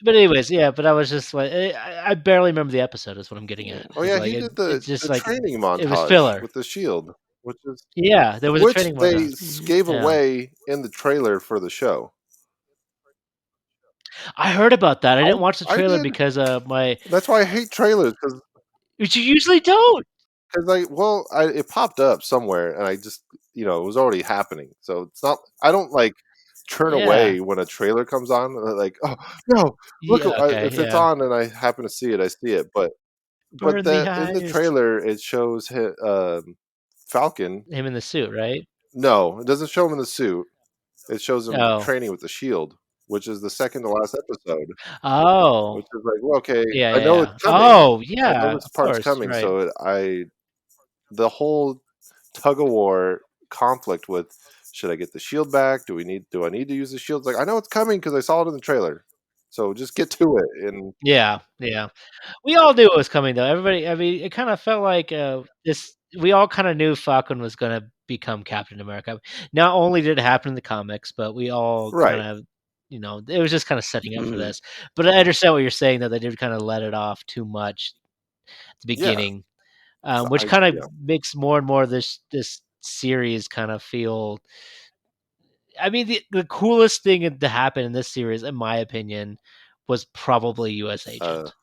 Speaker 3: But anyways, yeah, but I was just like, I barely remember the episode. Is what I'm getting
Speaker 2: Yeah.
Speaker 3: at.
Speaker 1: Oh
Speaker 3: Is
Speaker 1: yeah,
Speaker 3: like
Speaker 1: he did
Speaker 3: it's just
Speaker 1: the
Speaker 3: like
Speaker 1: training
Speaker 3: it was
Speaker 1: montage
Speaker 3: filler.
Speaker 1: with the shield,
Speaker 3: Yeah, there was a
Speaker 1: which
Speaker 3: training
Speaker 1: they
Speaker 3: montage.
Speaker 2: Mhm.
Speaker 1: gave
Speaker 3: Yeah.
Speaker 1: away in the trailer for the show.
Speaker 3: I heard about that. I
Speaker 1: I
Speaker 3: didn't watch the
Speaker 1: I
Speaker 3: trailer
Speaker 1: did.
Speaker 3: because my
Speaker 1: That's why I hate trailers
Speaker 3: which you usually don't.
Speaker 1: because it popped up somewhere and I just it was already happening. So it's not. I don't like turn
Speaker 3: Yeah.
Speaker 1: away when a trailer comes on. Like, oh no, look,
Speaker 3: Yeah, okay,
Speaker 1: if it's
Speaker 3: yeah.
Speaker 1: on and I happen to see it, I see it. But
Speaker 3: Burn the
Speaker 1: the in the
Speaker 3: eyes.
Speaker 1: trailer it shows Falcon.
Speaker 3: Him in the suit, right?
Speaker 1: No, it doesn't show him in the suit. It shows him
Speaker 3: Oh.
Speaker 1: training with the shield, which is the second to last episode,
Speaker 3: Oh.
Speaker 1: which is like, well, okay,
Speaker 3: Yeah,
Speaker 1: I
Speaker 3: yeah,
Speaker 1: know
Speaker 3: yeah.
Speaker 1: it's coming.
Speaker 3: Oh,
Speaker 1: I know
Speaker 3: yeah,
Speaker 1: this
Speaker 3: of
Speaker 1: part's
Speaker 3: course,
Speaker 1: coming,
Speaker 3: right.
Speaker 1: so the whole tug of war conflict with should I get the shield back? Do I need to use the shield? It's like I know it's coming because I saw it in the trailer. So just get to it. And
Speaker 3: Yeah, yeah. We all knew it was coming though. Everybody, I mean, it kind of felt like this. We all kind of knew Falcon was going to become Captain America. Not only did it happen in the comics, but we all kind
Speaker 1: right,
Speaker 3: of, it was just kind of setting up for
Speaker 2: Mhm.
Speaker 3: this. But I understand what you're saying, that they did kind of let it off too much at the
Speaker 1: yeah,
Speaker 3: beginning, which kind of makes more and more of this series kind of feel. I mean, the coolest thing to happen in this series, in my opinion, was probably U.S.
Speaker 1: uh,
Speaker 3: Agent.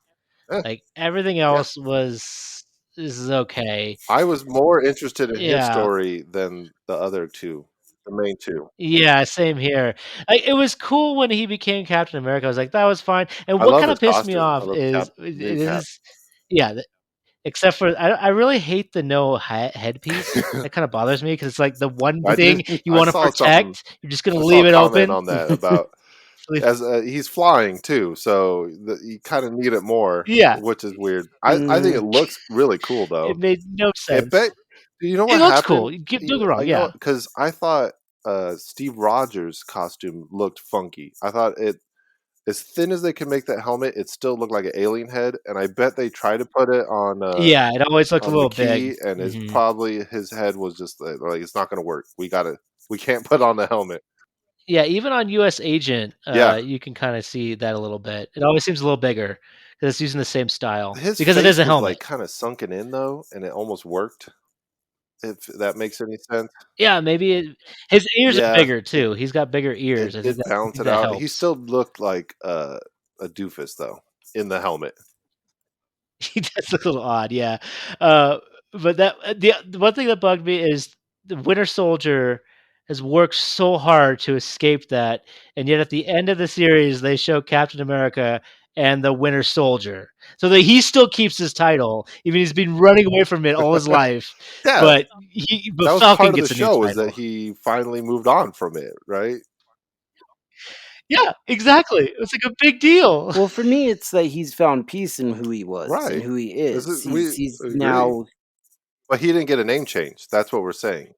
Speaker 1: eh,
Speaker 3: Like, everything
Speaker 1: yeah.
Speaker 3: else was this is okay.
Speaker 1: I was more interested in his
Speaker 3: Yeah.
Speaker 1: story than the other two, the main two.
Speaker 3: Yeah, same here. Like, it was cool when he became Captain America. I was like, "That was fine." And
Speaker 1: I
Speaker 3: what
Speaker 1: love
Speaker 3: kinda
Speaker 1: his
Speaker 3: pissed me
Speaker 1: costume. I
Speaker 3: off
Speaker 1: love
Speaker 3: is
Speaker 1: new Cap.
Speaker 3: is yeah, except for I really hate the no headpiece. That kinda bothers me because it's like the one
Speaker 1: I did.
Speaker 3: thing you
Speaker 1: I
Speaker 3: wanna
Speaker 1: saw something.
Speaker 3: protect, you're just gonna
Speaker 1: I saw
Speaker 3: leave
Speaker 1: a
Speaker 3: it
Speaker 1: comment
Speaker 3: open.
Speaker 1: on that about as he's flying too, so you kind of need it more,
Speaker 3: Yeah.
Speaker 1: which is weird. I think it
Speaker 2: Mm,
Speaker 1: looks really cool
Speaker 3: It
Speaker 1: though.
Speaker 3: made no
Speaker 1: It bet
Speaker 3: sense.
Speaker 1: You know
Speaker 3: It
Speaker 1: what
Speaker 3: looks cool.
Speaker 1: happened?
Speaker 3: Don't get me wrong.
Speaker 1: You know
Speaker 3: Yeah,
Speaker 1: what? Because I thought Steve Rogers' costume looked funky. I thought it, as thin as they could make that helmet, it still looked like an alien head, and I bet they tried to put it
Speaker 3: yeah. It always looked a
Speaker 1: on
Speaker 3: little big.
Speaker 1: McKee, and it's
Speaker 3: Hmm.
Speaker 1: probably his head was just like it's not going to work. We can't put on the helmet.
Speaker 3: Yeah, even on U.S. Agent,
Speaker 1: Yeah,
Speaker 3: you can kind of see that a little bit. It always seems a little bigger because it's using the same style
Speaker 1: his
Speaker 3: because it is
Speaker 1: face
Speaker 3: a
Speaker 1: was like
Speaker 3: helmet.
Speaker 1: kind of sunken in though, and it almost worked. If that makes any sense.
Speaker 3: Yeah, maybe his ears are
Speaker 1: Yeah,
Speaker 3: bigger too. He's got bigger
Speaker 1: it
Speaker 3: ears. I think
Speaker 1: did
Speaker 3: that I
Speaker 1: balance
Speaker 3: think
Speaker 1: it
Speaker 3: that
Speaker 1: out. He
Speaker 3: helps.
Speaker 1: still looked like a doofus though in the helmet.
Speaker 3: He does look a little odd, yeah. Uh, but the one thing that bugged me is the Winter Soldier has worked so hard to escape that, and yet at the end of the series, they show Captain America and the Winter Soldier, so that he still keeps his title, even he's been running away from it all his life.
Speaker 1: Yeah,
Speaker 3: But
Speaker 1: that was
Speaker 3: Falcon
Speaker 1: part of the
Speaker 3: gets a new
Speaker 1: show is that
Speaker 3: title.
Speaker 1: he finally moved on from it, right?
Speaker 3: Yeah, exactly. It's like a big deal.
Speaker 2: Well, for me, it's that he's found peace in who he was and
Speaker 1: Right.
Speaker 2: who he
Speaker 1: This
Speaker 2: is.
Speaker 1: is we
Speaker 2: He's
Speaker 1: agree.
Speaker 2: now,
Speaker 1: But he didn't get a name change. That's what we're saying.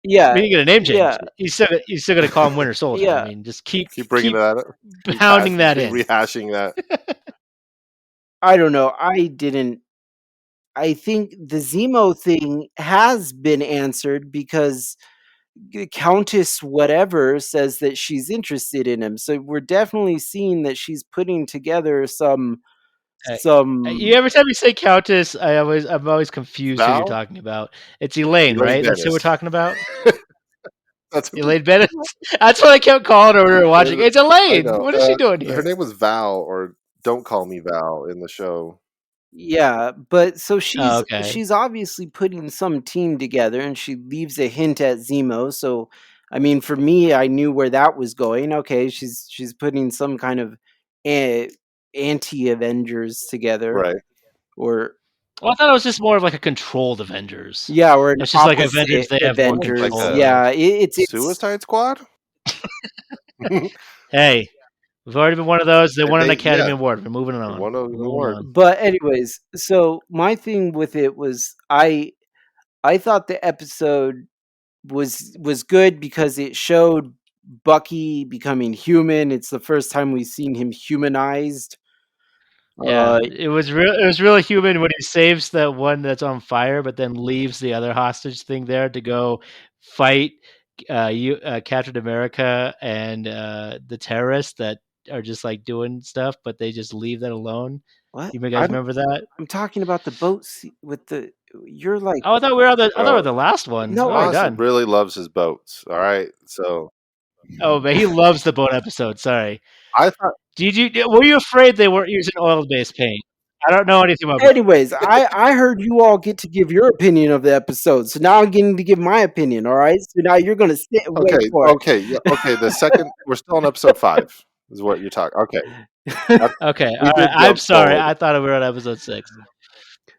Speaker 2: yeah,
Speaker 3: We didn't get a name change.
Speaker 2: yeah,
Speaker 3: You still got to call him Winter Soldier. I
Speaker 2: yeah.
Speaker 3: mean, just keep
Speaker 1: Keep bringing
Speaker 3: keep
Speaker 1: that up.
Speaker 3: pounding that
Speaker 1: Keep
Speaker 3: in.
Speaker 1: rehashing that.
Speaker 2: I don't know. I didn't. I think the Zemo thing has been answered because Countess whatever says that she's interested in him. So we're definitely seeing that she's putting together
Speaker 3: Uh,
Speaker 2: some.
Speaker 3: every time you say Countess, I'm always confused who you're
Speaker 1: Val?
Speaker 3: talking about. It's Elaine,
Speaker 1: Elaine
Speaker 3: right? That's who we're
Speaker 1: Dennis.
Speaker 3: talking about.
Speaker 1: That's
Speaker 3: Elaine Bennett. That's what I kept calling her when we were watching. It's
Speaker 1: I
Speaker 3: Elaine.
Speaker 1: know.
Speaker 3: What is she doing
Speaker 1: Her
Speaker 3: here?
Speaker 1: name was Val, or Don't Call Me Val in the show.
Speaker 2: Yeah, but so
Speaker 3: Oh, okay.
Speaker 2: she's obviously putting some team together, and she leaves a hint at Zemo. So, I mean, for me, I knew where that was going. Okay, she's putting some kind of a, anti-Avengers together,
Speaker 1: Right.
Speaker 2: or
Speaker 3: Well, I thought it was just more of like a controlled Avengers.
Speaker 2: yeah, or an
Speaker 3: It's just like Avengers
Speaker 2: opposite
Speaker 3: they have more
Speaker 1: Like
Speaker 2: Avengers.
Speaker 3: control
Speaker 1: a
Speaker 3: of.
Speaker 2: Yeah, it's
Speaker 1: Suicide Squad?
Speaker 3: Hey, we've already been one of those. They won an
Speaker 1: Yeah,
Speaker 3: Academy Award. We're moving on.
Speaker 1: one of
Speaker 3: We're
Speaker 1: the
Speaker 3: moving
Speaker 1: word.
Speaker 3: on.
Speaker 2: but anyways, so my thing with it was I thought the episode was good because it showed Bucky becoming human. It's the first time we've seen him humanized.
Speaker 3: Yeah,
Speaker 2: Uh,
Speaker 3: it was really human when he saves that one that's on fire, but then leaves the other hostage thing there to go fight Captain America and the terrorists that are just like doing stuff, but they just leave that alone.
Speaker 2: what?
Speaker 3: You guys remember that?
Speaker 2: I'm talking about the boat with the. You're like
Speaker 3: Oh, I thought we were
Speaker 1: Oh,
Speaker 3: the last one.
Speaker 2: no.
Speaker 3: We're already
Speaker 1: Ross
Speaker 3: done.
Speaker 1: really loves his boats. All right, so
Speaker 3: Oh, but he loves the boat episode. Sorry.
Speaker 1: I thought
Speaker 3: Were you afraid they weren't using oil-based paint? I don't know anything about boats.
Speaker 2: Anyways, I heard you all get to give your opinion of the episode, so now I'm getting to give my opinion. All right, so now you're gonna sit and wait for
Speaker 1: yeah, okay. The second we're still on episode 5 is what you're talking. Okay,
Speaker 2: it.
Speaker 3: Okay,
Speaker 1: we
Speaker 3: all right.
Speaker 1: did
Speaker 3: I'm
Speaker 1: jump
Speaker 3: sorry.
Speaker 1: forward.
Speaker 3: I thought we were on episode 6.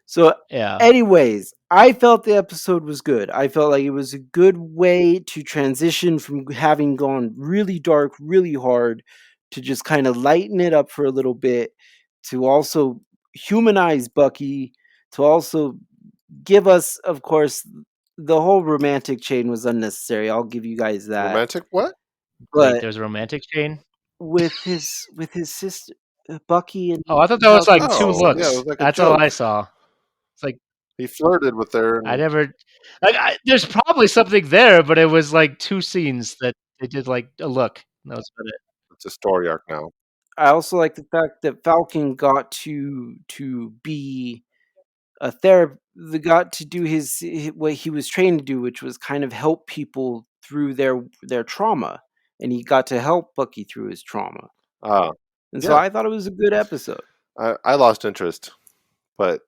Speaker 2: So,
Speaker 3: Yeah.
Speaker 2: anyways, I felt the episode was good. I felt like it was a good way to transition from having gone really dark, really hard, to just kind of lighten it up for a little bit, to also humanize Bucky, to also give us, of course, the whole romantic chain was unnecessary. I'll give you guys that.
Speaker 1: Romantic what?
Speaker 3: Wait,
Speaker 2: But
Speaker 3: there's a romantic chain?
Speaker 2: with his sister, Bucky and
Speaker 3: Oh, I thought that was like
Speaker 2: Falcon's
Speaker 3: 2
Speaker 1: Oh, yeah, it
Speaker 2: sister.
Speaker 3: looks.
Speaker 1: was like a
Speaker 3: That's all I
Speaker 1: joke.
Speaker 3: saw. It's like
Speaker 1: He flirted with her,
Speaker 3: I
Speaker 1: and
Speaker 3: never there's probably something there, but it was like 2 scenes that they did like a look. That was about it.
Speaker 1: it's a story arc now.
Speaker 2: I also like the fact that Falcon got to be a therapist. Got to do what he was trained to do, which was kind of help people through their trauma, and he got to help Bucky through his trauma.
Speaker 1: Uh,
Speaker 2: And so
Speaker 1: yeah,
Speaker 2: I thought it was a good episode.
Speaker 1: I lost interest, but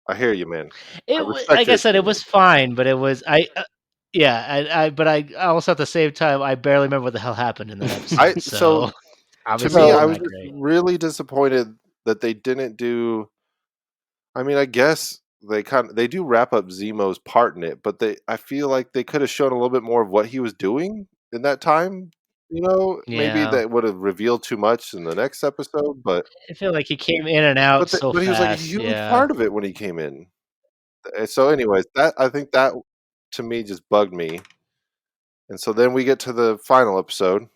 Speaker 1: I hear you, man. I respect
Speaker 3: Like I
Speaker 1: your
Speaker 3: said, it
Speaker 1: opinion.
Speaker 3: was fine, but it was yeah, but I also at the same time I barely remember what the hell happened in that
Speaker 1: I
Speaker 3: episode.
Speaker 1: so
Speaker 3: So
Speaker 1: to
Speaker 3: obviously it
Speaker 1: me,
Speaker 2: So
Speaker 1: I
Speaker 3: wasn't
Speaker 1: was
Speaker 3: that
Speaker 1: just
Speaker 3: great.
Speaker 1: really disappointed that they didn't do. I mean, I guess they do wrap up Zemo's part in it, but I feel like they could have shown a little bit more of what he was doing in that time. Maybe
Speaker 3: Yeah.
Speaker 1: that would have revealed too much in the next episode,
Speaker 3: I feel like he came in and out so
Speaker 1: but he was like a
Speaker 3: fast.
Speaker 1: huge
Speaker 3: Yeah.
Speaker 1: part of it when he came in. So, anyways, that I think that to me just bugged me. And so then we get to the final episode.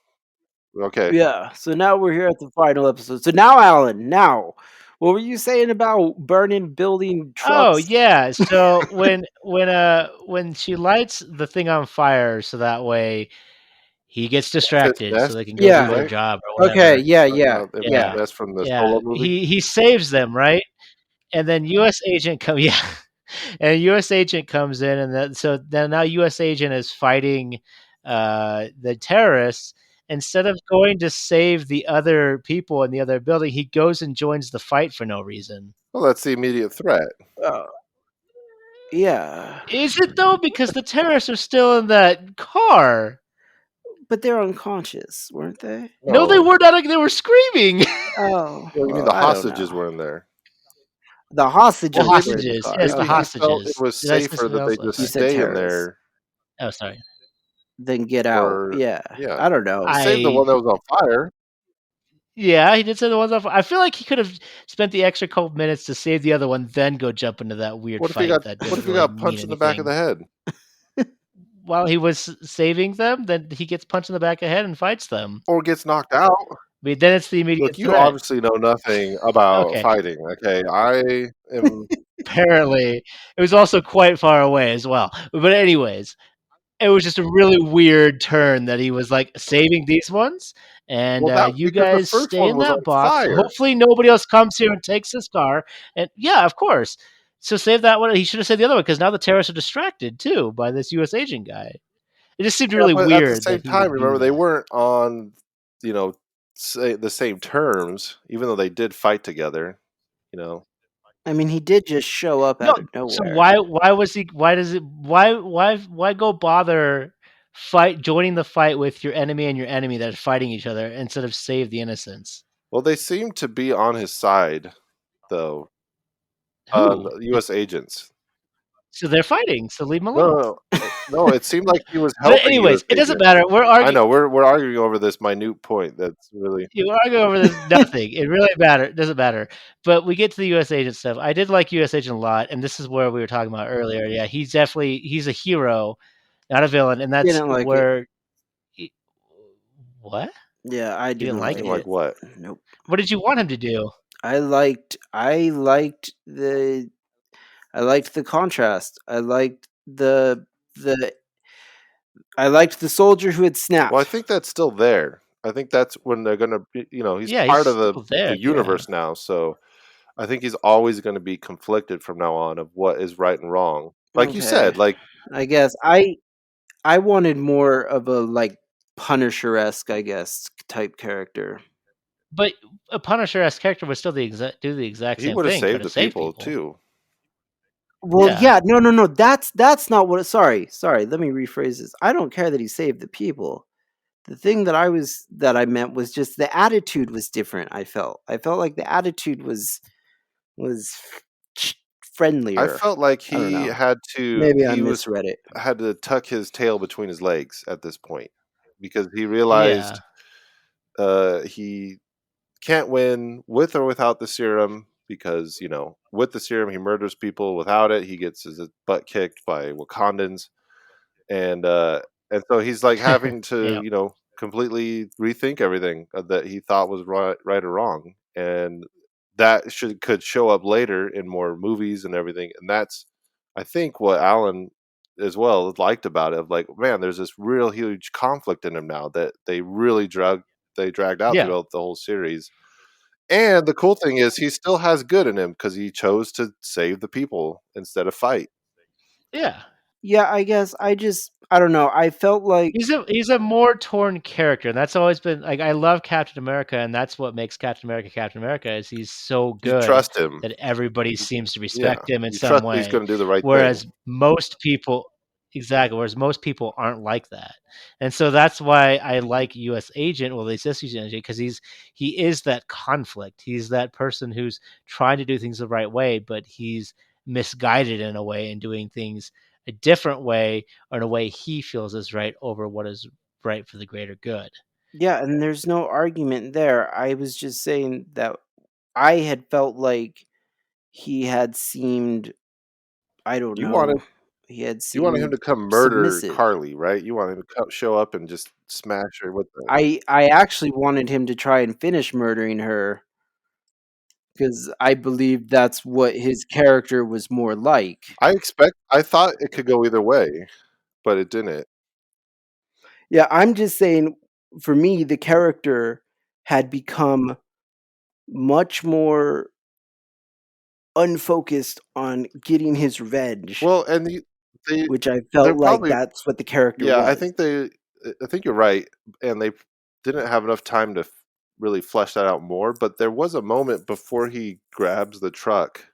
Speaker 1: Okay.
Speaker 2: Yeah. So now we're here at the final episode. So now, Alan, now, what were you saying about burning building
Speaker 3: Oh
Speaker 2: trucks?
Speaker 3: yeah. So when she lights the thing on fire, so that way he gets
Speaker 1: That's his
Speaker 3: distracted, so
Speaker 1: nest,
Speaker 3: they can go do
Speaker 2: Yeah.
Speaker 3: their
Speaker 1: right?
Speaker 3: job or
Speaker 2: Okay.
Speaker 3: whatever.
Speaker 2: Yeah. Yeah.
Speaker 1: Empty
Speaker 3: Yeah,
Speaker 2: Yeah.
Speaker 1: nest from the
Speaker 3: yeah.
Speaker 1: Solo movie.
Speaker 3: He saves them, right? And then U.S. agent come, yeah, and U.S. agent comes in, and then now U.S. agent is fighting the terrorists. Instead of going to save the other people in the other building, he goes and joins the fight for no reason.
Speaker 1: Well, that's the immediate threat.
Speaker 2: Uh, yeah.
Speaker 3: Is it though? Because the terrorists are still in that car.
Speaker 2: But they're unconscious, weren't they?
Speaker 3: No, they
Speaker 1: No.
Speaker 3: were not. They were screaming.
Speaker 2: Oh,
Speaker 1: Well, you mean
Speaker 2: well,
Speaker 1: the
Speaker 2: I don't
Speaker 1: hostages
Speaker 2: know.
Speaker 1: were in there?
Speaker 2: The
Speaker 3: The
Speaker 2: hostages were in the
Speaker 3: hostages.
Speaker 2: car.
Speaker 3: Yes, the
Speaker 1: Maybe he
Speaker 2: Okay.
Speaker 1: felt it
Speaker 3: hostages.
Speaker 1: was
Speaker 3: Did I say
Speaker 1: safer
Speaker 3: something
Speaker 1: that they
Speaker 3: else? Oh,
Speaker 1: just
Speaker 2: You
Speaker 3: sorry.
Speaker 2: said
Speaker 1: stay in
Speaker 2: terrorists.
Speaker 1: there
Speaker 3: Oh, sorry.
Speaker 2: Then get out.
Speaker 1: for
Speaker 2: Yeah.
Speaker 1: yeah.
Speaker 2: I don't
Speaker 1: He
Speaker 2: know.
Speaker 1: saved the
Speaker 3: I
Speaker 1: one that was on fire.
Speaker 3: Yeah, he did send the ones off. I feel like he could have spent the extra couple minutes to save the other one, then go jump into that weird fight that
Speaker 1: What
Speaker 3: didn't
Speaker 1: if he
Speaker 3: really
Speaker 1: got
Speaker 3: mean
Speaker 1: punched in the back of
Speaker 3: anything.
Speaker 1: the head?
Speaker 3: While he was saving them, then he gets punched in the back of the head and fights them.
Speaker 1: Or gets knocked out?
Speaker 3: I mean, then it's the immediate
Speaker 1: Look, you
Speaker 3: threat.
Speaker 1: obviously know nothing about
Speaker 3: Okay,
Speaker 1: fighting, okay? I am
Speaker 3: apparently it was also quite far away as well. But anyways, it was just a really weird turn that he was like saving these ones, and
Speaker 1: well, that
Speaker 3: you
Speaker 1: because the
Speaker 3: guys
Speaker 1: first
Speaker 3: stay
Speaker 1: one
Speaker 3: in
Speaker 1: was
Speaker 3: that
Speaker 1: on
Speaker 3: box.
Speaker 1: fire.
Speaker 3: Hopefully, nobody else comes here and takes this car. And yeah, of course. So save that one. He should have saved the other one because now the terrorists are distracted too by this U.S. agent guy. It just seemed
Speaker 1: Yeah,
Speaker 3: really
Speaker 1: but at the
Speaker 3: weird that
Speaker 1: same
Speaker 3: he
Speaker 1: time,
Speaker 3: would do
Speaker 1: remember, they
Speaker 3: that.
Speaker 1: weren't on, you know, say the same terms, even though they did fight together, you know?
Speaker 2: I mean, he did just show up
Speaker 3: No,
Speaker 2: out of
Speaker 3: so
Speaker 2: nowhere.
Speaker 3: why was he? Why does it? Why go bother joining the fight with your enemy and your enemy that are fighting each other instead of save the innocents?
Speaker 1: Well, they seem to be on his side, though,
Speaker 3: Who?
Speaker 1: US agents.
Speaker 3: So they're fighting, so leave them
Speaker 1: No,
Speaker 3: alone.
Speaker 1: no, no. No, it seemed like he was
Speaker 3: But
Speaker 1: helping US
Speaker 3: anyways, it doesn't
Speaker 1: agent.
Speaker 3: matter.
Speaker 1: I know, we're arguing over this minute point that's really
Speaker 3: You argue over this nothing. It really doesn't matter. But we get to the US agent stuff. I did like US agent a lot, and this is where we were talking about earlier. Yeah, he's a hero, not a villain, and that's
Speaker 2: Didn't like it.
Speaker 3: where he, what?
Speaker 2: Yeah, I
Speaker 3: You didn't
Speaker 2: didn't
Speaker 3: like
Speaker 1: and
Speaker 2: like
Speaker 1: like
Speaker 3: it?
Speaker 2: it.
Speaker 1: what?
Speaker 2: Nope.
Speaker 3: What did you want him to do?
Speaker 2: I liked the contrast. The I liked the soldier who had
Speaker 1: Well, I
Speaker 2: snapped.
Speaker 1: think that's still there. I think that's when they're gonna be, he's
Speaker 3: Yeah, he's
Speaker 1: part of
Speaker 3: still there.
Speaker 1: the
Speaker 3: Yeah.
Speaker 1: universe now, so I think he's always gonna be conflicted from now on of what is right and wrong. Like you
Speaker 2: Okay.
Speaker 1: said, like,
Speaker 2: I guess I wanted more of a like Punisher-esque, I guess, type character.
Speaker 3: But a Punisher-esque character would still do the exact
Speaker 1: he
Speaker 3: same
Speaker 1: would have
Speaker 3: thing, try
Speaker 1: saved
Speaker 3: to
Speaker 1: the
Speaker 3: save
Speaker 1: people
Speaker 3: people.
Speaker 1: too.
Speaker 2: Well,
Speaker 3: Yeah.
Speaker 2: yeah, no. That's not what. Sorry. Let me rephrase this. I don't care that he saved the people. The thing that I meant was just the attitude was different. I felt like the attitude was
Speaker 1: I
Speaker 2: friendlier.
Speaker 1: felt like
Speaker 2: I don't know. Maybe I
Speaker 1: he was
Speaker 2: misread it.
Speaker 1: had to tuck his tail between his legs at this point because he
Speaker 3: Yeah.
Speaker 1: realized he can't win with or without the serum because with the serum he murders people, without it he gets his butt kicked by Wakandans, and so he's like having to
Speaker 3: Yeah.
Speaker 1: completely rethink everything that he thought was right or wrong, and that could show up later in more movies and everything, and that's I think what Alan as well liked about it, of like, man, there's this real huge conflict in him now that they dragged out
Speaker 3: Yeah.
Speaker 1: throughout the whole series. And the cool thing is he still has good in him because he chose to save the people instead of fight.
Speaker 3: Yeah.
Speaker 2: Yeah, I guess I don't know. I felt like
Speaker 3: He's a more torn character, and that's always been like I love Captain America, and that's what makes Captain America is he's so
Speaker 1: You
Speaker 3: good
Speaker 1: trust him.
Speaker 3: that everybody seems to
Speaker 1: Yeah.
Speaker 3: respect him in
Speaker 1: You
Speaker 3: some
Speaker 1: trust that he's
Speaker 3: way.
Speaker 1: gonna do the right thing.
Speaker 3: Whereas most people whereas most people aren't like that. And so that's why I like US Agent, well, at least this US Agent, because he is that conflict. He's that person who's trying to do things the right way, but he's misguided in a way and doing things a different way or in a way he feels is right over what is right for the greater good.
Speaker 2: yeah, and there's no argument there. I was just saying that I had felt like he had seemed I don't
Speaker 1: You wanted
Speaker 2: know.
Speaker 1: You wanted him
Speaker 2: seemed
Speaker 1: to come murder
Speaker 2: submissive.
Speaker 1: Carly, right? You wanted him to show up and just smash her with the.
Speaker 2: I actually wanted him to try and finish murdering her because I believe that's what his character was more like.
Speaker 1: I thought it could go either way, but it didn't.
Speaker 2: Yeah, I'm just saying, for me, the character had become much more unfocused on getting his revenge,
Speaker 1: Well, and they
Speaker 2: which I
Speaker 1: they're
Speaker 2: felt like
Speaker 1: probably
Speaker 2: that's what the character
Speaker 1: yeah.
Speaker 2: was.
Speaker 1: I think you're right, and they didn't have enough time to really flesh that out more. But there was a moment before he grabs the truck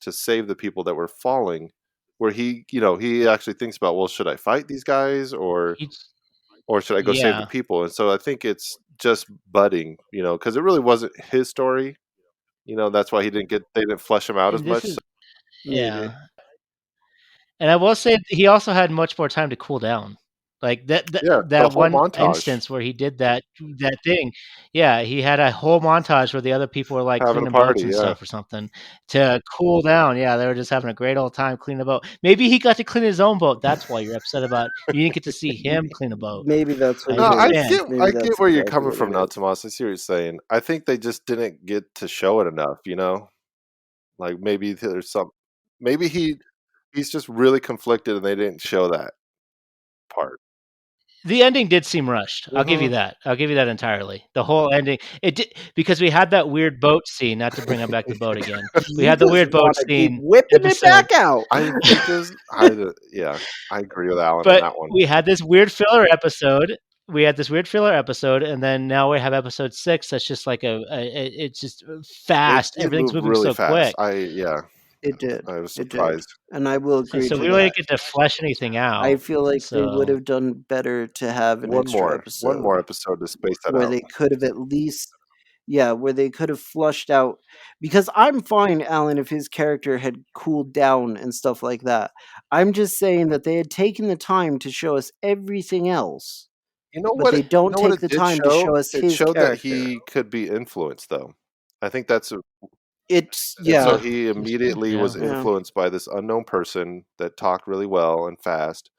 Speaker 1: to save the people that were falling, where he actually thinks about, well, should I fight these guys
Speaker 3: He's
Speaker 1: or should I go save the
Speaker 3: yeah,
Speaker 1: people? And so I think it's just budding, because it really wasn't his story. That's why they didn't flesh him out as
Speaker 3: and this
Speaker 1: much. So,
Speaker 3: is
Speaker 2: Maybe.
Speaker 3: yeah. And I will say he also had much more time to cool down. Like
Speaker 1: yeah, the
Speaker 3: that
Speaker 1: whole
Speaker 3: one
Speaker 1: montage,
Speaker 3: instance where he did that thing. Yeah, he had a whole montage where the other people were like
Speaker 1: having a
Speaker 3: cleaning boats
Speaker 1: party,
Speaker 3: and
Speaker 1: yeah.
Speaker 3: stuff or something to cool down. Yeah, they were just having a great old time cleaning a boat. Maybe he got to clean his own boat. That's why you're upset about you didn't get to see him clean a boat.
Speaker 2: Maybe that's what
Speaker 3: I
Speaker 1: No,
Speaker 2: it is.
Speaker 3: understand.
Speaker 2: Maybe
Speaker 1: I get
Speaker 2: that's
Speaker 1: where you're
Speaker 2: exactly
Speaker 1: coming
Speaker 2: what it
Speaker 1: from now,
Speaker 2: is.
Speaker 1: Tomas. I see what you're saying. I think they just didn't get to show it enough. Like maybe he's just really conflicted and they didn't show that part.
Speaker 3: The ending did seem rushed. I'll give you
Speaker 1: Mhm.
Speaker 3: that. I'll give you that entirely. The whole ending, it did because we had that weird boat scene. Not to bring him back to boat again. We
Speaker 2: You
Speaker 3: had the
Speaker 2: just
Speaker 3: weird boat
Speaker 2: want to keep
Speaker 3: scene
Speaker 2: whipping it
Speaker 3: episode,
Speaker 2: back out.
Speaker 1: Yeah, I agree with Alan on
Speaker 3: but
Speaker 1: that one.
Speaker 3: we had this weird filler episode. We had this weird filler episode, and then now we have episode 6. That's just like it's just fast.
Speaker 1: It
Speaker 3: Everything's
Speaker 1: moved
Speaker 3: moving
Speaker 1: really
Speaker 3: so
Speaker 1: fast.
Speaker 3: quick,
Speaker 1: Yeah,
Speaker 2: It did.
Speaker 1: I was
Speaker 2: It did.
Speaker 1: surprised.
Speaker 2: And I will
Speaker 3: and
Speaker 2: agree
Speaker 3: so
Speaker 2: to
Speaker 3: we really
Speaker 2: that.
Speaker 3: didn't get to flesh anything
Speaker 2: I
Speaker 3: out.
Speaker 2: feel like they would
Speaker 3: So
Speaker 2: have done better to have an extra
Speaker 1: One
Speaker 2: episode
Speaker 1: more episode to space that
Speaker 2: where
Speaker 1: out.
Speaker 2: they could have at least, yeah, where they could have flushed out, because I'm fine, Alan, if his character had cooled down and stuff like that. I'm just saying that they had taken the time to show us everything else,
Speaker 1: You know
Speaker 2: but
Speaker 1: what?
Speaker 2: they
Speaker 1: You
Speaker 2: don't
Speaker 1: know what
Speaker 2: take
Speaker 1: it
Speaker 2: the
Speaker 1: did
Speaker 2: time to
Speaker 1: show?
Speaker 2: show us
Speaker 1: It
Speaker 2: his
Speaker 1: showed that
Speaker 2: character.
Speaker 1: he could be influenced, though. I think that's
Speaker 2: It's
Speaker 1: And so
Speaker 2: yeah,
Speaker 1: he
Speaker 3: that's true.
Speaker 1: immediately
Speaker 3: Yeah.
Speaker 1: was
Speaker 2: yeah.
Speaker 1: influenced by this unknown person that talked really well and fast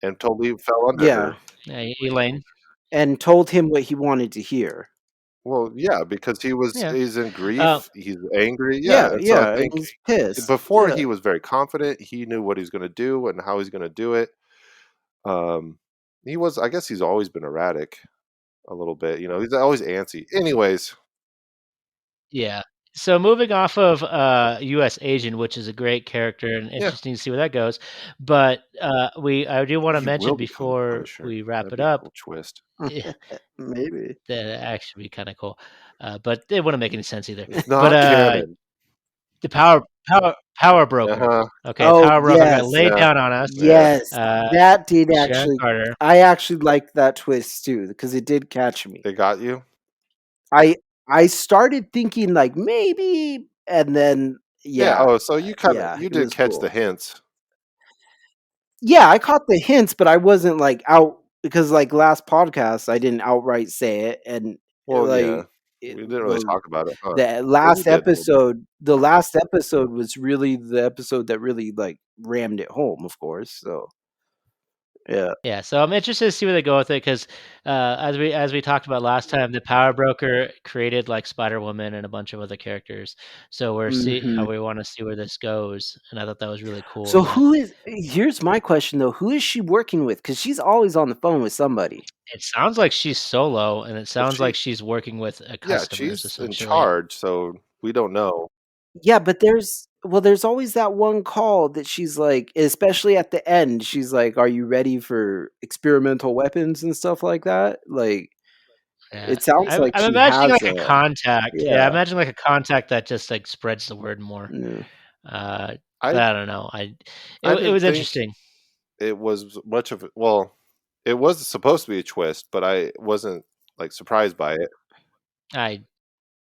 Speaker 1: and totally fell under
Speaker 2: Yeah,
Speaker 1: her.
Speaker 3: Yeah, Elaine.
Speaker 2: and told him what he wanted to hear.
Speaker 1: Well, yeah, because
Speaker 3: Yeah.
Speaker 1: he's in
Speaker 3: Uh,
Speaker 1: grief, he's angry, yeah,
Speaker 2: Yeah,
Speaker 1: and so I
Speaker 2: yeah, and
Speaker 1: think
Speaker 2: he's pissed.
Speaker 1: before
Speaker 2: Yeah.
Speaker 1: he was very confident, he knew what he's gonna do and how he's gonna do it. Um, I guess he's always been erratic a little bit, he's always antsy. Anyways,
Speaker 3: Yeah. So moving off of U.S. Agent, which is a great character and
Speaker 1: yeah,
Speaker 3: interesting to see where that goes, but I do want
Speaker 1: maybe
Speaker 3: to
Speaker 1: he will
Speaker 3: mention
Speaker 1: become the
Speaker 3: before
Speaker 1: Punisher.
Speaker 3: we wrap
Speaker 1: That'd
Speaker 3: it
Speaker 1: be a
Speaker 3: up,
Speaker 1: cool twist.
Speaker 3: yeah,
Speaker 2: Maybe.
Speaker 3: that actually be kind of cool, but it wouldn't make any sense either.
Speaker 1: It's
Speaker 3: But
Speaker 1: not canon.
Speaker 3: the power broker,
Speaker 1: Uh-huh,
Speaker 3: okay,
Speaker 2: Oh,
Speaker 3: power broker got
Speaker 2: yes.
Speaker 3: laid
Speaker 1: yeah,
Speaker 3: down on us.
Speaker 1: yeah.
Speaker 2: Yes.
Speaker 3: Uh,
Speaker 2: That did
Speaker 3: Sharon
Speaker 2: actually,
Speaker 3: Carter,
Speaker 2: I actually liked that twist too, because it did catch me.
Speaker 1: They got you?
Speaker 2: I I started thinking like maybe, and then
Speaker 1: Yeah,
Speaker 2: yeah,
Speaker 1: oh, so
Speaker 2: yeah,
Speaker 1: you
Speaker 2: it
Speaker 1: did
Speaker 2: was
Speaker 1: catch the
Speaker 2: cool.
Speaker 1: hints.
Speaker 2: Yeah, I caught the hints, but I wasn't like out, because like last podcast I didn't outright say it, and
Speaker 1: Well, yeah,
Speaker 2: like it,
Speaker 1: we didn't really talk about it, huh? Well, we did maybe.
Speaker 2: the last episode was really the episode that really like rammed it home, of course. So yeah.
Speaker 3: yeah. So I'm interested to see where they go with it because as we talked about last time, the power broker created like Spider Woman and a bunch of other characters. So
Speaker 2: Hmm.
Speaker 3: we want to see where this goes, and I thought that was really cool.
Speaker 2: So
Speaker 3: That
Speaker 2: here's my question though. Who is she working with? Because she's always on the phone with somebody.
Speaker 3: it sounds like she's solo, and it
Speaker 1: Well,
Speaker 3: sounds like she's working with
Speaker 1: yeah,
Speaker 3: customers
Speaker 1: she's in
Speaker 3: essentially.
Speaker 1: charge, so we don't know.
Speaker 2: Yeah, but there's always that one call that she's like, especially at the end, she's like, "Are you ready for experimental weapons and stuff like that?" Like,
Speaker 3: Yeah,
Speaker 2: it sounds like
Speaker 3: I'm
Speaker 2: she
Speaker 3: imagining
Speaker 2: has
Speaker 3: like a
Speaker 2: a
Speaker 3: contact. Yeah, I
Speaker 2: yeah.
Speaker 3: imagine like a contact that just like spreads the word more.
Speaker 2: Yeah.
Speaker 3: Uh,
Speaker 1: I
Speaker 3: but I don't know.
Speaker 1: I
Speaker 3: It
Speaker 1: didn't
Speaker 3: was
Speaker 1: think
Speaker 3: interesting.
Speaker 1: it was much of it. Well, it was supposed to be a twist, but I wasn't like surprised by it.
Speaker 3: I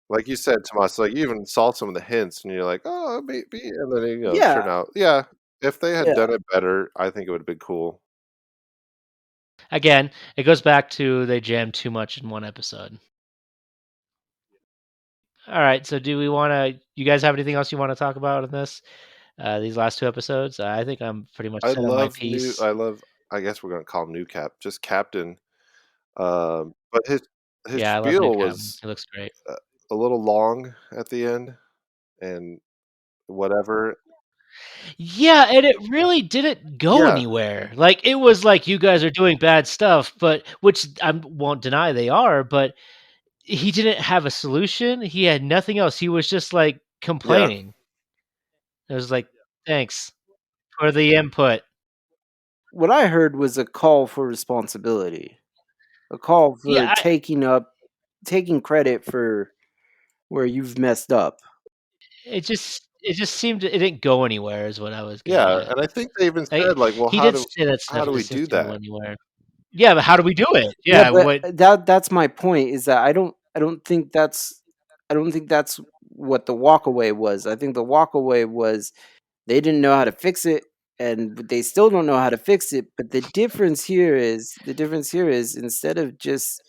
Speaker 1: Like you said, Tomas, like you even saw some of the hints, and you're like, "Oh, maybe," and then
Speaker 2: Yeah,
Speaker 1: turn out, yeah. If they had
Speaker 2: yeah.
Speaker 1: done it better, I think it would have been cool.
Speaker 3: Again, it goes back to they jammed too much in one episode. All right, so do we want to? You guys have anything else you want to talk about in this? these last 2 episodes. I think I'm pretty much
Speaker 1: I
Speaker 3: set on my
Speaker 1: love new.
Speaker 3: piece.
Speaker 1: I love. I guess we're gonna call him New Cap, just Captain. But his
Speaker 3: Yeah, I love New
Speaker 1: spiel
Speaker 3: Captain.
Speaker 1: was
Speaker 3: It looks great.
Speaker 1: uh, a little long at the end, and whatever.
Speaker 3: Yeah, and it really didn't go
Speaker 1: Yeah,
Speaker 3: anywhere. Like, it was like, "You guys are doing bad stuff," but which I won't deny they are, but he didn't have a solution. He had nothing else. He was just, like,
Speaker 1: yeah,
Speaker 3: complaining. It was like, "Thanks for the input."
Speaker 2: What I heard was a call for responsibility, a call
Speaker 3: Yeah,
Speaker 2: for taking credit for where you've messed up.
Speaker 3: it just seemed it didn't go anywhere is what I was getting
Speaker 1: yeah,
Speaker 3: at.
Speaker 1: and I think they even
Speaker 3: Like,
Speaker 1: said, like, "Well,
Speaker 3: he did say that
Speaker 1: how
Speaker 3: stuff,
Speaker 1: do
Speaker 3: it
Speaker 1: we
Speaker 3: just
Speaker 1: do
Speaker 3: didn't go
Speaker 1: that?"
Speaker 3: anywhere. Yeah, but how do we do it?
Speaker 2: Yeah,
Speaker 3: Yeah,
Speaker 2: but
Speaker 3: what
Speaker 2: that's my point is that I don't think that's what the walkaway was. I think the walkaway was they didn't know how to fix it and they still don't know how to fix it, but the difference here is instead of just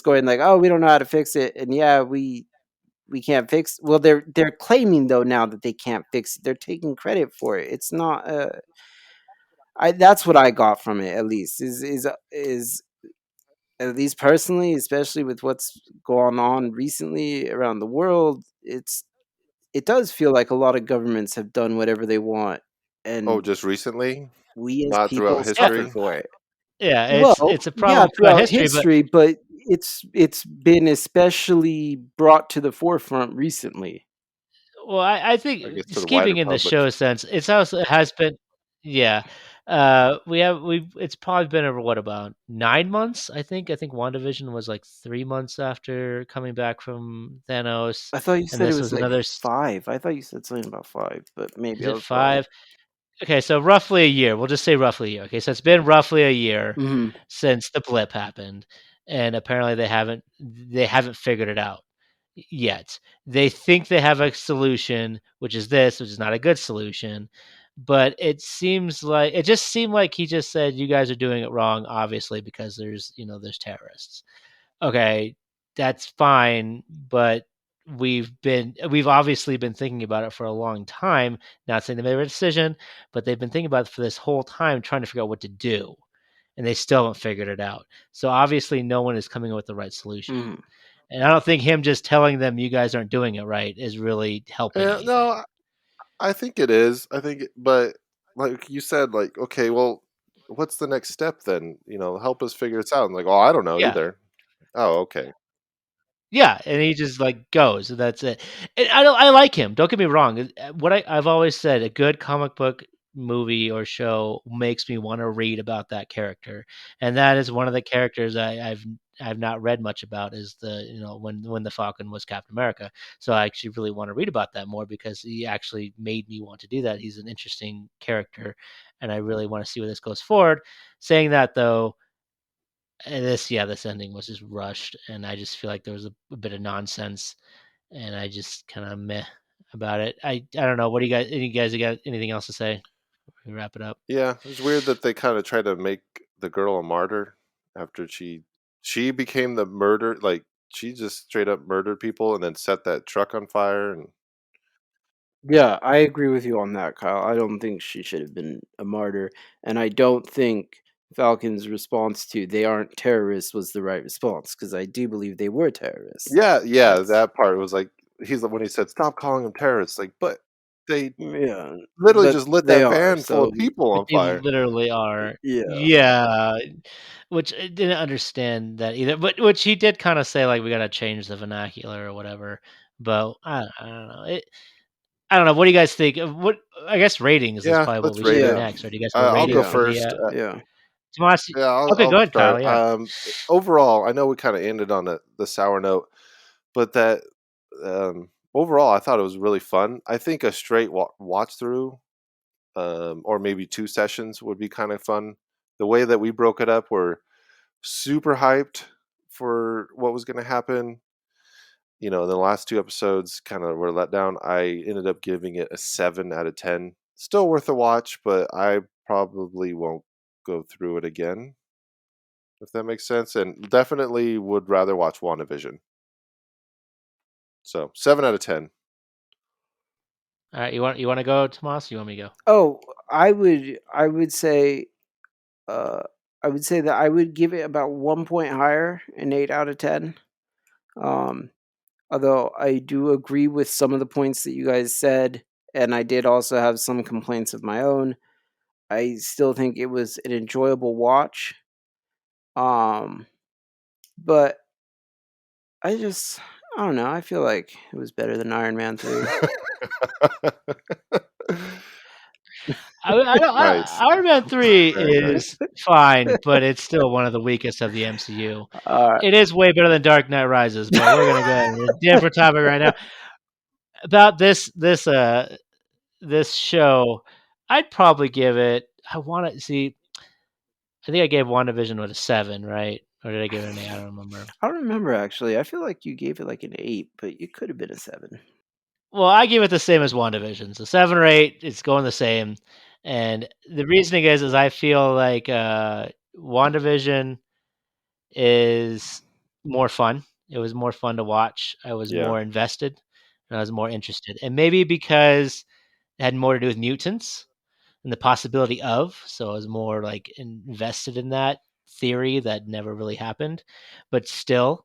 Speaker 2: going like, "Oh, we don't know how to fix it." And yeah, we can't fix. Well, they're claiming though now that they can't fix it. They're taking credit for it. It's not I that's what I got from it at least. Is at least personally, especially with what's gone on recently around the world, it does feel like a lot of governments have done whatever they want,
Speaker 1: Oh,
Speaker 2: and
Speaker 1: just recently?
Speaker 2: we as
Speaker 1: Not throughout
Speaker 2: people
Speaker 3: yeah,
Speaker 2: suffer
Speaker 1: history?
Speaker 2: for it.
Speaker 3: yeah, it's
Speaker 2: Well,
Speaker 3: a
Speaker 2: yeah,
Speaker 3: problem throughout
Speaker 2: throughout
Speaker 3: history, but
Speaker 2: history, but it's been especially brought to the forefront recently.
Speaker 3: well, I think
Speaker 1: I guess to the
Speaker 3: just
Speaker 1: wider
Speaker 3: keeping in the
Speaker 1: public.
Speaker 3: show sense, it's also it has been yeah. We've it's probably been over what about 9 months, I think. I think WandaVision was like 3 months after coming back from Thanos,
Speaker 2: I thought you
Speaker 3: and
Speaker 2: said it
Speaker 3: this
Speaker 2: was
Speaker 3: was
Speaker 2: like
Speaker 3: another
Speaker 2: 5. I thought you said something about 5, but maybe
Speaker 3: is
Speaker 2: I
Speaker 3: it
Speaker 2: was wrong.
Speaker 3: 5? Okay, so roughly a year. We'll just say roughly a year. Okay, so it's been roughly a year
Speaker 2: Mhm.
Speaker 3: since the blip happened, and apparently they haven't figured it out yet. They think they have a solution, which is this, which is not a good solution. But it just seemed like he just said, "You guys are doing it wrong, obviously, because there's terrorists." Okay, that's fine, but we've obviously been thinking about it for a long time. Not saying they made a decision, but they've been thinking about it for this whole time, trying to figure out what to do, and they still haven't figured it out. So obviously, no one is coming up with the right solution.
Speaker 2: Mhm.
Speaker 3: And I don't think him just telling them you guys aren't doing it right is really helping
Speaker 1: Yeah,
Speaker 3: anything.
Speaker 1: no, I think it is. I think, but like you said, like, okay, well, what's the next step then? Help us figure this out. I'm like, oh, I don't know
Speaker 3: Yeah.
Speaker 1: either. Oh, okay.
Speaker 3: Yeah, and he just, like, goes, and that's it. And I like him, don't get me wrong, what I've always said, a good comic book movie or show makes me wanna read about that character, and that is one of the characters I've not read much about is when the Falcon was Captain America, so I actually really wanna read about that more because he actually made me want to do that. He's an interesting character, and I really wanna see where this goes forward. Saying that, though, this ending was just rushed, and I just feel like there was a bit of nonsense, and I just kind of meh about it. I don't know. What do you guys? Any guys got anything else to say? Before we wrap it up.
Speaker 1: Yeah, it's weird that they kind of try to make the girl a martyr after she became the murder. Like, she just straight up murdered people and then set that truck on fire. And
Speaker 2: Yeah, I agree with you on that, Kyle. I don't think she should have been a martyr, and I don't think Falcon's response to "they aren't terrorists" was the right response because I do believe they were terrorists.
Speaker 1: yeah, yeah,
Speaker 2: That's
Speaker 1: that part was like he's when he said, "Stop calling them terrorists." Like, but they
Speaker 2: yeah,
Speaker 1: literally
Speaker 2: but
Speaker 1: just lit
Speaker 2: they
Speaker 1: that
Speaker 2: are.
Speaker 1: van full
Speaker 2: So
Speaker 1: of people
Speaker 3: But
Speaker 1: on
Speaker 3: they
Speaker 1: fire.
Speaker 3: literally are.
Speaker 2: yeah,
Speaker 3: Yeah, which I didn't understand that either. But which he did kind of say like we got to change the vernacular or whatever. But I don't know. I don't know. What do you guys think? What I guess ratings is
Speaker 1: Yeah,
Speaker 3: probably what
Speaker 1: let's
Speaker 3: we should
Speaker 1: rate
Speaker 3: do
Speaker 1: it.
Speaker 2: yeah,
Speaker 3: next. Or do you guys have a
Speaker 1: I'll go
Speaker 3: rating for
Speaker 2: yeah,
Speaker 3: the
Speaker 1: first.
Speaker 2: yeah.
Speaker 3: Tomas?
Speaker 1: Yeah, I'll
Speaker 3: Okay,
Speaker 1: I'll
Speaker 3: go ahead, Kyle.
Speaker 1: start.
Speaker 3: Yeah.
Speaker 1: Overall, I know we kind of ended on the sour note, but that overall, I thought it was really fun. I think a straight watch through, or maybe 2 sessions would be kind of fun. The way that we broke it up, we're super hyped for what was going to happen. The last 2 episodes kind of were let down. I ended up giving it a 7 out of 10. Still worth a watch, but I probably won't go through it again, if that makes sense. And definitely would rather watch WandaVision. So 7 out of 10.
Speaker 3: All right, you want to go, Tomas? You want me to go?
Speaker 2: Oh, I would say uh I would say that I would give it about 1 point higher, an 8 out of 10. Um, Although I do agree with some of the points that you guys said, and I did also have some complaints of my own. I still think it was an enjoyable watch. Um, but I don't know. I feel like it was better than Iron Man 3.
Speaker 1: Nice.
Speaker 3: Iron Man 3
Speaker 1: Very nice.
Speaker 3: is fine, but it's still one of the weakest of the MCU.
Speaker 2: Uh,
Speaker 3: It is way better than Dark Knight Rises, but we're gonna go ahead and a different topic right now about this show. I'd probably give it. I want to see. I think I gave WandaVision with a 7, right? Or did I give it an 8? I don't remember.
Speaker 2: I don't remember actually. I feel like you gave it like an 8, but it could have been a 7.
Speaker 3: Well, I give it the same as WandaVision, so 7 or 8. It's going the same, and the reasoning is I feel like WandaVision is more fun. It was more fun to watch. I was
Speaker 1: Yeah.
Speaker 3: more invested, and I was more interested, and maybe because it had more to do with mutants and the possibility of, so I was more like invested in that theory that never really happened, but still,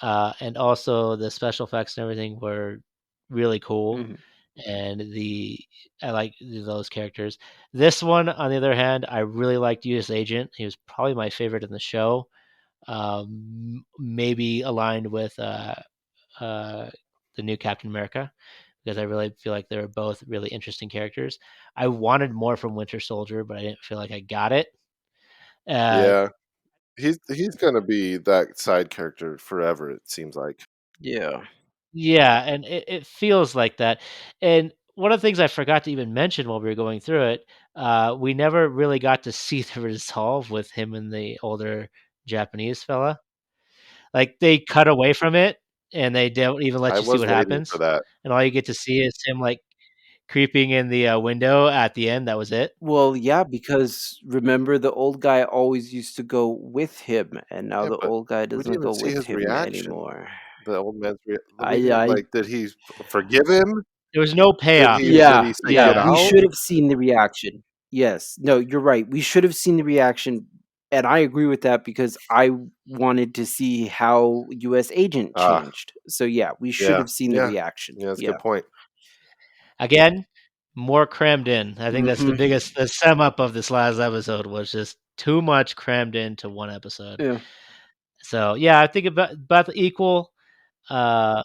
Speaker 3: and also the special effects and everything were really cool,
Speaker 2: Mhm.
Speaker 3: and I like those characters. This one, on the other hand, I really liked U.S. Agent. He was probably my favorite in the show. Maybe aligned with uh, the new Captain America, because I really feel like they were both really interesting characters. I wanted more from Winter Soldier, but I didn't feel like I got it. Uh,
Speaker 1: Yeah. He's gonna be that side character forever, it seems like.
Speaker 2: Yeah.
Speaker 3: yeah, and it feels like that. And one of the things I forgot to even mention while we were going through it, we never really got to see the resolve with him and the older Japanese fella. Like, they cut away from it, and they don't even let
Speaker 1: I
Speaker 3: you see
Speaker 1: was
Speaker 3: what
Speaker 1: waiting for
Speaker 3: happens,
Speaker 1: that.
Speaker 3: and all you get to see is him, like, creeping in the, window at the end. That was it.
Speaker 2: Well, yeah, because remember the old guy always used to go with him, and now
Speaker 1: Yeah,
Speaker 2: the
Speaker 1: but
Speaker 2: old guy
Speaker 1: we didn't
Speaker 2: doesn't
Speaker 1: even
Speaker 2: go
Speaker 1: see
Speaker 2: with
Speaker 1: his
Speaker 2: him
Speaker 1: reaction.
Speaker 2: anymore.
Speaker 1: The old man's we
Speaker 2: I
Speaker 1: didn't
Speaker 2: I
Speaker 1: like, did he forgive him?
Speaker 3: There was no payoff. It was
Speaker 1: Did
Speaker 2: Yeah,
Speaker 1: he say,
Speaker 2: yeah,
Speaker 1: "Get
Speaker 3: yeah.
Speaker 2: we
Speaker 1: out"?
Speaker 2: should have seen the reaction. Yes. No, you're right. We should have seen the reaction, and I agree with that because I wanted to see how US Agent
Speaker 1: Ah,
Speaker 2: changed. So, yeah, we should
Speaker 1: yeah,
Speaker 2: have seen the
Speaker 1: yeah.
Speaker 2: reaction.
Speaker 1: Yeah, that's a
Speaker 2: Yeah.
Speaker 1: good point.
Speaker 3: Again, more crammed in. I think that's
Speaker 2: Mhm.
Speaker 3: the sum up of this last episode was just too much crammed into one episode.
Speaker 2: Yeah.
Speaker 3: So, yeah, I think about the equal, uh,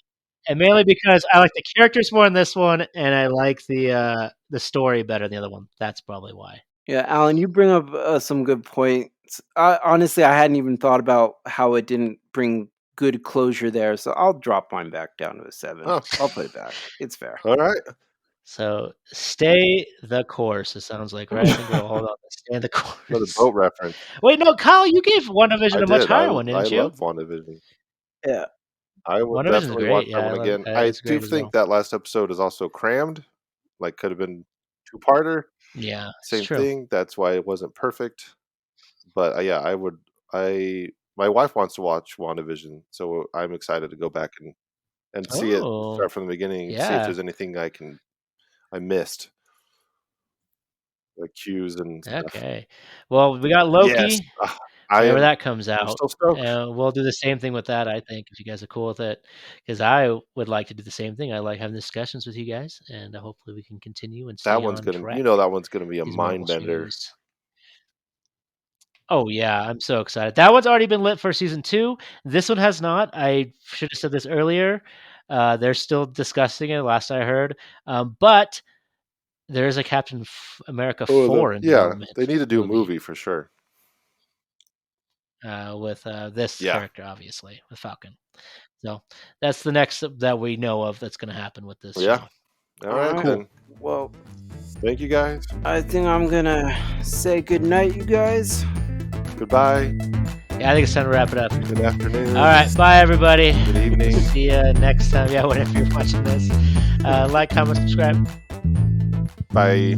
Speaker 3: and mainly because I like the characters more in this one, and I like the story better than the other one. That's probably why.
Speaker 2: Yeah, Alan, you bring up some good points. Honestly, I hadn't even thought about how it didn't bring good closure there, so I'll drop mine back down to a 7.
Speaker 1: Oh,
Speaker 2: I'll put it back. It's fair.
Speaker 1: alright.
Speaker 3: So, stay the course, it sounds like, right? I think we're all hold on. Stay the
Speaker 1: Another
Speaker 3: course.
Speaker 1: boat reference.
Speaker 3: Wait, no, Kyle, you gave
Speaker 1: I
Speaker 3: WandaVision a much
Speaker 1: did.
Speaker 3: higher one,
Speaker 1: I
Speaker 3: didn't you?
Speaker 1: love WandaVision.
Speaker 2: Yeah.
Speaker 1: I would
Speaker 3: WandaVision's
Speaker 1: definitely watch
Speaker 3: great.
Speaker 1: that
Speaker 3: Yeah,
Speaker 1: one
Speaker 3: I love
Speaker 1: again. I
Speaker 3: it's
Speaker 1: do
Speaker 3: great as
Speaker 1: think
Speaker 3: well.
Speaker 1: that last episode is also crammed, like, could have been two-parter,
Speaker 3: Yeah, it's
Speaker 1: same
Speaker 3: true.
Speaker 1: thing, that's why it wasn't perfect, but, yeah, I my wife wants to watch WandaVision, so I'm excited to go back and see it,
Speaker 3: Oh,
Speaker 1: start from the beginning, and see if
Speaker 3: yeah.
Speaker 1: there's anything I missed, like cues and stuff.
Speaker 3: Okay. Well, we got
Speaker 1: Yes!
Speaker 3: Loki whenever that comes
Speaker 1: I'm
Speaker 3: out,
Speaker 1: still stoked.
Speaker 3: and we'll do the same thing with that, I think, if you guys are cool with it, because I would like to do the same thing. I like having discussions with you guys, and hopefully we can continue and
Speaker 1: That
Speaker 3: stay
Speaker 1: one's
Speaker 3: on
Speaker 1: gonna
Speaker 3: track
Speaker 1: that one's gonna be a
Speaker 3: these Marvel
Speaker 1: mind bender.
Speaker 3: shows. Oh, yeah, I'm so excited. That one's already been lit for season 2. This one has not. I should have said this earlier. They're still discussing it, last I heard, but there is a Captain America
Speaker 1: Oh,
Speaker 3: 4 in
Speaker 1: yeah,
Speaker 3: development
Speaker 1: they need to do a
Speaker 3: movie,
Speaker 1: movie for sure.
Speaker 3: with, this
Speaker 1: Yeah.
Speaker 3: character, obviously, with Falcon. So, that's the next that we know of that's gonna happen with this
Speaker 1: Yeah.
Speaker 3: show.
Speaker 1: Alright
Speaker 2: Alright.
Speaker 3: Cool.
Speaker 1: then.
Speaker 2: Well,
Speaker 1: Thank you, guys.
Speaker 2: I think I'm gonna say good night, you guys.
Speaker 1: Goodbye.
Speaker 3: Yeah, I think it's time to wrap it up.
Speaker 1: Good afternoon.
Speaker 3: Alright, bye, everybody.
Speaker 1: Good evening.
Speaker 3: See ya next time. Yeah, whenever you're watching this. Like, comment, subscribe.
Speaker 1: Bye.